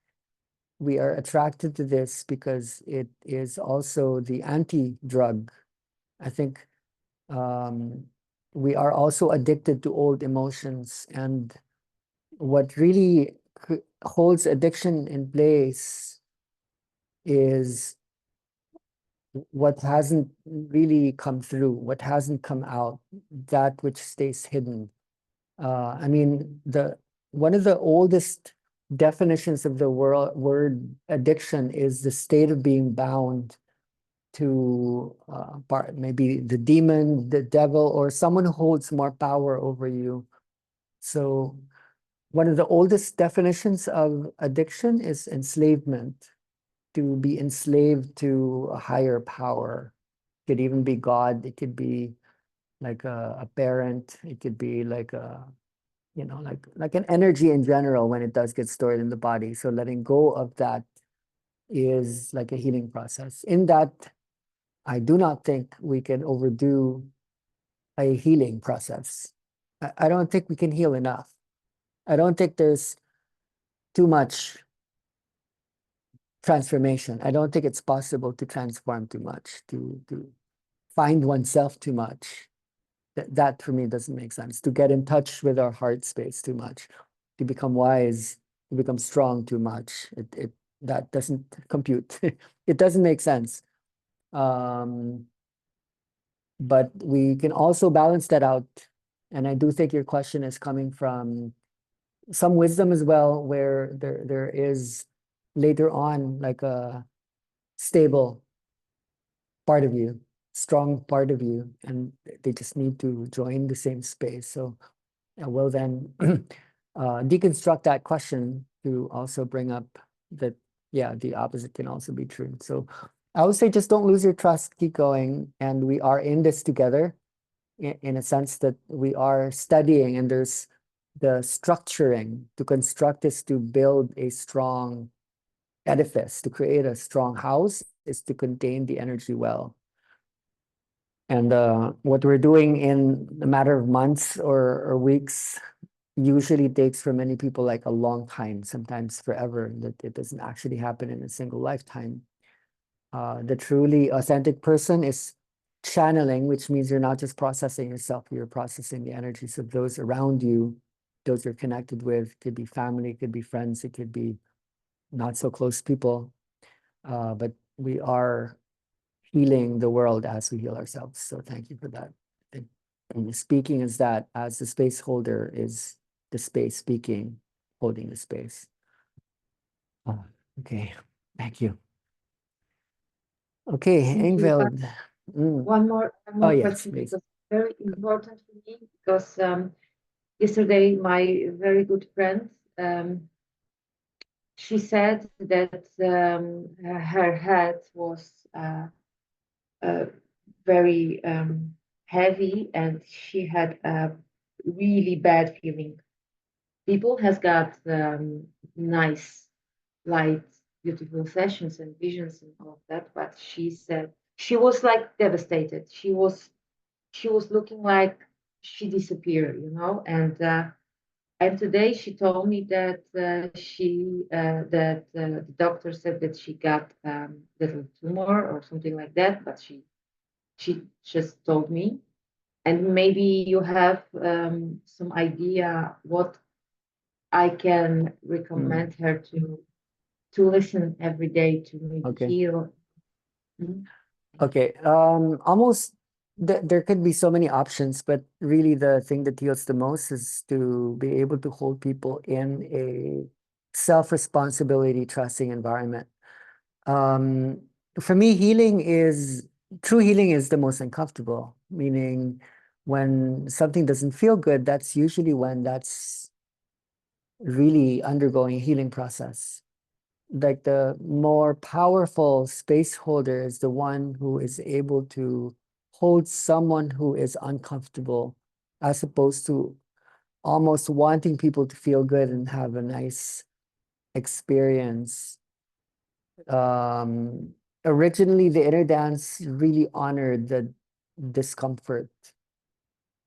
we are attracted to this because it is also the anti-drug. I think we are also addicted to old emotions, and what really holds addiction in place is what hasn't really come through, what hasn't come out, that which stays hidden. I mean, one of the oldest definitions of the word addiction is the state of being bound to maybe the demon, the devil, or someone who holds more power over you. So one of the oldest definitions of addiction is enslavement, to be enslaved to a higher power. It could even be God. It could be like a parent. It could be like like an energy in general when it does get stored in the body. So letting go of that is like a healing process. In that, I do not think we can overdo a healing process. I don't think we can heal enough. I don't think there's too much transformation. I don't think it's possible to transform too much, to find oneself too much. That for me doesn't make sense. To get in touch with our heart space too much, to become wise, to become strong too much. That doesn't compute. It doesn't make sense. But we can also balance that out And I do think your question is coming from some wisdom as well, where there is later on like a stable part of you, strong part of you, and they just need to join the same space. So I will then deconstruct that question to also bring up that, yeah, the opposite can also be true. So I would say just don't lose your trust, keep going. And we are in this together in a sense that we are studying, and there's the structuring to construct this, to build a strong edifice, to create a strong house is to contain the energy well. And what we're doing in a matter of months or weeks usually takes for many people like a long time, sometimes forever, that it doesn't actually happen in a single lifetime. The truly authentic person is channeling, which means you're not just processing yourself, you're processing the energies of those around you, those you're connected with. Could be family, it could be friends, it could be not so close people. But we are healing the world as we heal ourselves. So thank you for that. And speaking is that, as the space holder is the space speaking, holding the space. Okay, thank you. Okay, Thank you. Ingvild. One more Oh, yes, question, please. because it's very important for me, because yesterday my very good friend, she said that her head was very heavy, and she had a really bad feeling. People has got nice, light, beautiful sessions and visions and all of that, but she said she was like devastated. She was looking like she disappeared, you know. And today she told me that the doctor said that she got little tumor or something like that, but she just told me. And maybe you have some idea what I can recommend her to listen every day to maybe Okay. heal. Mhm. Okay. Almost there could be so many options, but really the thing that heals the most is to be able to hold people in a self-responsibility, trusting environment. For me, true healing is the most uncomfortable, meaning when something doesn't feel good, that's usually when that's really undergoing a healing process. Like the more powerful space holder is the one who is able to hold someone who is uncomfortable, as opposed to almost wanting people to feel good and have a nice experience. Originally, the inner dance really honored the discomfort.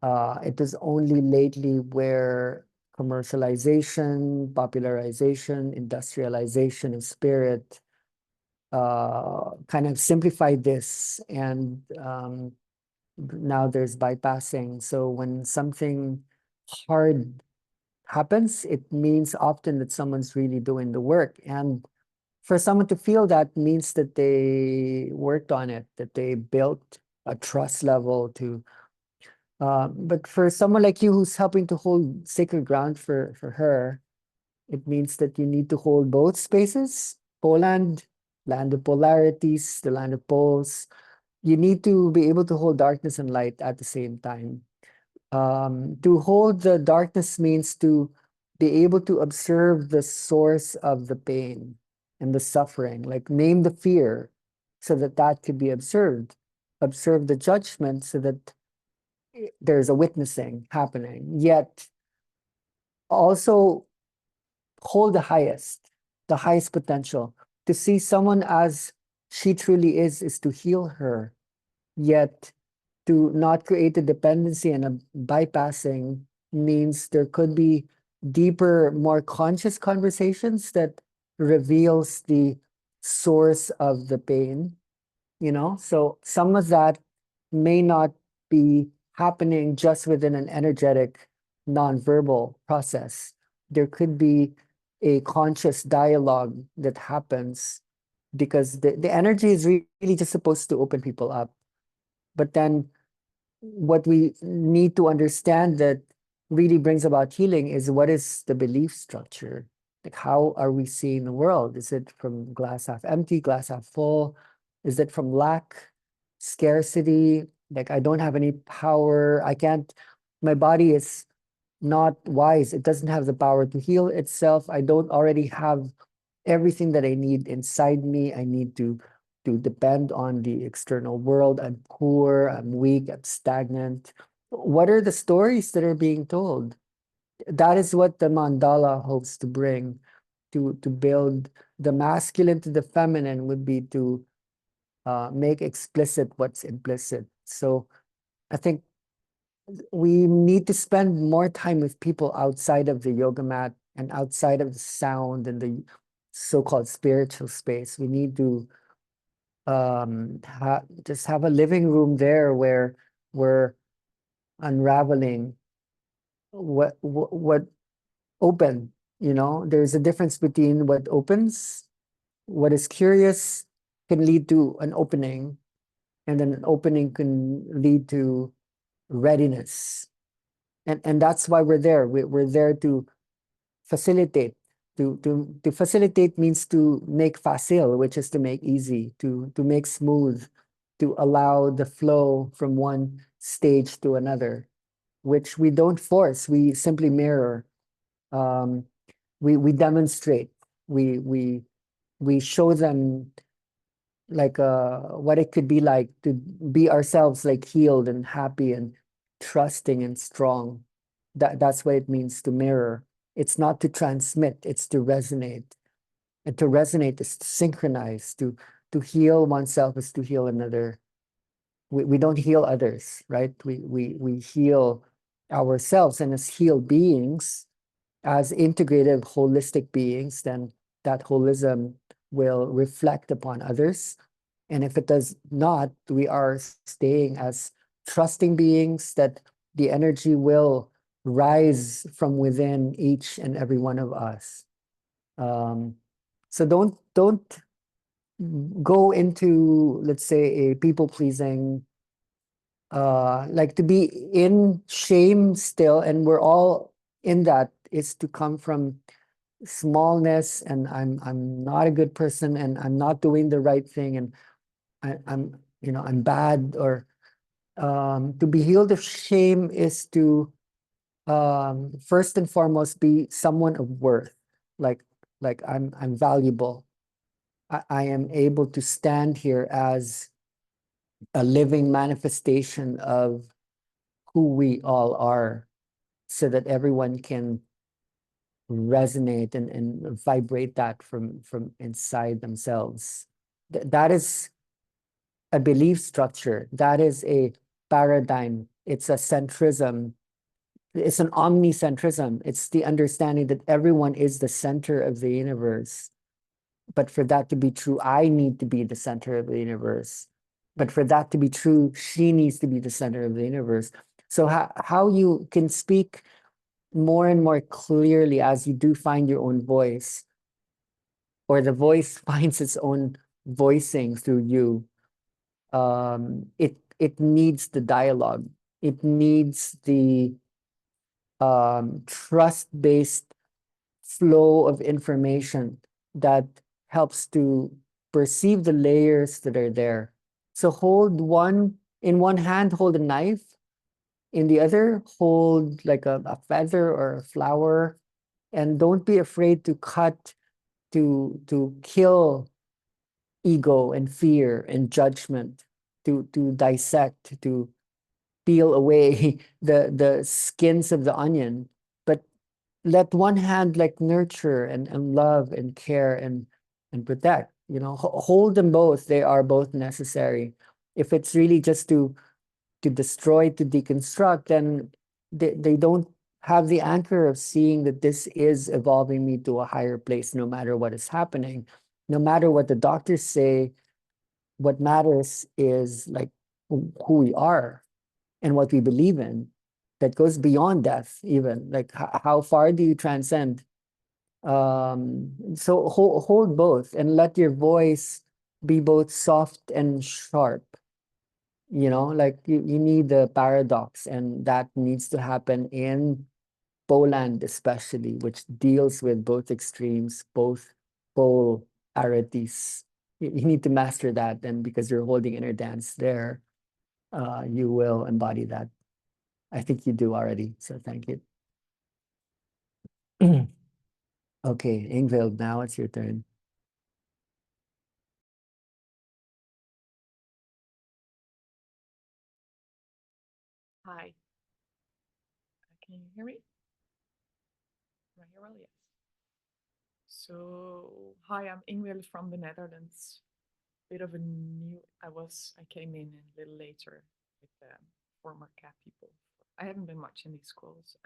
It is only lately where commercialization, popularization, industrialization of spirit kind of simplified this, and now there's bypassing. So when something hard happens, it means often that someone's really doing the work. And for someone to feel that means that they worked on it, that they built a trust level to. But for someone like you who's helping to hold sacred ground for her, it means that you need to hold both spaces, Poland, land of polarities, the land of poles. You need to be able to hold darkness and light at the same time. To hold the darkness means to be able to observe the source of the pain and the suffering, like name the fear so that that could be observed. Observe the judgment so that there's a witnessing happening, yet also hold the highest potential. To see someone as she truly is to heal her, yet to not create a dependency and a bypassing means there could be deeper, more conscious conversations that reveals the source of the pain, you know? So some of that may not be happening just within an energetic, nonverbal process. There could be a conscious dialogue that happens because the energy is really just supposed to open people up. But then what we need to understand that really brings about healing is what is the belief structure? Like, how are we seeing the world? Is it from glass half empty, glass half full? Is it from lack, scarcity? Like, I don't have any power. I can't, my body is not wise. It doesn't have the power to heal itself. I don't already have everything that I need inside me. I need to depend on the external world. I'm poor, I'm weak, I'm stagnant. What are the stories that are being told? That is what the mandala hopes to bring, to build the masculine to the feminine would be to make explicit what's implicit. So I think we need to spend more time with people outside of the yoga mat and outside of the sound and the so-called spiritual space. We need to just have a living room there where we're unraveling what open, there's a difference between what opens, what is curious can lead to an opening, and then an opening can lead to readiness. And that's why we're there. We're there to facilitate. To facilitate means to make facile, which is to make easy, to make smooth, to allow the flow from one stage to another, which we don't force, we simply mirror. Um, we demonstrate, we show them like what it could be like to be ourselves, like healed and happy and trusting and strong. That's what it means to mirror. It's not to transmit, it's to resonate. And to resonate is to synchronize, to heal oneself is to heal another. We don't heal others, right? We heal ourselves, and as healed beings, as integrative holistic beings, then that holism will reflect upon others. And if it does not, we are staying as trusting beings that the energy will rise from within each and every one of us. So don't go into, let's say, a people pleasing, like to be in shame still, and we're all in that, is to come from smallness, and I'm not a good person, and I'm not doing the right thing, and I'm bad, or to be healed of shame is to first and foremost be someone of worth, like I'm valuable. I am able to stand here as a living manifestation of who we all are, so that everyone can resonate and vibrate that from inside themselves. That is a belief structure. That is a paradigm. It's a centrism. It's an omnicentrism. It's the understanding that everyone is the center of the universe. But for that to be true, I need to be the center of the universe. But for that to be true, she needs to be the center of the universe. So how you can speak more and more clearly as you do find your own voice, or the voice finds its own voicing through you. It needs the dialogue. It needs the trust-based flow of information that helps to perceive the layers that are there. So in one hand, hold a knife, in the other, hold like a feather or a flower, and don't be afraid to cut, to kill ego and fear and judgment, to dissect, to peel away the skins of the onion. But let one hand like nurture and love and care and protect. Hold them both. They are both necessary. If it's really just to destroy, to deconstruct, then they don't have the anchor of seeing that this is evolving me to a higher place, no matter what is happening, no matter what the doctors say. What matters is like who we are and what we believe in, that goes beyond death. Even like how far do you transcend? So hold both and let your voice be both soft and sharp. You know, like you need the paradox, and that needs to happen in Poland, especially, which deals with both extremes, both polarities. You need to master that, and because you're holding inner dance there, you will embody that. I think you do already, so thank you. Okay, Ingvild, now it's your turn. Hi. Can you hear me? Can I hear well? Yes. So, hi, I'm Ingrid from the Netherlands. Bit of a new, I came in a little later with the former CAP people. I haven't been much in these schools.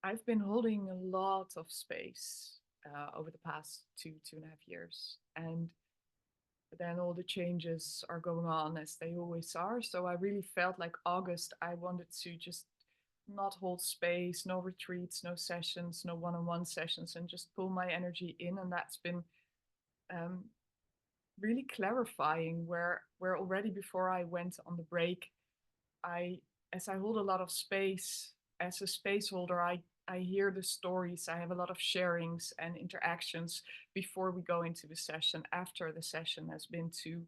I've been holding a lot of space over the past 2.5 years. And then all the changes are going on as they always are. So I really felt like August, I wanted to just not hold space, no retreats, no sessions, no one-on-one sessions, and just pull my energy in. And that's been really clarifying where already before I went on the break, as I hold a lot of space, as a space holder, I hear the stories. I have a lot of sharings and interactions before we go into the session. After the session has been to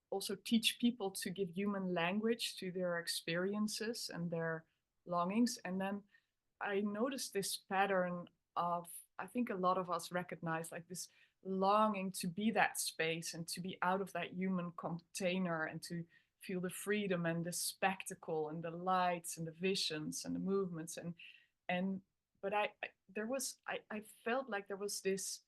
also teach people to give human language to their experiences and their longings. And then I noticed this pattern of, I think a lot of us recognize like this longing to be that space and to be out of that human container and to feel the freedom and the spectacle and the lights and the visions and the movements and but I felt like there was this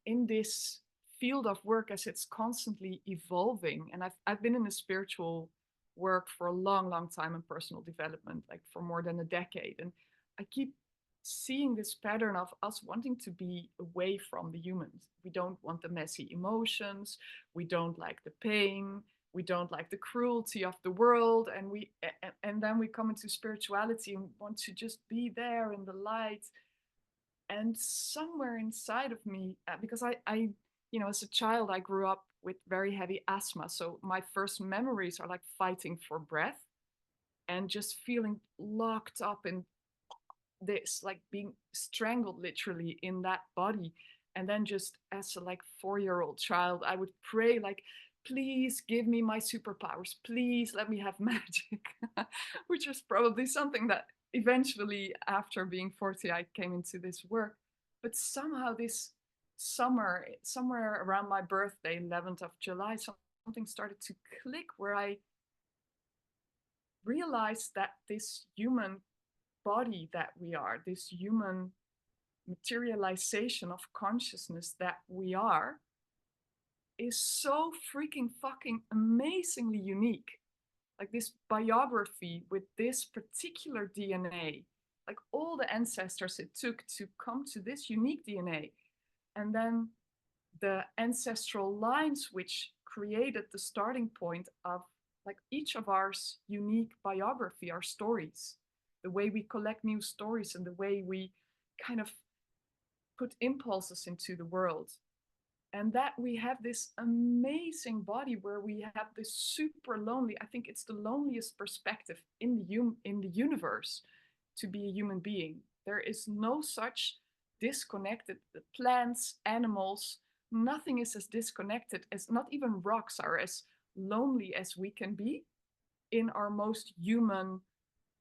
in this field of work, as it's constantly evolving, and I've been in the spiritual work for a long time in personal development, like for more than a decade, and I keep seeing this pattern of us wanting to be away from the humans. We don't want the messy emotions, we don't like the pain, we don't like the cruelty of the world, and then we come into spirituality and want to just be there in the light. And somewhere inside of me, because I as a child I grew up with very heavy asthma, so my first memories are like fighting for breath and just feeling locked up in this, like being strangled literally in that body. And then just as a like 4-year-old child, I would pray like, please give me my superpowers, please let me have magic, which was probably something that eventually after being 40 I came into this work. But somehow this summer, somewhere around my birthday, 11th of July, something started to click where I realized that this human body that we are, this human materialization of consciousness that we are, is so freaking fucking amazingly unique. Like this biography with this particular DNA, like all the ancestors it took to come to this unique DNA, and then the ancestral lines which created the starting point of like each of our unique biography, our stories, the way we collect new stories and the way we kind of put impulses into the world. And that we have this amazing body where we have this super lonely, I think it's the loneliest perspective in the universe to be a human being. There is no such disconnected plants, animals, nothing is as disconnected as, not even rocks are as lonely as we can be in our most human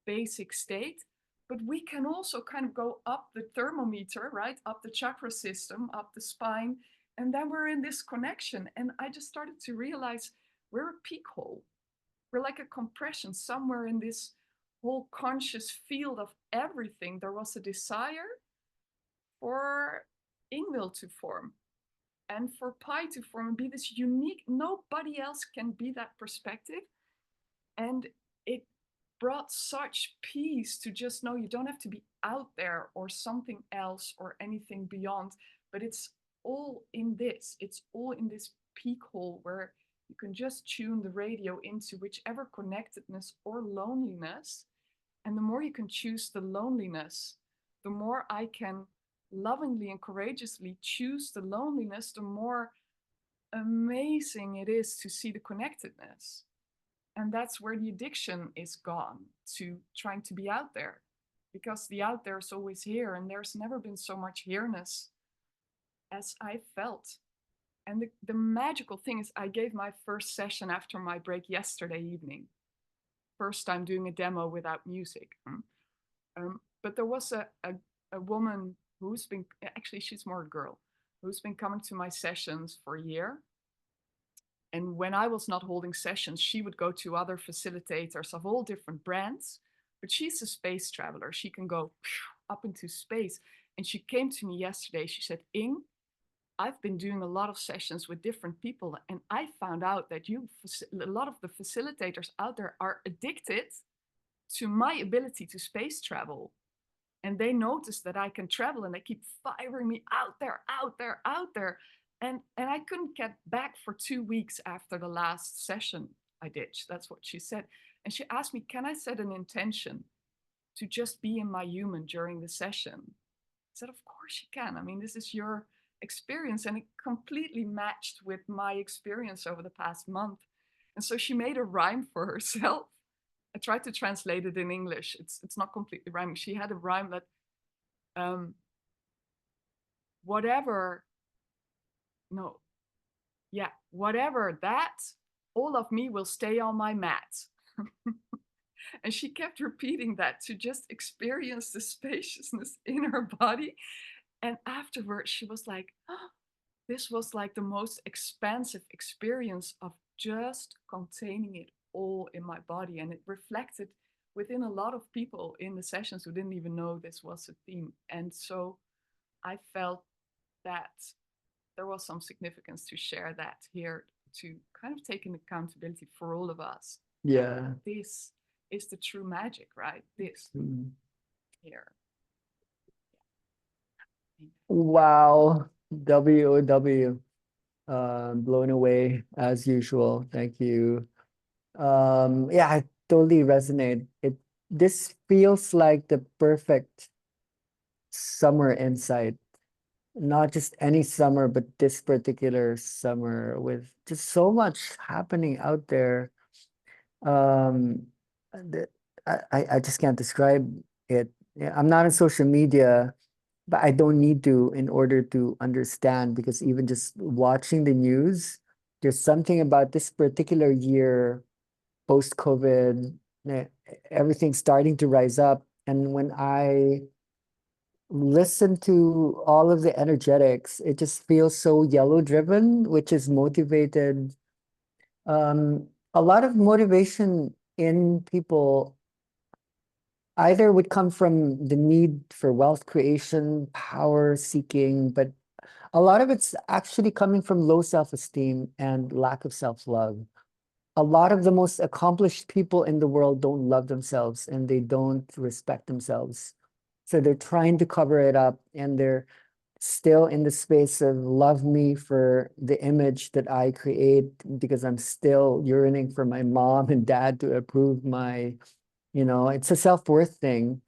basic state. But we can also kind of go up the thermometer, right? Up the chakra system, up the spine, and then we're in this connection. And I just started to realize we're a peak hole. We're like a compression somewhere in this whole conscious field of everything. There was a desire for Ingwill to form and for Pi to form and be this unique, nobody else can be that perspective. And it brought such peace to just know you don't have to be out there or something else or anything beyond, but it's all in this. It's all in this peak hole where you can just tune the radio into whichever connectedness or loneliness. And the more you can choose the loneliness, the more I can lovingly and courageously choose the loneliness, the more amazing it is to see the connectedness. And that's where the addiction is gone, to trying to be out there, because the out there is always here, and there's never been so much here-ness as I felt. And the magical thing is, I gave my first session after my break yesterday evening. First time doing a demo without music. But there was a woman who's been, actually she's more a girl, who's been coming to my sessions for a year. And when I was not holding sessions, she would go to other facilitators of all different brands, but she's a space traveler. She can go up into space. And she came to me yesterday, she said, Ing, I've been doing a lot of sessions with different people, and I found out that a lot of the facilitators out there are addicted to my ability to space travel. And they notice that I can travel, and they keep firing me out there, out there, out there. And I couldn't get back for 2 weeks after the last session I did. That's what she said. And she asked me, can I set an intention to just be in my human during the session? I said, of course you can. I mean, this is your experience. And it completely matched with my experience over the past month. And so she made a rhyme for herself. I tried to translate it in English. It's not completely rhyming. She had a rhyme that whatever that, all of me will stay on my mat. And she kept repeating that to just experience the spaciousness in her body. And afterwards, she was like, oh, this was like the most expansive experience of just containing it all in my body. And it reflected within a lot of people in the sessions who didn't even know this was a theme. And so I felt that there was some significance to share that here, to kind of take an accountability for all of us. Yeah. This is the true magic, right? This here. Wow. WOW. Blown away as usual. Thank you. Yeah, I totally resonate. This feels like the perfect summer insight. Not just any summer, but this particular summer, with just so much happening out there. Um, I just can't describe it. Yeah, I'm not on social media, but I don't need to in order to understand, because even just watching the news, there's something about this particular year, post-COVID, everything's starting to rise up. And when I listen to all of the energetics, it just feels so yellow driven, which is motivated. A lot of motivation in people either would come from the need for wealth creation, power seeking, but a lot of it's actually coming from low self-esteem and lack of self-love. A lot of the most accomplished people in the world don't love themselves and they don't respect themselves. So they're trying to cover it up, and they're still in the space of love me for the image that I create, because I'm still yearning for my mom and dad to approve my, it's a self-worth thing.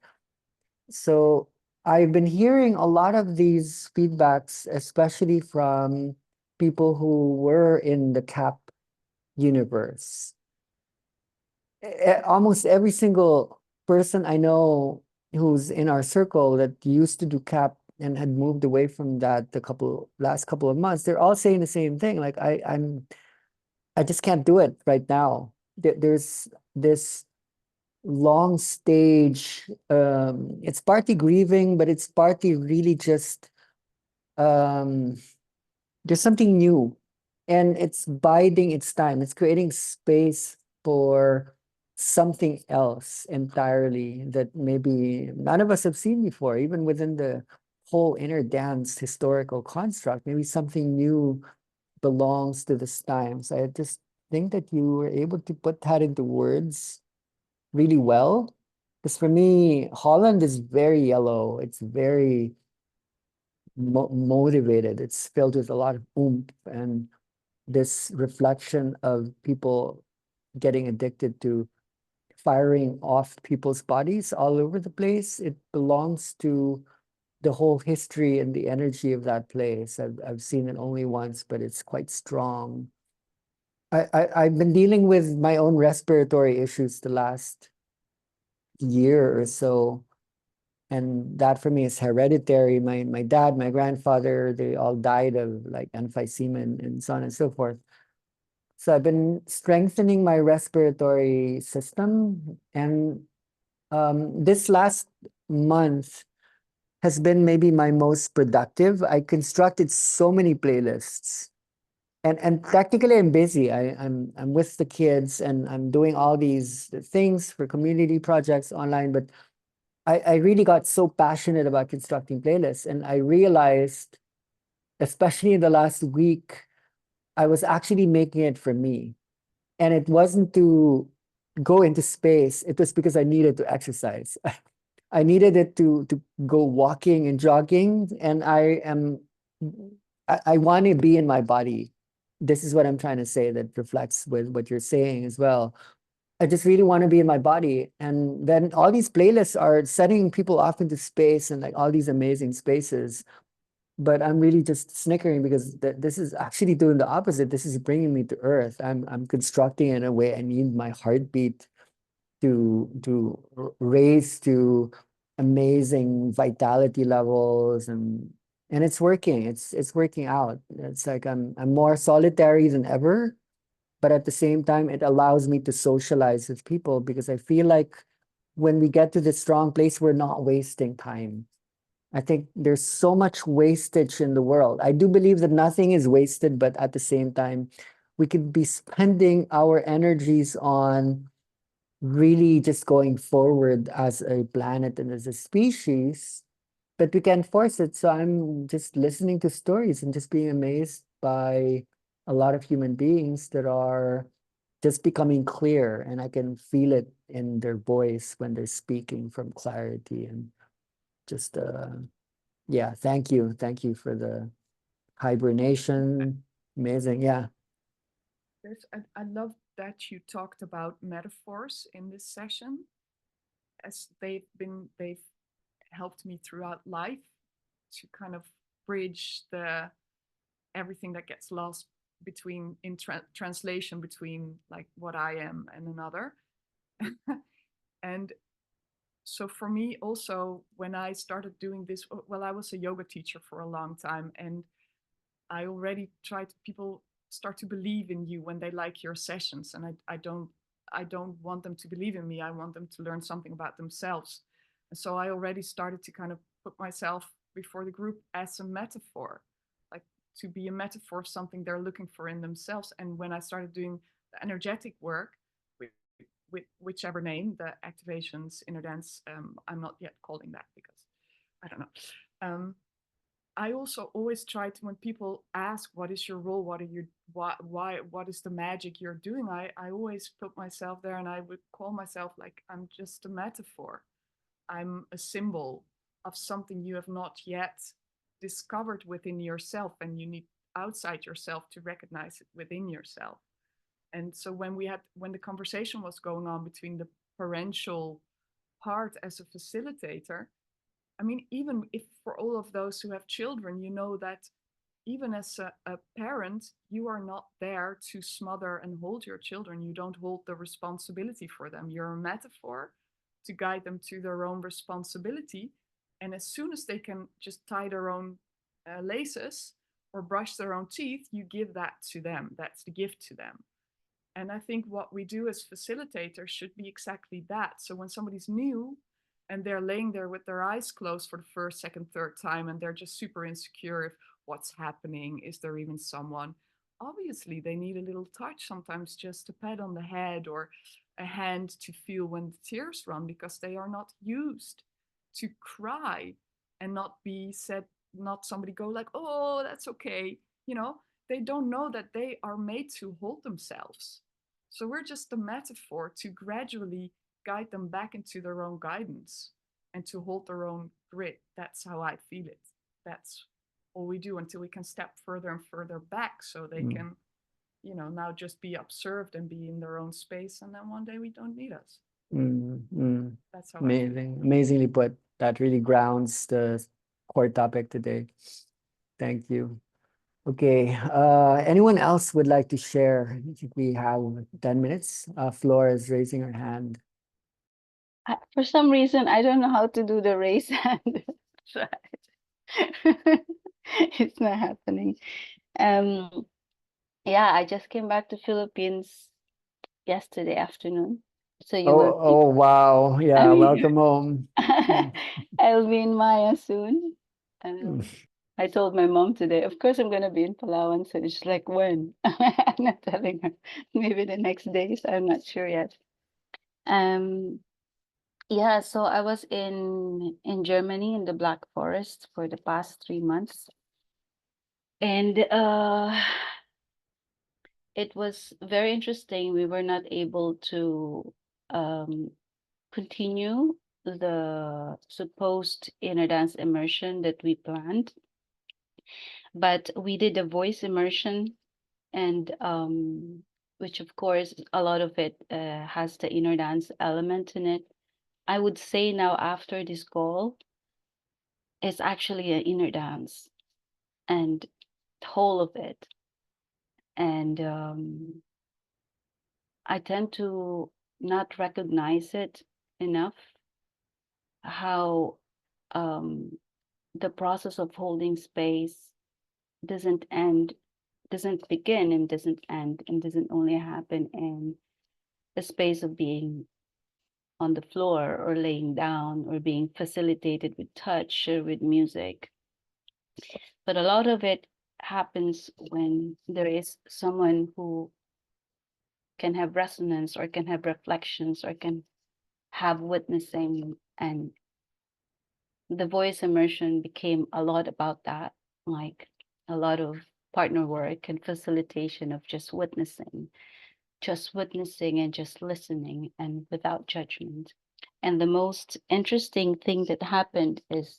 So I've been hearing a lot of these feedbacks, especially from people who were in the CAP universe. Almost every single person I know who's in our circle that used to do CAP and had moved away from that the last couple of months, they're all saying the same thing. Like, I just can't do it right now. There's this long stage. It's partly grieving, but it's partly really just there's something new, and it's biding its time. It's creating space for something else entirely that maybe none of us have seen before, even within the whole inner dance historical construct. Maybe something new belongs to this time. So I just think that you were able to put that into words really well. Because for me, Holland is very yellow. It's very motivated. It's filled with a lot of oomph, and this reflection of people getting addicted to firing off people's bodies all over the place. It belongs to the whole history and the energy of that place. I've seen it only once, but it's quite strong. I've been dealing with my own respiratory issues the last year or so. And that for me is hereditary. My dad, my grandfather, they all died of like emphysema and so on and so forth. So I've been strengthening my respiratory system. And this last month has been maybe my most productive. I constructed so many playlists. And technically I'm busy. I'm with the kids and I'm doing all these things for community projects online, but I really got so passionate about constructing playlists, and I realized, especially in the last week, I was actually making it for me. And it wasn't to go into space, it was because I needed to exercise. I needed it to go walking and jogging, and I want to be in my body. This is what I'm trying to say that reflects with what you're saying as well. I just really want to be in my body. And then all these playlists are setting people off into space and like all these amazing spaces. But I'm really just snickering because this is actually doing the opposite. This is bringing me to Earth. I'm constructing it in a way I need my heartbeat to raise to amazing vitality levels, and it's working. It's working out. It's like I'm more solitary than ever, but at the same time, it allows me to socialize with people because I feel like when we get to this strong place, we're not wasting time. I think there's so much wastage in the world. I do believe that nothing is wasted, but at the same time, we could be spending our energies on really just going forward as a planet and as a species, but we can't force it. So I'm just listening to stories and just being amazed by a lot of human beings that are just becoming clear, and I can feel it in their voice when they're speaking from clarity. And just yeah, thank you for the hibernation. Amazing. Yeah. I love that you talked about metaphors in this session, as they've helped me throughout life to kind of bridge the everything that gets lost between in translation between like what I am and another. And so for me also, when I started doing this, well, I was a yoga teacher for a long time, and I already tried, people start to believe in you when they like your sessions, and I don't want them to believe in me. I want them to learn something about themselves. And so I already started to kind of put myself before the group as a metaphor, like to be a metaphor of something they're looking for in themselves. And when I started doing the energetic work with whichever name, the activations, inner dance, I'm not yet calling that because I don't know. I also always try to, when people ask, what is your role? What are you, why, what is the magic you're doing? I always put myself there, and I would call myself like, I'm just a metaphor. I'm a symbol of something you have not yet discovered within yourself, and you need outside yourself to recognize it within yourself. And so when the conversation was going on between the parental part as a facilitator, I mean, even if for all of those who have children, you know that even as a parent, you are not there to smother and hold your children. You don't hold the responsibility for them. You're a metaphor to guide them to their own responsibility. And as soon as they can just tie their own laces or brush their own teeth, you give that to them. That's the gift to them. And I think what we do as facilitators should be exactly that. So when somebody's new and they're laying there with their eyes closed for the first, second, third time, and they're just super insecure if what's happening, is there even someone? Obviously, they need a little touch, sometimes just a pat on the head or a hand to feel when the tears run, because they are not used to cry and not be said, not somebody go like, oh, that's okay. You know, they don't know that they are made to hold themselves. So we're just a metaphor to gradually guide them back into their own guidance and to hold their own grit. That's how I feel it. That's all we do until we can step further and further back, so they can, you know, now just be observed and be in their own space, and then one day we don't need us. That's how Amazing. Amazingly put. That really grounds the core topic today. Thank you. Okay, anyone else would like to share? I think we have 10 minutes. Flora is raising her hand. For some reason, I don't know how to do the raise hand. So it's not happening. Yeah, I just came back to Philippines yesterday afternoon. So you will be, Oh, wow. Yeah, mean, welcome home. I'll be in Maya soon. Mm. I told my mom today, of course I'm gonna be in Palawan soon. She's like, when? I'm not telling her. Maybe the next days. I'm not sure yet. Um, yeah, so I was in Germany in the Black Forest for the past 3 months. And it was very interesting. We were not able to um, continue the supposed inner dance immersion that we planned, but we did a voice immersion, and which of course a lot of it has the inner dance element in it. I would say now after this call, it's actually an inner dance and the whole of it. And I tend to not recognize it enough, how the process of holding space doesn't end, doesn't begin and doesn't end, and doesn't only happen in the space of being on the floor or laying down or being facilitated with touch or with music. But a lot of it happens when there is someone who can have resonance or can have reflections or can have witnessing. And the voice immersion became a lot about that, like a lot of partner work and facilitation of just witnessing and just listening and without judgment. And the most interesting thing that happened is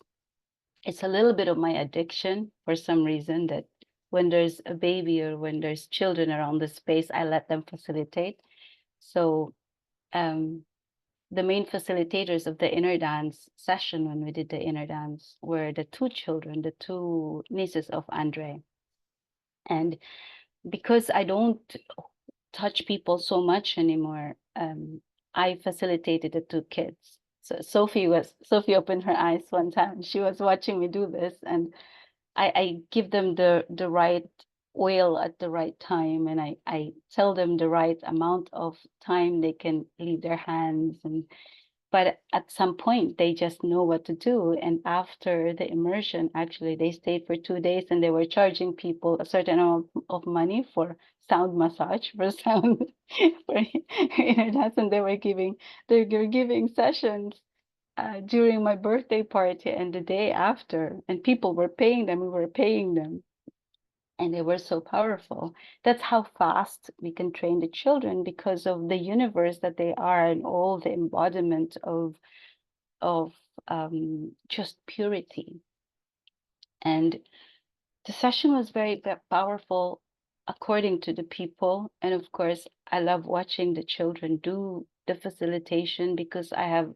it's a little bit of my addiction for some reason, that when there's a baby or when there's children around the space, I let them facilitate. So the main facilitators of the inner dance session when we did the inner dance were the two children, the two nieces of Andre. And because I don't touch people so much anymore, I facilitated the two kids. So Sophie opened her eyes one time. She was watching me do this, and I give them the right oil at the right time, and I tell them the right amount of time they can leave their hands. And but at some point they just know what to do. And after the immersion, actually they stayed for 2 days, and they were charging people a certain amount of money for sound massage, for sound for dance. And they were giving sessions during my birthday party and the day after, and people were paying them. We were paying them, and they were so powerful. That's how fast we can train the children, because of the universe that they are and all the embodiment of just purity. And the session was very powerful according to the people. And of course, I love watching the children do the facilitation because I have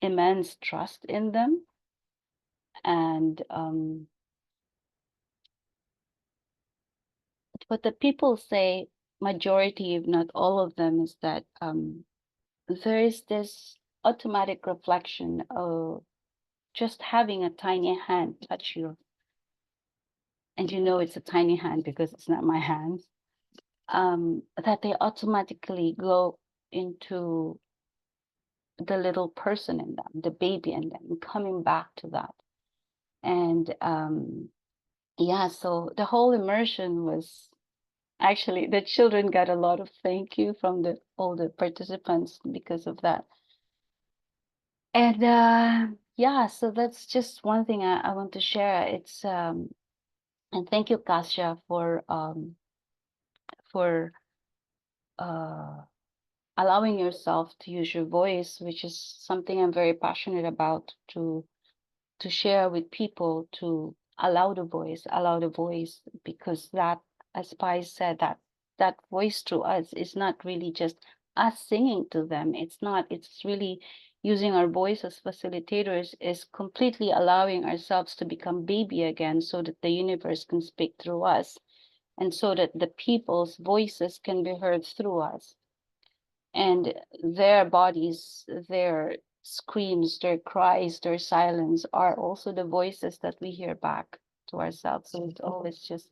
immense trust in them. And what the people say, majority, if not all of them, is that there is this automatic reflection of just having a tiny hand touch you. And you know it's a tiny hand because it's not my hands. That they automatically go into the little person in them, the baby in them, and coming back to that. And yeah, so the whole immersion was actually, the children got a lot of thank you from all the participants because of that. And yeah, so that's just one thing I want to share. It's and thank you, Kasia, for allowing yourself to use your voice, which is something I'm very passionate about, to share with people, to allow the voice, because that, as Pai said, that voice through us is not really just us singing to them. It's not. It's really using our voice as facilitators is completely allowing ourselves to become baby again so that the universe can speak through us and so that the people's voices can be heard through us. And their bodies, their screams, their cries, their silence are also the voices that we hear back to ourselves. So it's always just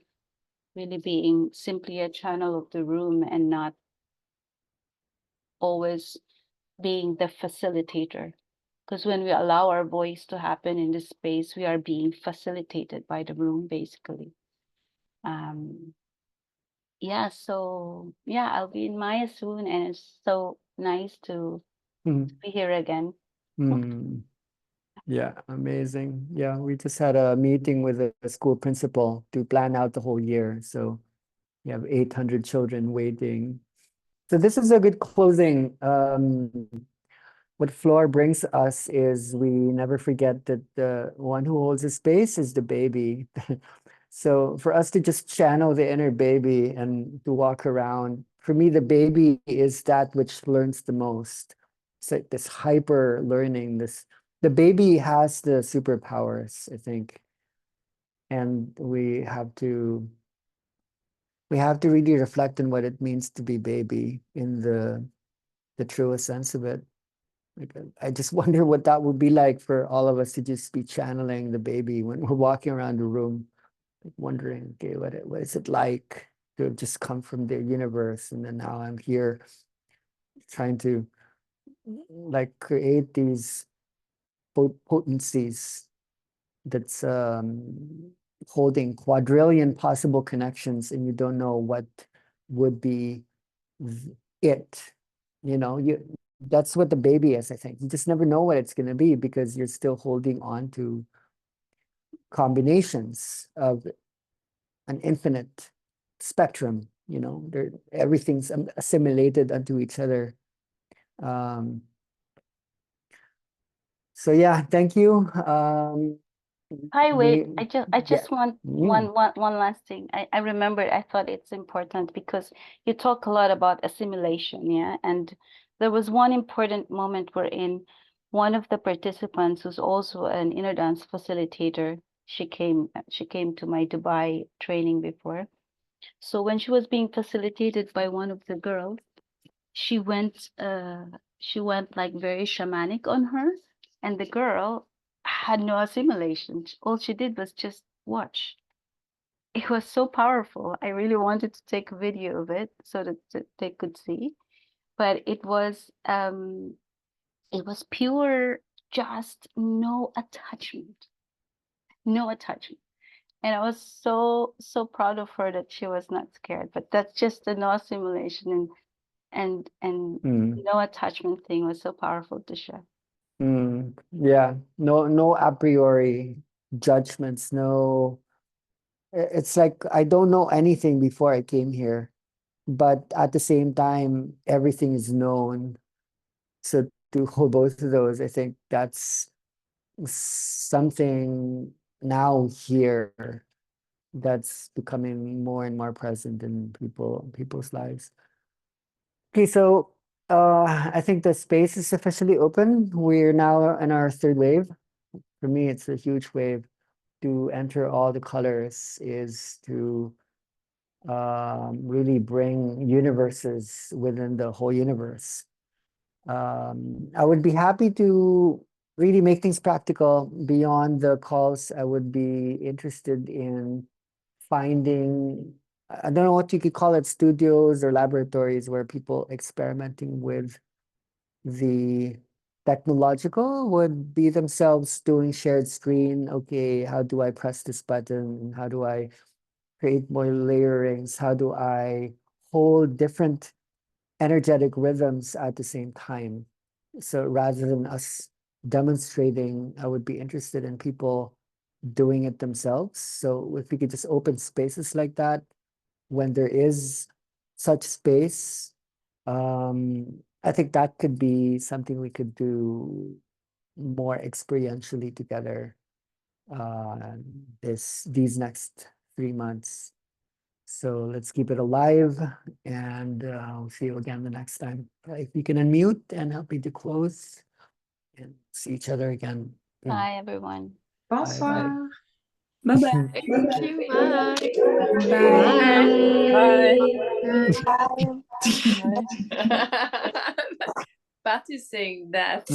really being simply a channel of the room and not always being the facilitator. Because when we allow our voice to happen in this space, we are being facilitated by the room, basically. Yeah, so yeah, I'll be in Maya soon, and it's so nice to be here again. Mm. Yeah, amazing. Yeah, we just had a meeting with a school principal to plan out the whole year. So you have 800 children waiting. So this is a good closing. What Flor brings us is we never forget that the one who holds the space is the baby. So for us to just channel the inner baby and to walk around, for me, the baby is that which learns the most. It's like this hyper learning, the baby has the superpowers, I think. And we have to really reflect on what it means to be baby in the truest sense of it. Like, I just wonder what that would be like for all of us to just be channeling the baby when we're walking around the room, like wondering, okay, what is it like to have just come from the universe, and then now I'm here trying to like create these potencies that's holding quadrillion possible connections, and you don't know what would be it. That's what the baby is, I think. You just never know what it's going to be because you're still holding on to combinations of an infinite spectrum. Everything's assimilated unto each other. So yeah, thank you. Hi, wait. We I yeah. just want Mm. one last thing. I remembered. I thought it's important because you talk a lot about assimilation, yeah. And there was one important moment wherein one of the participants, who's also an inner dance facilitator, she came to my Dubai training before. So when she was being facilitated by one of the girls, she went like very shamanic on her, and the girl had no assimilation. All she did was just watch. It was so powerful. I really wanted to take a video of it so that they could see, but it was pure, just no attachment, no attachment. And I was so proud of her that she was not scared. But that's just the no assimilation and Mm. no attachment thing was so powerful to share. Yeah, no a priori judgments, no. It's like I don't know anything before I came here, but at the same time, everything is known. So to hold both of those, I think that's something now here that's becoming more and more present in people's lives. Okay, so I think the space is officially open. We're now in our third wave. For me, it's a huge wave. To enter all the colors is to really bring universes within the whole universe. I would be happy to really make things practical beyond the calls. I would be interested in finding, I don't know what you could call it, studios or laboratories where people experimenting with the technological would be themselves doing shared screen. Okay, how do I press this button? How do I create more layerings? How do I hold different energetic rhythms at the same time? So rather than us demonstrating, I would be interested in people doing it themselves. So if we could just open spaces like that, when there is such space, I think that could be something we could do more experientially together these next 3 months. So let's keep it alive, and I'll see you again the next time. If you can unmute and help me to close. and see each other again. Bye, everyone. Bonsoir. Bye-bye. Thank you. Bye. Patty's saying that.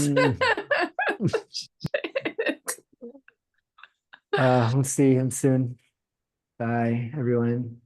We'll see him soon. Bye, everyone.